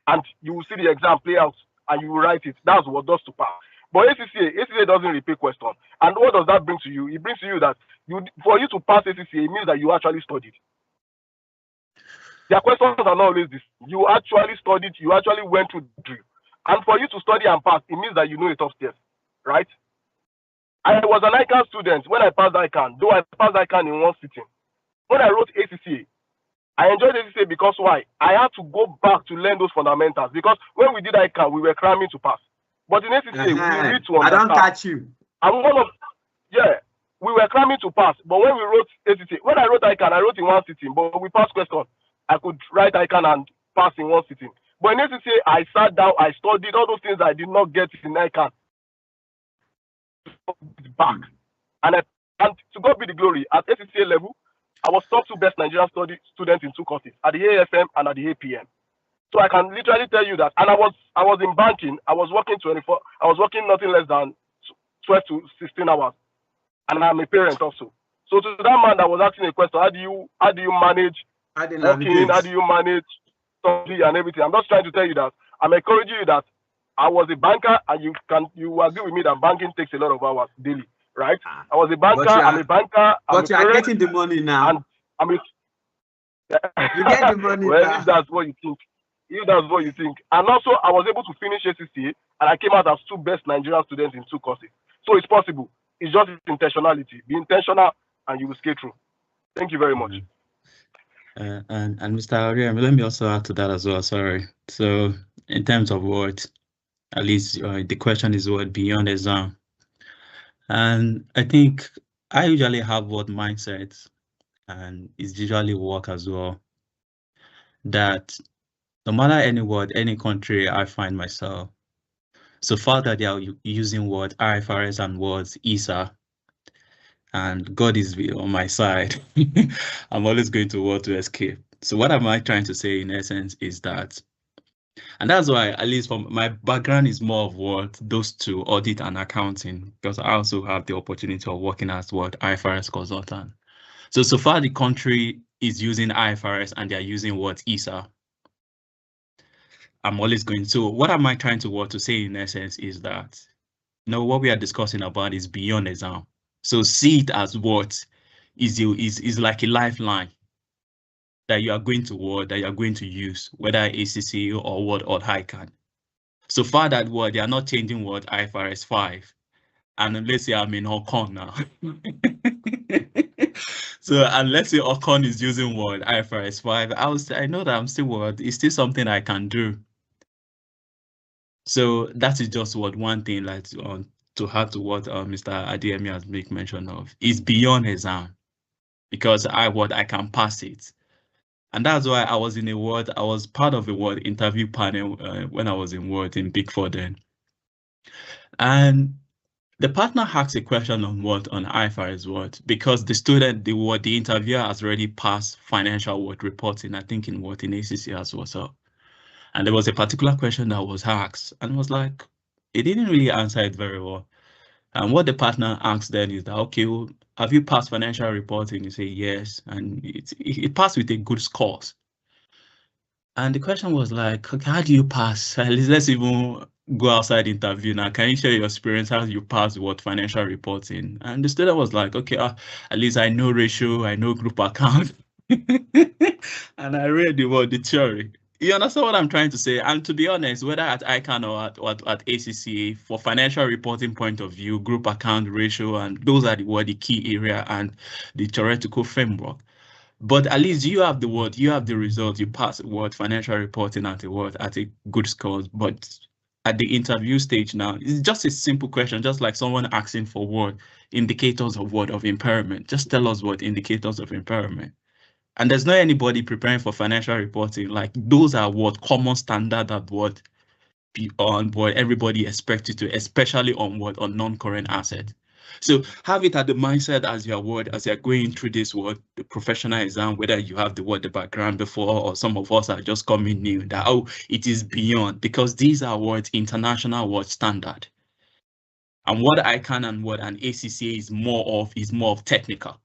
and you will see the exam play out, and you will write it. That's what does to pass. But ACCA doesn't repeat question. And what does that bring to you? It brings to you that for you to pass ACCA, it means that you actually studied. Their questions are not always this. You actually studied, you actually went through the drill. And for you to study and pass, it means that you know it upstairs, right? I was an ICAN student when I passed ICAN, though I passed ICAN in one sitting. When I wrote ACCA, I enjoyed ACCA because why? I had to go back to learn those fundamentals, because when we did ICAN, we were cramming to pass. But in ACCA, we read to understand. I don't catch you. And we were cramming to pass. But when we wrote ACCA, when I wrote ICAN, I wrote in one sitting, but we passed question. I could write ICAN and pass in one sitting. But in ACCA, I sat down, I studied all those things I did not get in ICAN. Back. And to God be the glory, at ACCA level, I was top 2 best Nigerian students in 2 courses, at the AFM and at the APM. So I can literally tell you that. And I was in banking. I was working nothing less than 12 to 16 hours. And I'm a parent also. So to that man that was asking a question, how do you manage working? How do you manage study and everything? I'm just trying to tell you that I'm encouraging you that I was a banker, and you agree with me that banking takes a lot of hours daily, right? I was a banker. I'm a banker. But you are getting the money now. And you get the money. Well, if that's what you think. And also, I was able to finish ACCA, and I came out as 2 best Nigerian students in 2 courses. So it's possible. It's just intentionality. Be intentional, and you will skate through. Thank you very much. And Mr. Ariam, let me also add to that as well. Sorry. So in terms of what, at least the question is what beyond exam. And I think I usually have what mindset, and it's usually work as well, that no matter any word, any country I find myself, so far that they are using word IFRS and words ISA, and God is on my side, I'm always going to want to escape. So what am I trying to say in essence is that, and that's why, at least from my background, is more of what those two, audit and accounting, because I also have the opportunity of working as what IFRS consultant. So far the country is using IFRS and they're using what ISA. I'm always going to. What am I trying to say in essence is that, what we are discussing about is beyond exam. So see it as what is like a lifeline that you are going to that you are going to use, whether ACC or what or ICAN. So far that they are not changing IFRS 5. And let's say I'm in Hong Kong now. So unless say Ocon is using IFRS 5, I know that I'm still it's still something I can do. So that is just one thing, like to to add to what Mr. Adeyemi has made mention of, is beyond exam, because I can pass it. And that's why I was in a ward, I was part of a ward interview panel when I was in ward in Big Four then. And the partner asked a question on IFRS what, because the student, the interviewer has already passed financial word reporting, I think in ACC as well. So, and there was a particular question that was asked, and was like, it didn't really answer it very well. And what the partner asked then is that, okay, well, have you passed financial reporting? You say yes, and it passed with a good scores. And the question was like, okay, how do you pass? Let's even go outside interview now. Can you share your experience how you pass financial reporting? And the student was like, okay, at least I know ratio, I know group account. And I read the theory. You understand what I'm trying to say? And to be honest, whether at ICAN or at ACCA, for financial reporting point of view, group account ratio, and those are the key area and the theoretical framework. But at least you have you have the result, you pass financial reporting at a good score. But at the interview stage now, it's just a simple question, just like someone asking for indicators of impairment. Just tell us what indicators of impairment. And there's not anybody preparing for financial reporting. Like those are common standard that everybody expected to, especially on non-current asset. So have it at the mindset as you're going through this the professional exam, whether you have the background before, or some of us are just coming new, that it is beyond, because these are international standard. And what ICAN and an ACCA is more of technical.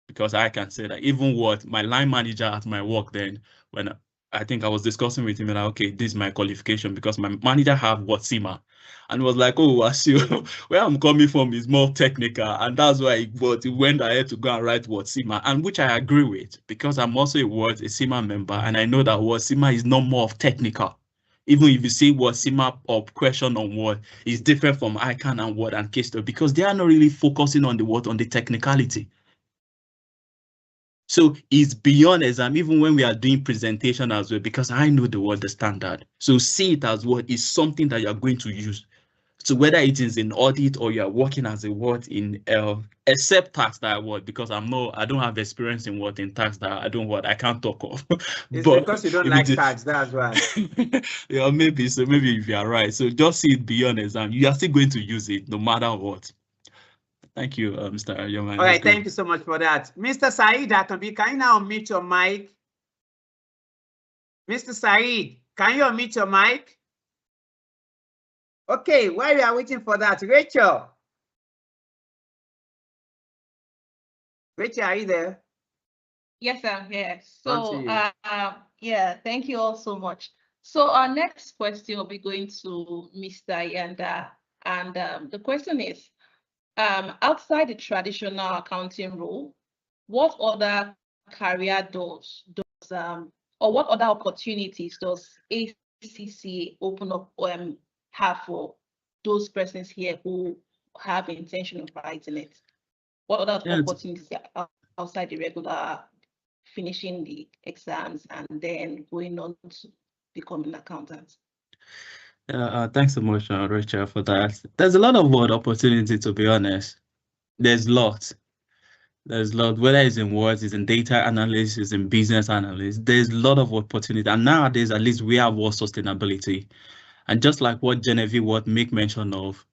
Because I can say that even my line manager at my work then, when I think I was discussing with him, and okay, this is my qualification, because my manager have CIMA, and was like, oh, I see where I'm coming from is more technical, and that's why he went ahead to go and write CIMA, and which I agree with, because I'm also a CIMA member, and I know that CIMA is not more of technical. Even if you see CIMA or question on is different from ICAN and case study, because they are not really focusing on the technicality. So it's beyond exam, even when we are doing presentation as well, because I know the standard. So see it as is something that you're going to use. So whether it is in audit or you're working as a in except tax that because I don't have experience in tax that I can't talk of. It's but because you don't like tax, that's why. Yeah, maybe if you are right. So just see it beyond exam. You are still going to use it no matter what. Thank you, Mr. Yoman. All right, thank you so much for that. Mr. Saeed Akambi, can you now unmute your mic? Mr. Saeed, can you unmute your mic? Okay, while we are waiting for that, Rachel. Rachel, are you there? Yes, I'm here. So, yeah, thank you all so much. So our next question will be going to Mr. Yanda, and the question is, outside the traditional accounting role, what other career doors or what other opportunities does ACCA open up have for those persons here who have the intention of writing it? What other opportunities outside the regular finishing the exams and then going on to becoming an accountant? Thanks so much, Rachel, for that. There's a lot of opportunity, to be honest. There's lots. Whether it's in words, it's in data analysis, it's in business analysis. There's a lot of opportunity. And nowadays, at least we have sustainability. And just like what Genevieve make mention of,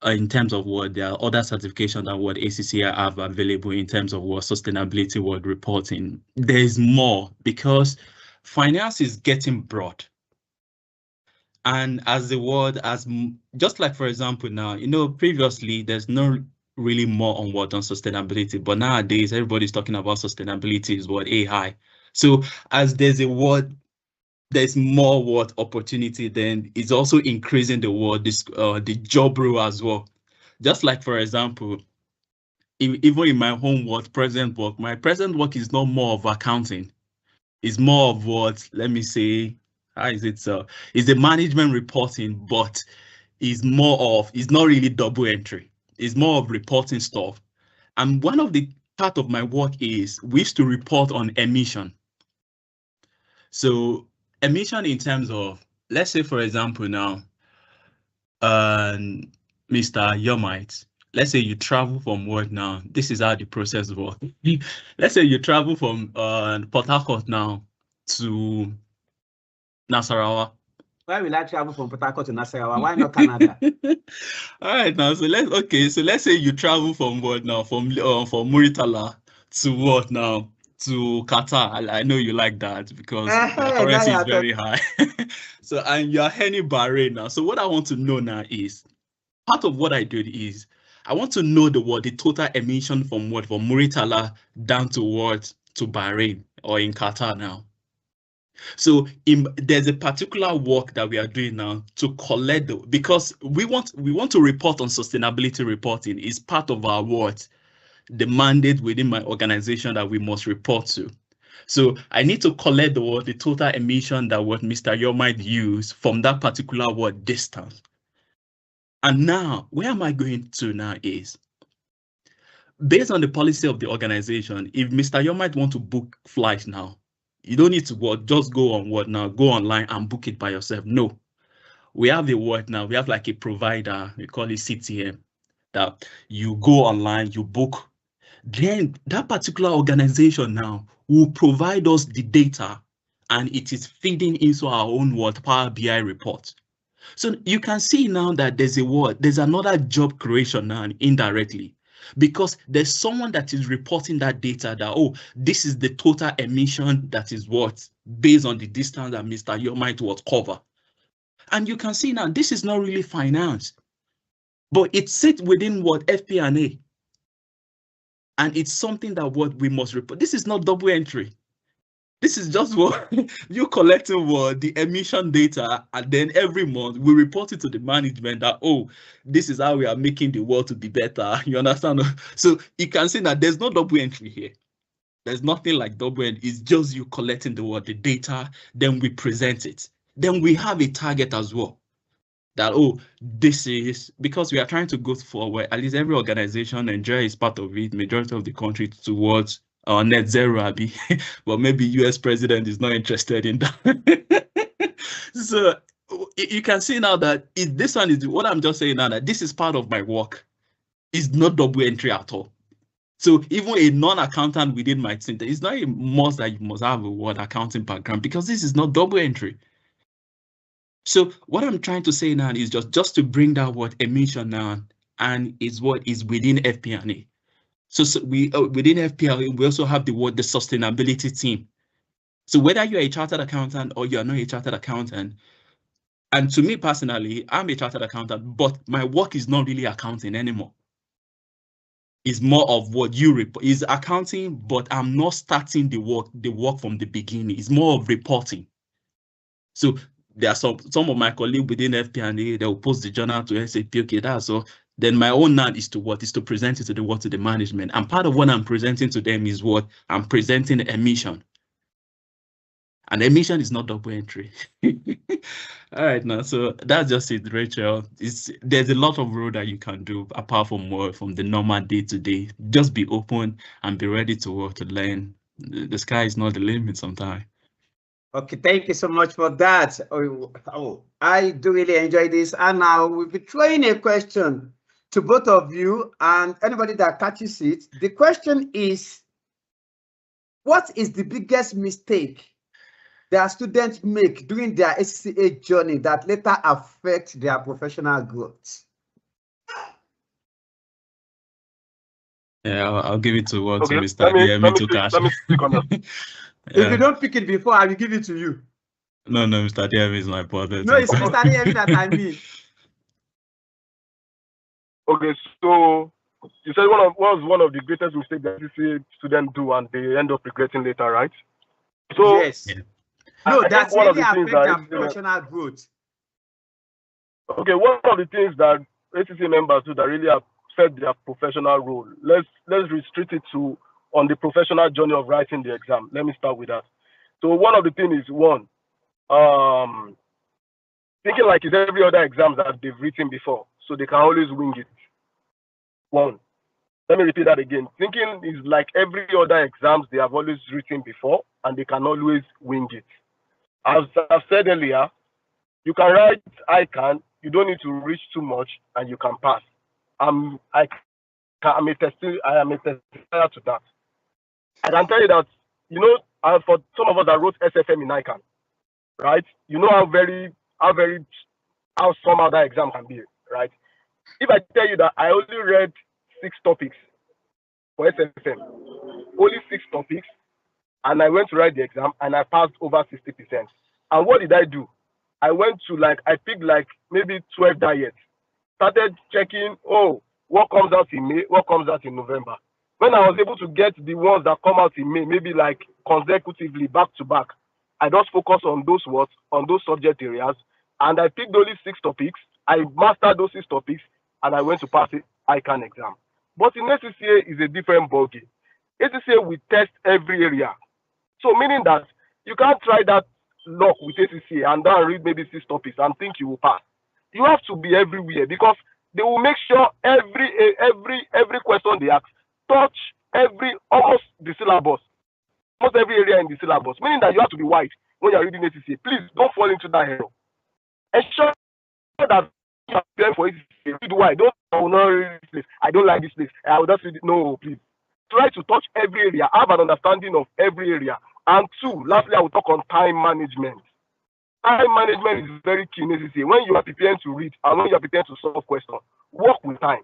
in terms of there are other certifications that ACCA have available in terms of sustainability reporting. There's more, because finance is getting broad. And as just like, for example, now, previously there's no really more on on sustainability, but nowadays everybody's talking about sustainability is AI. So as there's there's more opportunity, then it's also increasing the job role as well. Just like, for example, even in my home present work, my present work is not more of accounting. It's more of let me say, how is it? It's the management reporting, but it's not really double entry. It's more of reporting stuff. And one of the part of my work is we used to report on emission. So emission in terms of, let's say, for example, now, Mr. Yomite, let's say you travel from work now. This is how the process works. Let's say you travel from Port Harcourt now to Nasarawa. Why will I travel from Port Harcourt to Nasarawa? Why not Canada? All right, now so let's say you travel from what now, from Muritala to what now, to Qatar. I know you like that because the currency is very high. So, and you're heading Bahrain now. So what I want to know now is, part of what I did is I want to know the total emission from Muritala down to to Bahrain or in Qatar now. So there's a particular work that we are doing now to collect because we want to report on sustainability reporting. Is part of our the mandate within my organization that we must report to. So I need to collect the total emission that Mr. Yomite used from that particular distance. And now, where am I going to now is, based on the policy of the organization, if Mr. Yomite want to book flights now, you don't need to just go on go online and book it by yourself. No, we have now. We have like a provider, we call it CTM, that you go online, you book. Then that particular organization now will provide us the data, and it is feeding into our own Power BI report. So you can see now that there's another job creation now indirectly, because there's someone that is reporting that data that, oh, this is the total emission that is based on the distance that Mr. Yomite would cover. And you can see now this is not really finance, but it sits within FP&A. And it's something that we must report. This is not double entry. This is just you collecting the emission data, and then every month we report it to the management that, oh, this is how we are making the world to be better. You understand? So you can see that there's no double entry here. There's nothing like double entry. It's just you collecting the data, then we present it. Then we have a target as well. That, oh, this is because we are trying to go forward. At least every organization, Nigeria is part of it, majority of the country towards net zero, Abby. But maybe US president is not interested in that. So you can see now that this one is what I'm just saying now, that this is part of my work. It's not double entry at all. So even a non-accountant within my team, it's not a must that you must have a accounting background, because this is not double entry. So what I'm trying to say now is just to bring that emission now, and is what is within FP&A. So we within FP&A, we also have the sustainability team. So whether you're a chartered accountant or you're not a chartered accountant, and to me personally, I'm a chartered accountant, but my work is not really accounting anymore. It's more of what you report is accounting, but I'm not starting the work from the beginning. It's more of reporting. So there are some of my colleagues within FP&A, they will post the journal to SAP. Okay, that's so. Then my own now is to present it to the management. And part of what I'm presenting to them is what I'm presenting emission. And emission is not double entry. All right, now so that's just it, Rachel. There's a lot of road that you can do apart from the normal day-to-day. Just be open and be ready to learn. The sky is not the limit sometimes. Okay, thank you so much for that. I do really enjoy this. And now we'll be throwing a question to both of you and anybody that catches it. The question is, what is the biggest mistake that students make during their ACCA journey that later affect their professional growth? Yeah, I'll give it to Mr. Let me speak on that. If you don't pick it before, I will give it to you. No, Mr. DM is my brother. No, it's Mr. DM that I mean. Okay, so you said what was one of the greatest mistakes that ACCA students do and they end up regretting later, right? So yes. No, that's really affect their professional growth. Okay, one of the things that ACCA members do that really affect their professional role. Let's restrict it to on the professional journey of writing the exam. Let me start with that. So one of the things is thinking like it's every other exam that they've written before, so they can always wing it. One. Let me repeat that again. Thinking is like every other exams they have always written before, and they can always wing it. As I've said earlier, you can write ICAN you don't need to reach too much, and you can pass. I am a testifier to that. I can tell you that, you know, for some of us that wrote SFM in ICAN, right? You know how somehow that exam can be, right? If I tell you that I only read 6 topics for SFM, only 6 topics, and I went to write the exam and I passed over 60%. And what did I do? I went to I picked maybe 12 diets, started checking, what comes out in May, what comes out in November. When I was able to get the ones that come out in May, maybe consecutively back to back, I just focus on those subject areas, and I picked only 6 topics. I mastered those 6 topics, and I went to pass the ICAN exam. But in ACCA is a different ballgame. ACCA we test every area. So meaning that you can't try that luck with ACCA and then read maybe 6 topics and think you will pass. You have to be everywhere, because they will make sure every question they ask touch almost the syllabus, almost every area in the syllabus. Meaning that you have to be wide when you're reading ACCA. Please don't fall into that error. Ensure that you are preparing for ACCA. Read wide. I will not read this place. I don't like this place. I will just read it. No, please. Try to touch every area. Have an understanding of every area. And 2, lastly, I will talk on time management. Time management is very key in ACCA. When you are preparing to read and when you are preparing to solve questions, work with time.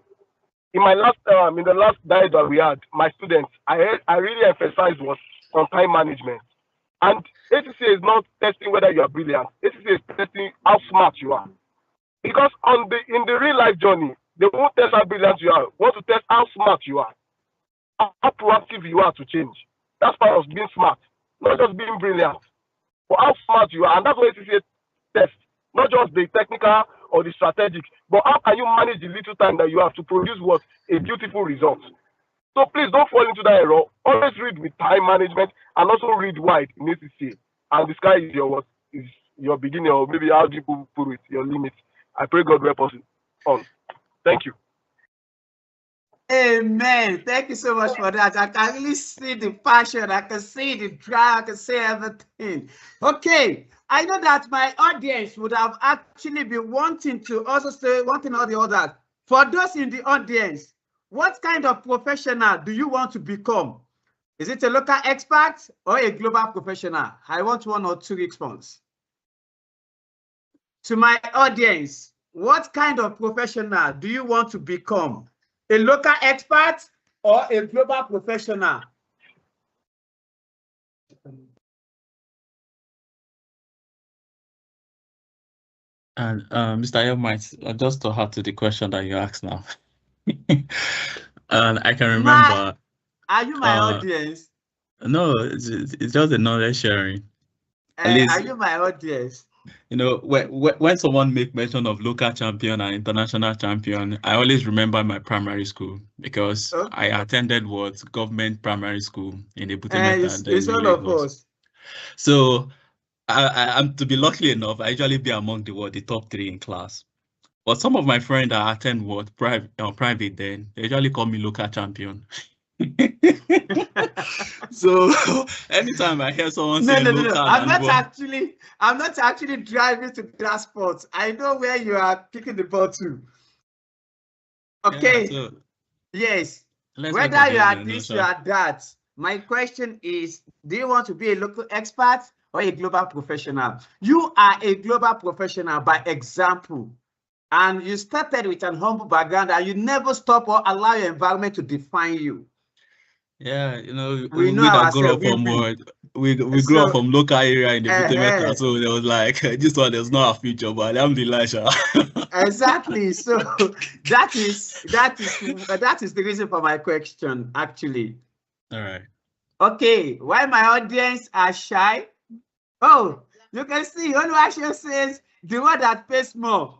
In my last, in the last diet that we had, my students, I really emphasized was on time management. And ACCA is not testing whether you are brilliant. ACCA is testing how smart you are. Because in the real life journey, they won't test how brilliant you are. They want to test how smart you are, how proactive you are to change. That's part of being smart, not just being brilliant, but how smart you are. And that's what ACCA tests, not just the technical or the strategic, but how can you manage the little time that you have to produce a beautiful result. So please don't fall into that error. Always read with time management and also read wide in ACCA. And the sky is your beginning, or maybe how people put it, your limit. I pray God will help us on. Thank you. Amen. Thank you so much for that. I can really see the passion. I can see the drive. I can see everything. Okay. I know that my audience would have actually been wanting to also say one thing or the other. For those in the audience, what kind of professional do you want to become? Is it a local expert or a global professional? I want 1 or 2 responses. To my audience, what kind of professional do you want to become? A local expert or a global professional? And Mr. Yomite, just to add to the question that you asked now. And I can remember. Are you my audience? No, it's just a knowledge sharing. Are you my audience? You know, when someone make mention of local champion and international champion, I always remember my primary school, because I attended government primary school in Ebute. It's all of us. So I'm to be lucky enough, I usually be among the top 3 in class. But some of my friends that attend private, then they usually call me local champion. So anytime I hear someone say local, I'm not actually driving to that spot. I know where you are kicking the ball to. Okay. Yeah, so yes. Whether you are this, you are that. My question is, do you want to be a local expert or a global professional? You are a global professional by example. And you started with an humble background, and you never stop or allow your environment to define you. Yeah, you know, we that grew up from we grew up from local area in the Butemeta, so there was like this one there's not a future, but alhamdulillah. Exactly. So that is the reason for my question, actually. All right. Okay, why my audience are shy? Oh, you can see Oluwaseun says the one that pays more.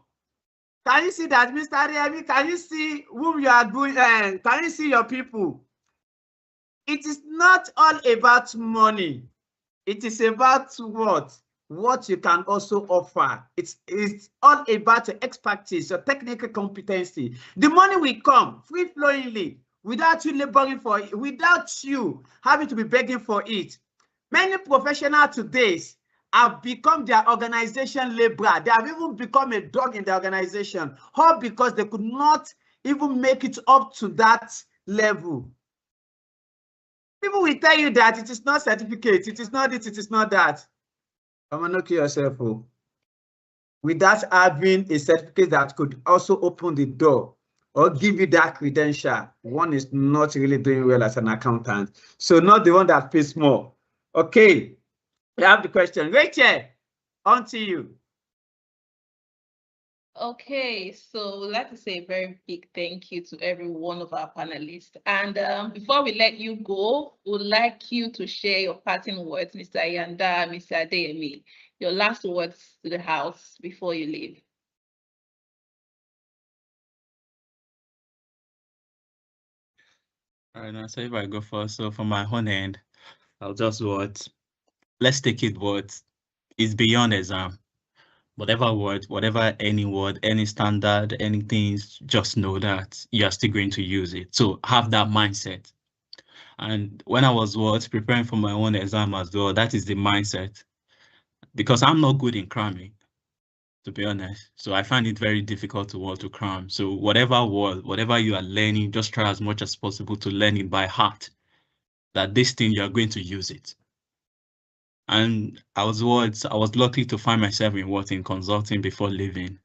Can you see that, Mr. Remy? Can you see whom you are going? Can you see your people? It is not all about money. It is about what you can also offer. It's all about your expertise, your technical competency. The money will come free-flowingly without you laboring for it, without you having to be begging for it. Many professionals today have become their organization laborer. They have even become a dog in the organization, all because they could not even make it up to that level. People will tell you that it is not certificate, it is not this, it is not that. Come on, knock yourself. Without having a certificate that could also open the door or give you that credential, one is not really doing well as an accountant. So not the one that pays more. Okay, we have the question. Rachel, on to you. Okay, so we'd like to say a very big thank you to every one of our panelists. And before we let you go, we'd like you to share your parting words, Mr. Yanda, Mr. Adeyemi, your last words to the house before you leave. All right, now so if I go first, so from my own end, I'll just let's take it it's beyond exam. Whatever word, any standard, anything, just know that you're still going to use it. So have that mindset. And when I was preparing for my own exam as well, that is the mindset. Because I'm not good in cramming, to be honest. So I find it very difficult to cram. So whatever you are learning, just try as much as possible to learn it by heart. That this thing you're going to use it. And I was lucky to find myself in consulting before leaving.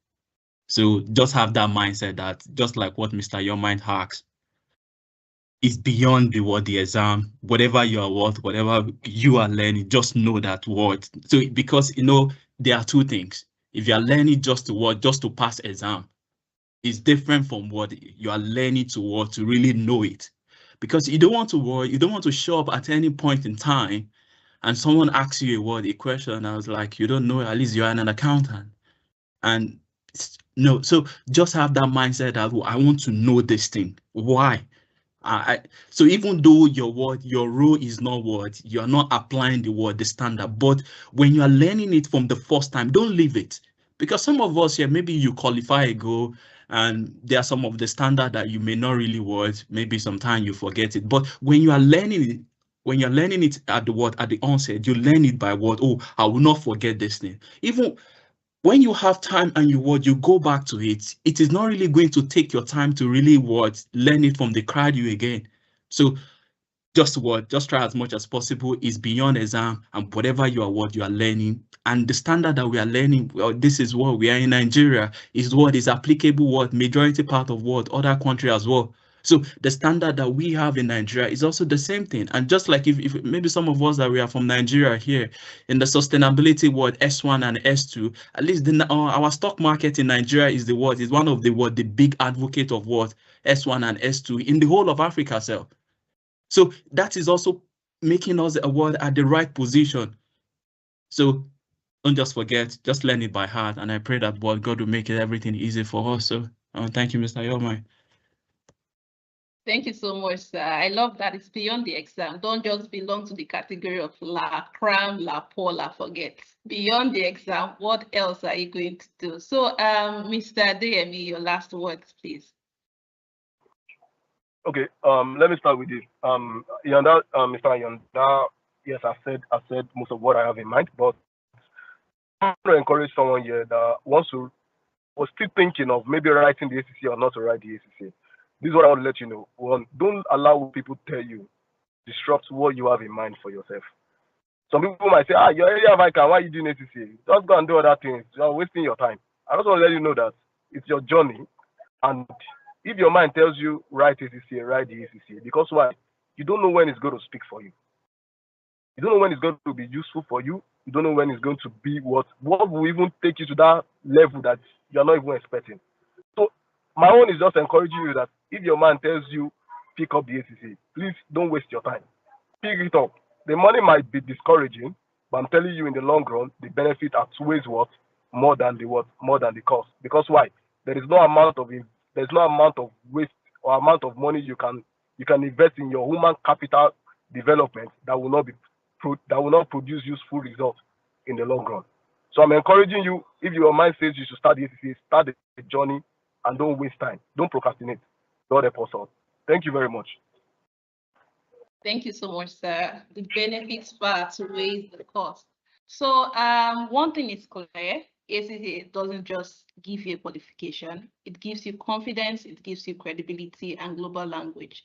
So just have that mindset that just like what Mr. Your Mind hacks is beyond the exam, whatever you are whatever you are learning, just know that word. So because there are two things. If you are learning just to pass exam, it's different from what you are learning to really know it. Because you don't want to show up at any point in time and someone asks you a question, I was like, you don't know, at least you're an accountant. And no, so just have that mindset that I want to know this thing. Why? So even though your role is not you are not applying the standard, but when you are learning it from the first time, don't leave it. Because some of us here, maybe you qualify a goal and there are some of the standard that you may not really maybe sometimes you forget it. But when you are learning it, at the onset, you learn it by oh, I will not forget this thing. Even when you have time and you go back to it, it is not really going to take your time to really learn it from the crowd you again. So just try as much as possible. Is beyond exam, and whatever you are learning, and the standard that we are learning, this is what we are in Nigeria, is what is applicable majority part of other country as well. So the standard that we have in Nigeria is also the same thing. And just like if maybe some of us that we are from Nigeria here, in the sustainability S1 and S2, at least our stock market in Nigeria is is one of the big advocate of S1 and S2 in the whole of Africa itself. So that is also making us at the right position. So don't just forget, just learn it by heart. And I pray that God will make everything easy for us. So thank you, Mr. Yomai. Thank you so much, sir. I love that it's beyond the exam. Don't just belong to the category of la cram, la pour, la forget. Beyond the exam, what else are you going to do? So, Mr. Adeyemi, your last words, please. Okay, let me start with this. Yanda, Mr. Yanda, yes, I said most of what I have in mind, but I want to encourage someone here that was still thinking of maybe writing the ACC or not to write the ACC. This is what I want to let you know. One, don't allow people tell you, disrupt what you have in mind for yourself. Some people might say, you already have ICAN, why are you doing ACC? Just go and do other things. You are wasting your time. I just want to let you know that it's your journey. And if your mind tells you, write ACC, write the ACC. Because why? You don't know when it's going to speak for you. You don't know when it's going to be useful for you. You don't know when it's going to be what will even take you to that level that you're not even expecting. So my own is just encouraging you that if your man tells you pick up the ACC, please don't waste your time. Pick it up. The money might be discouraging, but I'm telling you in the long run, the benefit outweighs more than the cost. Because why? There is no amount of waste or amount of money you can invest in your human capital development that will not produce useful results in the long run. So I'm encouraging you, if your mind says you should start the ACC, start the journey and don't waste time. Don't procrastinate. God help us all. Thank you very much. Thank you so much, sir. The benefits far outweighs the cost. So one thing is clear, ACCA doesn't just give you a qualification, it gives you confidence, it gives you credibility and global language.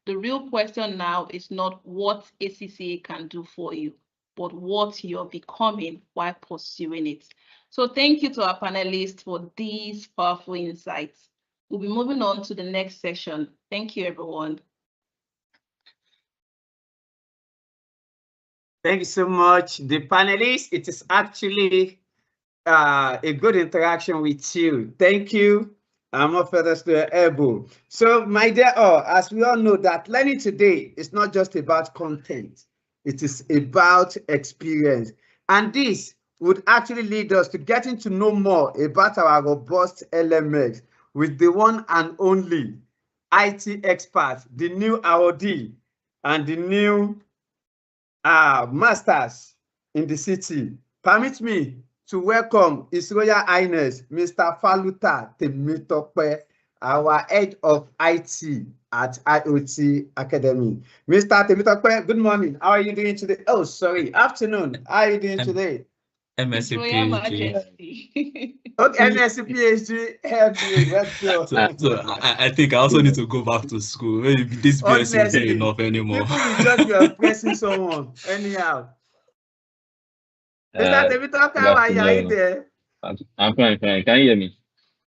The real question now is not what ACCA can do for you, but what you're becoming while pursuing it. So thank you to our panelists for these powerful insights. We'll be moving on to the next session. Thank you, everyone. Thank you so much, the panelists. It is actually a good interaction with you. Thank you. I'm more further to able. So, my dear all, as we all know that learning today is not just about content, it is about experience. And this would actually lead us to getting to know more about our robust LMX with the one and only IT expert, the new ROD, and the new masters in the city. Permit me to welcome His Royal Highness Mr. Faluta Temitope, our head of IT at IoT Academy. Mr. Temitope, good morning. How are you doing today? Oh, sorry, afternoon. How are you doing today? MSc Royal PhD. Majesty. Okay, MSc PhD, help me. Let's go. So I think I also need to go back to school. Maybe this BS is not Honestly, enough anymore. people will judge you are pressing someone. Anyhow. Mr. Temitope, how are you there? I'm fine. Can you hear me?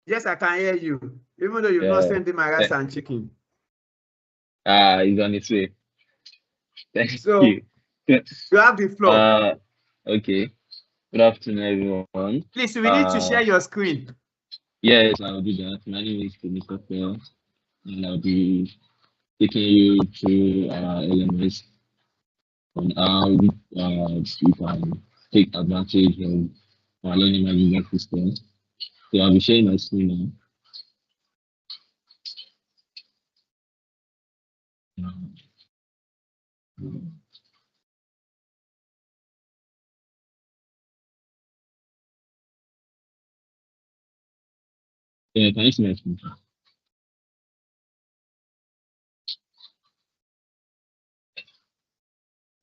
Yes, I can hear you, even though you've not sent in my rice and chicken. It's on its way. Thank So, you. you have the floor. Okay. Good afternoon, everyone. Please, we need to share your screen. Yes, I'll do that. My name is Temitope, and I'll be taking you through LMS on how you can take advantage of our learning management system. So I'll be sharing my screen now. Yeah, can you see my screen?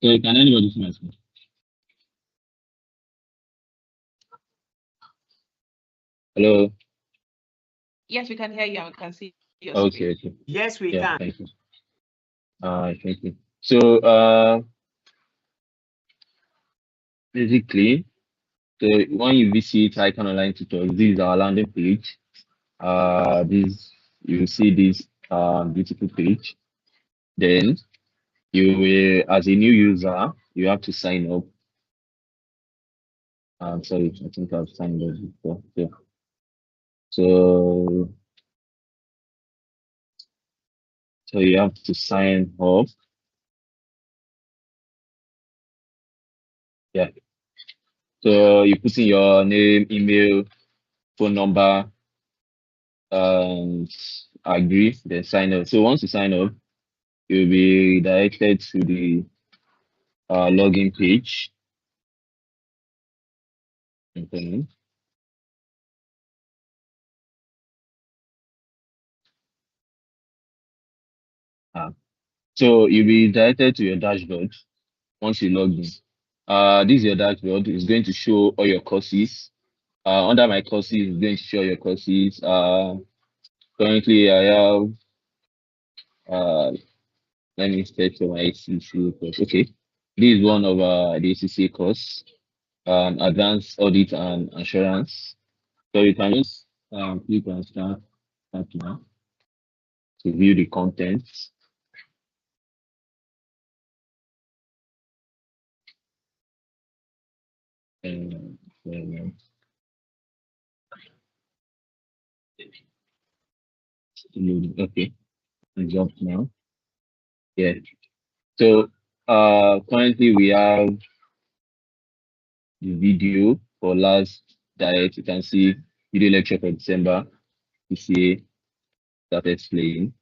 Can anybody see my screen? Hello. Yes, we can hear you and we can see your Okay. screen. Yes, we Yeah, can. thank you. Thank you. So basically, so when you visit ICAN Online Tutors, this is our landing page. This you will see this beautiful page. Then you will, as a new user, you have to sign up. Sorry, I think I've signed up before. Yeah. So you have to sign up. Yeah. So you put in your name, email, phone number, and agree, then sign up. So once you sign up, you'll be directed to the login page. Okay. So you'll be directed to your dashboard once you log in. This is your dashboard. It's going to show all your courses. Under my courses, it's going to show your courses. Currently, I have, let me search for my ACCA course. Okay, this is one of the ACCA course, Advanced Audit and Assurance. So you can just click on start now to view the contents. Okay, jump now. Yeah. So currently we have the video for last diet. You can see video lecture for December this year started playing.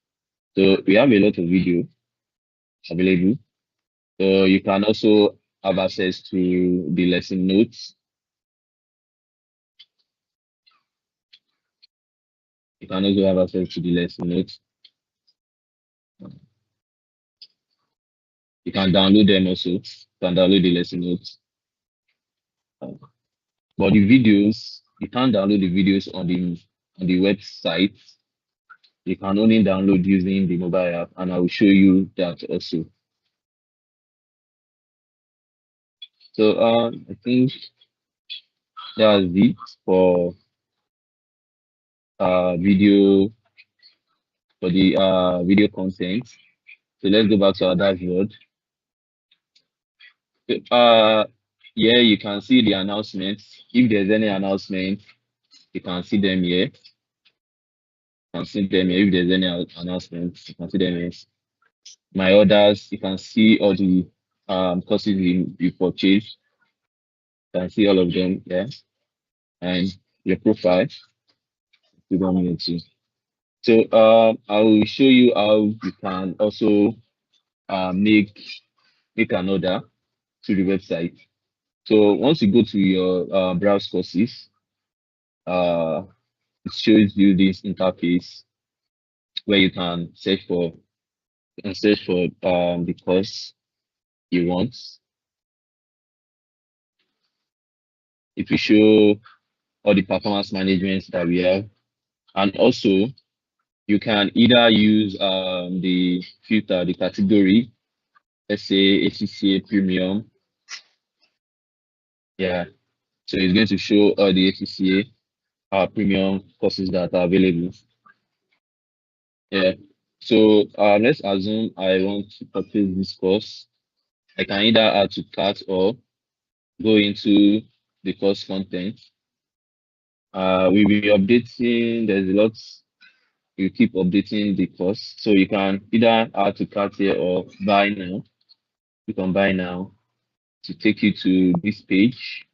So we have a lot of video available. So you can also have access to the lesson notes. You can also have access to the lesson notes. You can download them also. You can download the lesson notes. But the videos, you can't download the videos on the website. You can only download using the mobile app, and I will show you that also. So I think that's it for video for the video content. So let's go back to our dashboard. Yeah, you can see the announcements. If there's any announcement, you can see them here. You can see them here. If there's any announcements, you can see them here. My orders, you can see all the courses you purchased. You can see all of them there. And your profile, if you don't need to. So I will show you how you can also make an order to the website. So once you go to your browse courses, it shows you this interface where you can search for the course you want. If you show all the performance management that we have, and also you can either use the filter, the category, let's say ACCA Premium. Yeah, so it's going to show all the ACCA premium courses that are available. Yeah, so let's assume I want to purchase this course. I can either add to cart or go into the course content. We'll be updating, there's a lot, you keep updating the course. So you can either add to cart here or buy now. You can buy now to take you to this page,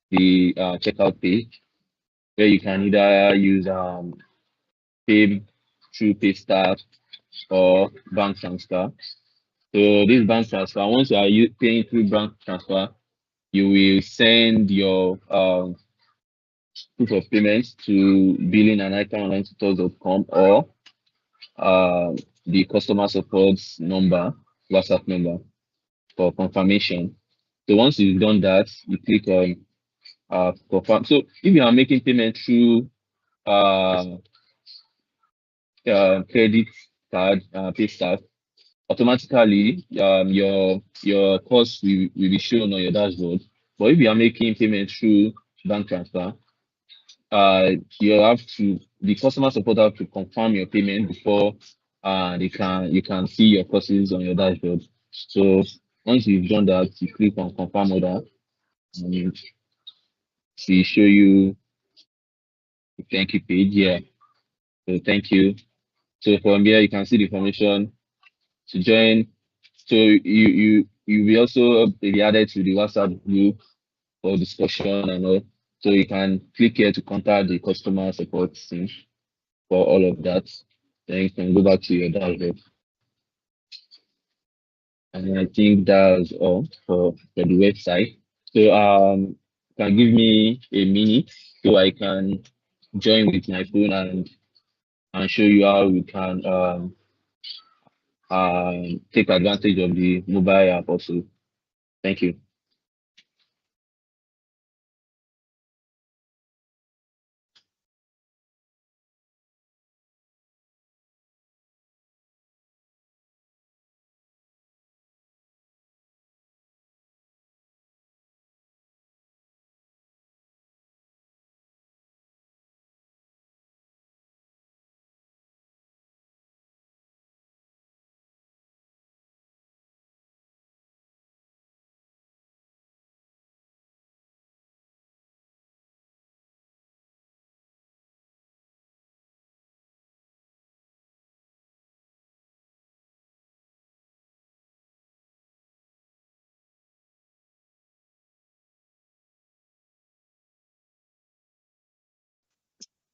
the checkout page, where you can either use pay through PayStart or bank transfer. So this bank transfer, once you are paying through bank transfer, you will send your proof of payment to billing@icanonlinetutors.com or the customer support number, WhatsApp number for confirmation. So once you've done that, you click on confirm. So if you are making payment through credit card, PayStart, automatically your cost will be shown on your dashboard. But if you are making payment through bank transfer, the customer support have to confirm your payment before you can see your courses on your dashboard. So once you've done that, you click on confirm order and it will show you the thank you page. Yeah, so thank you. So from here you can see the information to join. So you will also be added to the WhatsApp group for discussion and all. So you can click here to contact the customer support team for all of that. Then you can go back to your dashboard. And I think that's all for the website. So can give me a minute so I can join with my phone and show you how we can take advantage of the mobile app also. Thank you.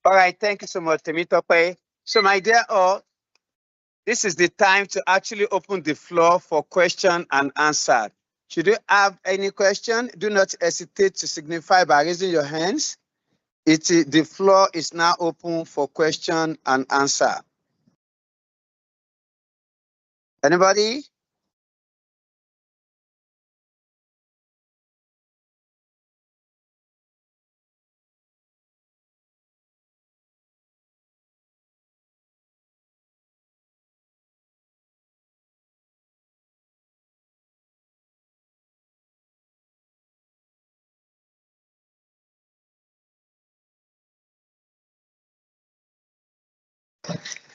All right, thank you so much, Temitope. So my dear all, this is the time to actually open the floor for question and answer. Should you have any question, do not hesitate to signify by raising your hands. The floor is now open for question and answer. Anybody?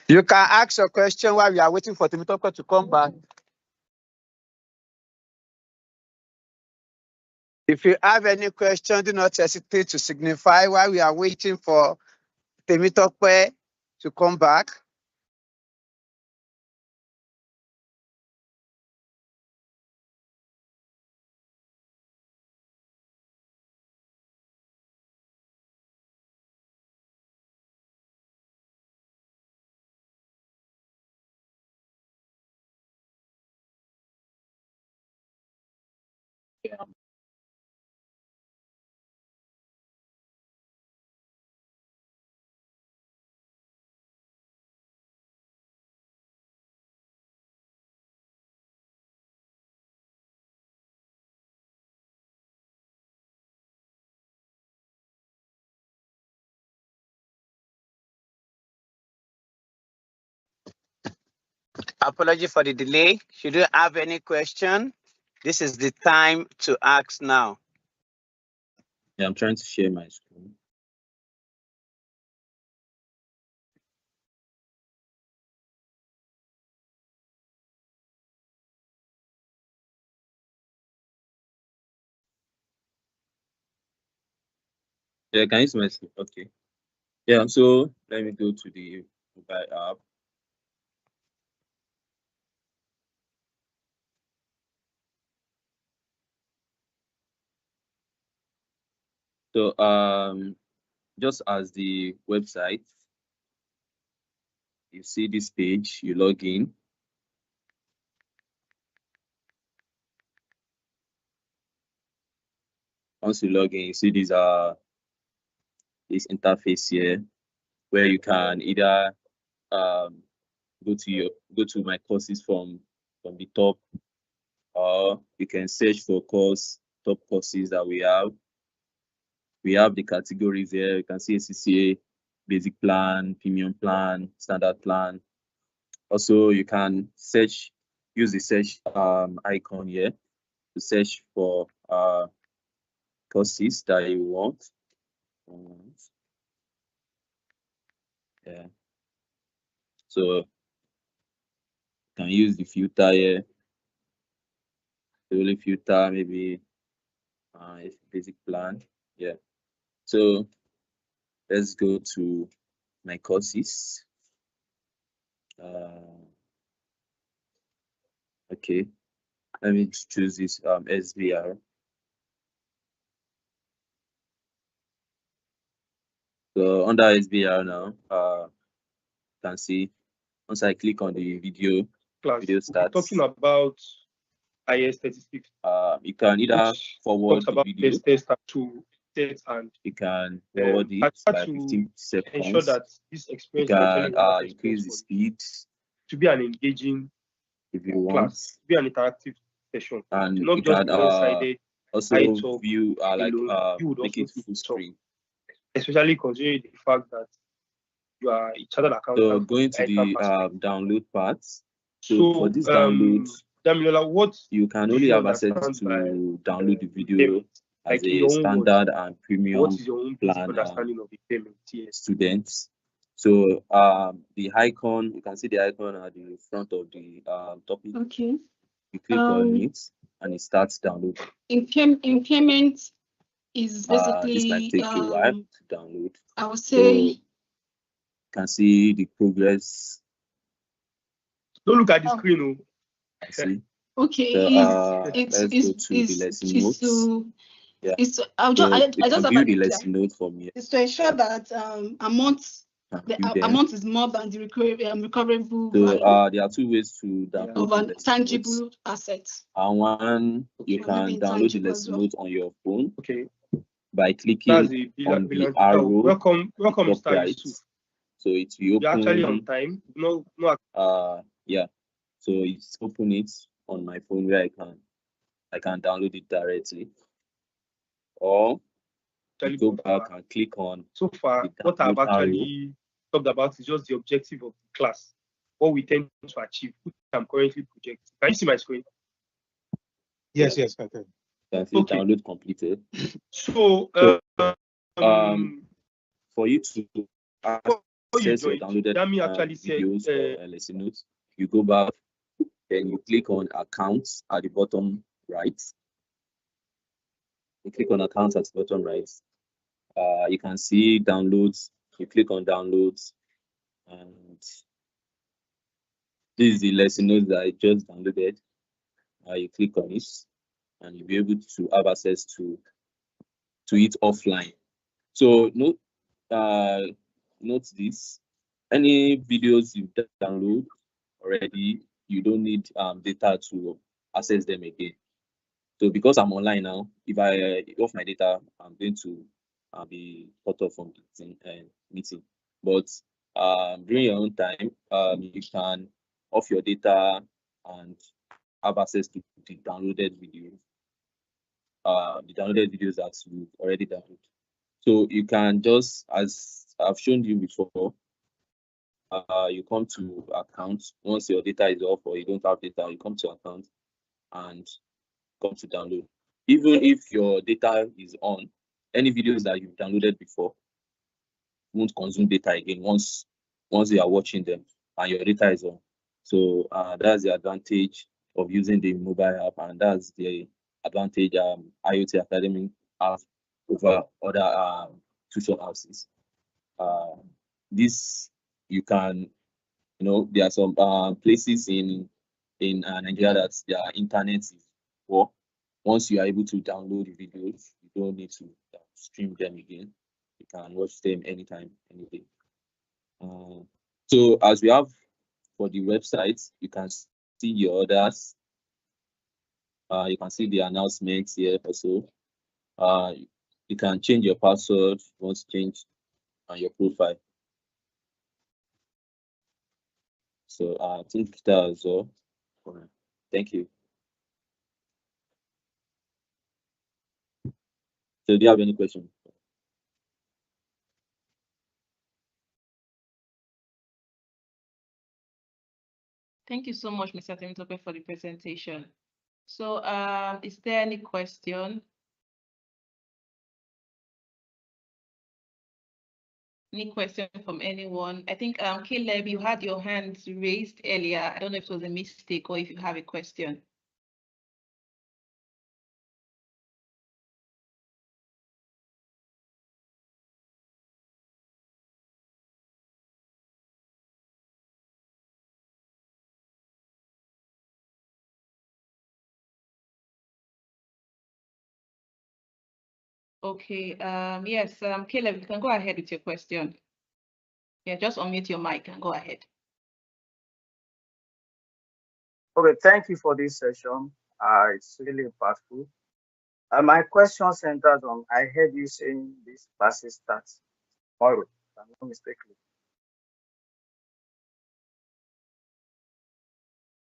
You can ask your question while we are waiting for Temitope to come back. If you have any question, do not hesitate to signify while we are waiting for Temitope to come back. Apology for the delay. Should you have any question, this is the time to ask now. Yeah, I'm trying to share my screen. Yeah, can you see my screen? Okay. Yeah, so let me go to the mobile app. So just as the website, you see this page, you log in. Once you log in, you see this interface here, where you can either go to my courses from the top, or you can search for top courses that we have. We have the categories here. You can see ACCA, basic plan, premium plan, standard plan. Also, you can use the search icon here to search for courses that you want. Yeah. So you can use the filter here. The only filter maybe basic plan. Yeah. So let's go to my courses. Okay. Let me choose this SBR. So under SBR now, you can see once I click on the video starts. Talking about IS 36. You can either forward the video. And you can forward it by 15 seconds. Ensure that this experience you can increase the speed to be an engaging if you want. Class, to be an interactive session. And not you just can also view make it full screen. Especially considering the fact that you are a chartered accountant. So going to the download part. So for this download, Damilola, what you can only have access to download the video as a standard and premium plan understanding of the payment students. So the icon, you can see the icon at the front of the topic. Okay. You click on it and it starts downloading. In payment is basically this might take a while to download. I would say you can see the progress. Don't look at the screen. See. Okay. So, let's go to the lesson notes. Yeah. I just have the lesson notes for me. It's to ensure that amount is more than the recoverable so value. There are two ways to download of an tangible asset. And one, you can download the lesson notes on your phone. Okay. By clicking on the arrow. Welcome, Mr. right. So it will open. You're actually on time. No. Yeah. So it's open it on my phone where I can download it directly. Or go back and click on. So far, what I've actually talked about is just the objective of the class, what we tend to achieve, which I'm currently projecting. Can you see my screen? Yes, okay. Can see download completed. So for you to access your join, downloaded Dami actually said, videos or lesson notes, you go back, then you click on accounts at the bottom right. You click on accounts at the bottom right. You can see downloads. You click on downloads, and this is the lesson notes that I just downloaded. You click on it, and you'll be able to have access to it offline. So note this: any videos you download already, you don't need data to access them again. So because I'm online now, if I off my data, I'm going to be cut off from the meeting. But during your own time, you can off your data and have access to the downloaded videos. The downloaded videos that you've already downloaded. So you can just, as I've shown you before, you come to account. Once your data is off or you don't have data, you come to account and come to download. Even if your data is on, any videos that you've downloaded before won't consume data again once you are watching them and your data is on. So that's the advantage of using the mobile app, and that's the advantage IoT Academy have over other tuition houses. This you can, there are some places in Nigeria that their internet is poor. Once you are able to download the videos, you don't need to stream them again. You can watch them anytime, any day. So as we have for the website, you can see your orders. You can see the announcements here also. You can change your password once change your profile. So I think that is all. Thank you. So do you have any questions? Thank you so much, Mr. Temitope, for the presentation. So is there any question? Any question from anyone? I think Caleb, you had your hand raised earlier. I don't know if it was a mistake or if you have a question. Okay, yes, Caleb, you can go ahead with your question. Yeah, just unmute your mic and go ahead. Okay, thank you for this session. It's really impactful. My question centers on, I heard you saying this classes starts tomorrow, if I'm not mistaken.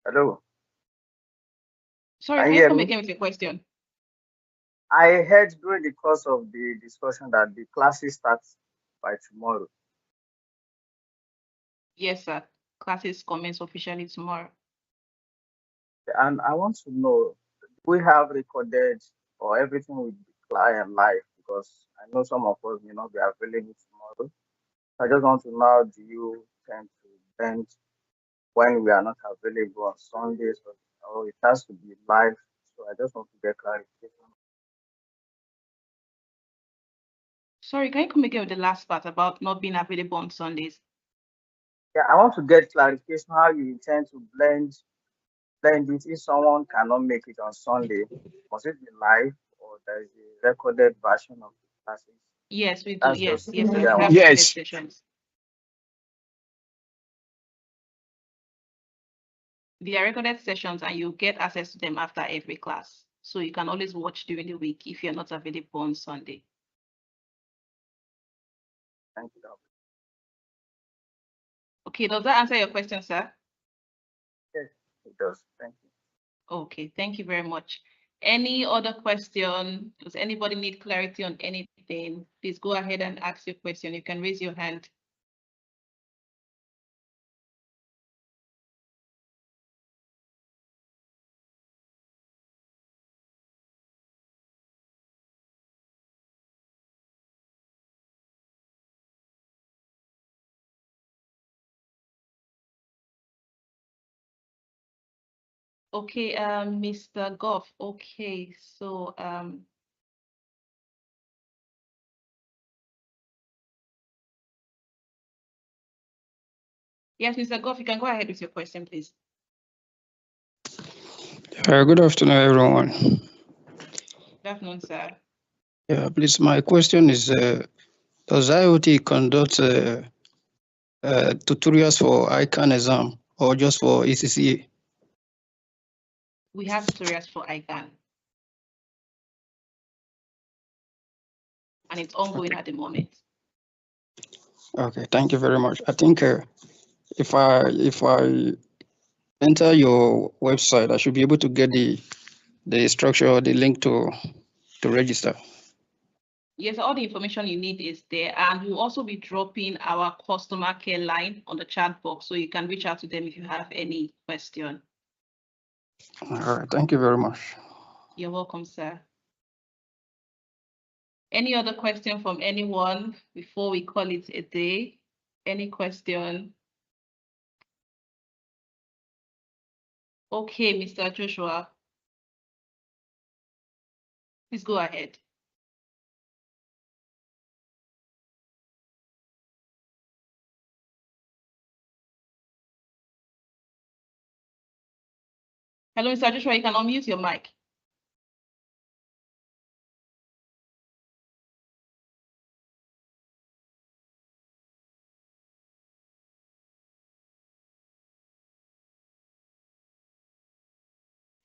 Hello? Sorry, can you come again with your question? I heard during the course of the discussion that the classes starts by tomorrow. Yes, sir. Classes commence officially tomorrow. And I want to know, do we have recorded or everything with the client live? Because I know some of us may not be available tomorrow. I just want to know, do you tend to bend when we are not available on Sundays, or it has to be live? So I just want to get clarification. Sorry, can you come again with the last part about not being available on Sundays? Yeah, I want to get clarification how you intend to blend it. If someone cannot make it on Sunday, must it be live or there is a recorded version of the classes? Yes, we do. That's Yes, just yes, sir. what We I have want. recorded sessions. They are recorded sessions and you get access to them after every class. So you can always watch during the week if you're not available on Sunday. Thank you. Okay, does that answer your question, sir? Yes, it does. Thank you. Okay, thank you very much. Any other question? Does anybody need clarity on anything? Please go ahead and ask your question. You can raise your hand. Okay, Mr. Goff. Okay, so yes, Mr. Goff, you can go ahead with your question, please. Good afternoon, everyone. Good afternoon, sir. Yeah, please, my question is, does IoT conduct tutorials for ICAN exam or just for ACCA? We have tutorials for ICAN. And it's ongoing at the moment. Okay, thank you very much. I think if I enter your website, I should be able to get the structure or the link to register. Yes, all the information you need is there, and we'll also be dropping our customer care line on the chat box, so you can reach out to them if you have any question. All right, thank you very much. You're welcome, sir. Any other question from anyone before we call it a day? Any question? Okay, Mr. Joshua. Please go ahead. Hello, Mr. Joshua, you can unmute your mic.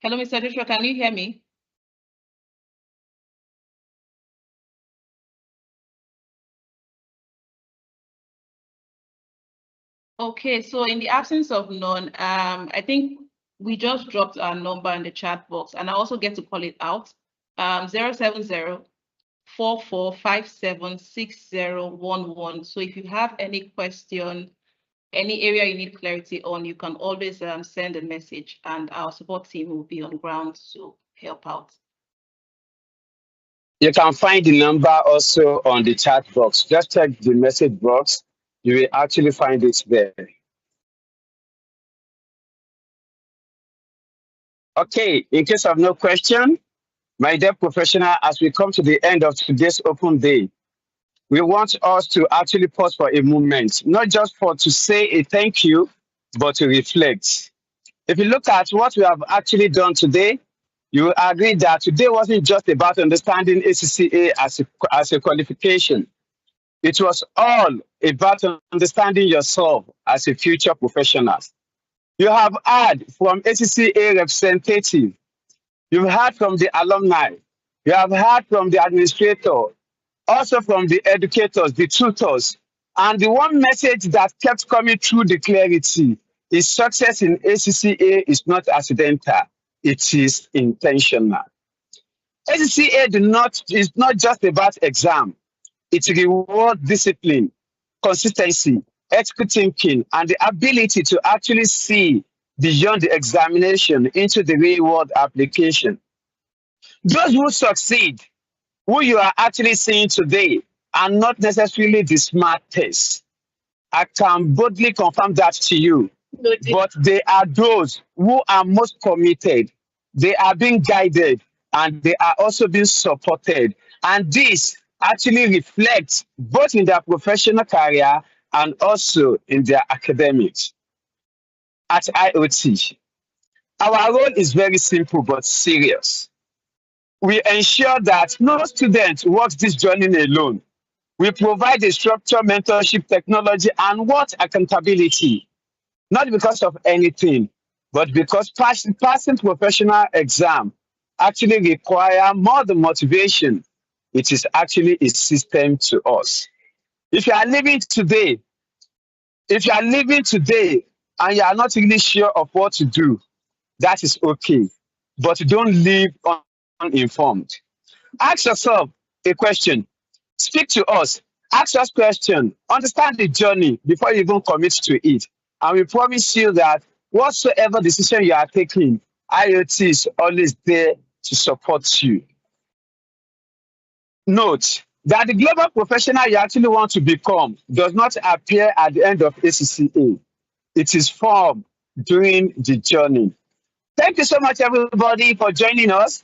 Hello, Mr. Joshua, can you hear me? Okay, so in the absence of none, I think we just dropped our number in the chat box, and I also get to call it out. 070-4457-6011. So if you have any question, any area you need clarity on, you can always send a message, and our support team will be on ground to help out. You can find the number also on the chat box. Just check the message box. You will actually find it there. Okay, in case of no question, my dear professional, as we come to the end of today's open day, we want us to actually pause for a moment, not just for to say a thank you, but to reflect. If you look at what we have actually done today, you will agree that today wasn't just about understanding ACCA as a qualification. It was all about understanding yourself as a future professional. You have heard from ACCA representative. You've heard from the alumni. You have heard from the administrator, also from the educators, the tutors. And the one message that kept coming through the clarity is success in ACCA is not accidental. It is intentional. ACCA is not just about exam. It rewards discipline, consistency, ethical thinking, and the ability to actually see beyond the examination into the real world application. Those who succeed, who you are actually seeing today, are not necessarily the smartest. I can boldly confirm that to you. But they are those who are most committed. They are being guided and they are also being supported. And this actually reflects both in their professional career and also in their academics. At IoT, our role is very simple but serious. We ensure that no student walks this journey alone. We provide a structured mentorship technology and what accountability, not because of anything, but because passing professional exam actually require more than motivation. It is actually a system to us. If you are living today, and you are not really sure of what to do, that is okay. But don't live uninformed. Ask yourself a question. Speak to us. Ask us questions. Understand the journey before you even commit to it. And we promise you that whatsoever decision you are taking, IoT is always there to support you. Note that the global professional you actually want to become does not appear at the end of ACCA. It is formed during the journey. Thank you so much, everybody, for joining us.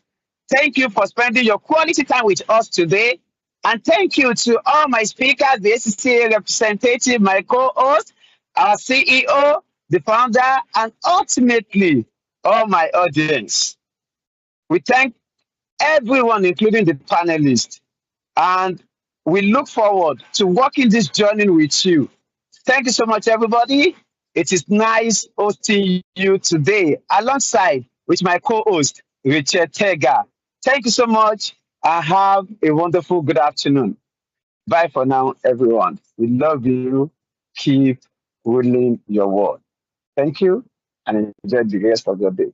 Thank you for spending your quality time with us today. And thank you to all my speakers, the ACCA representative, my co-host, our CEO, the founder, and ultimately, all my audience. We thank everyone, including the panelists. And we look forward to walking this journey with you. Thank you so much, everybody. It is nice hosting you today alongside with my co-host, Richard Tega. Thank you so much and have a wonderful good afternoon. Bye for now, everyone. We love you. Keep ruling your world. Thank you and enjoy the rest of your day.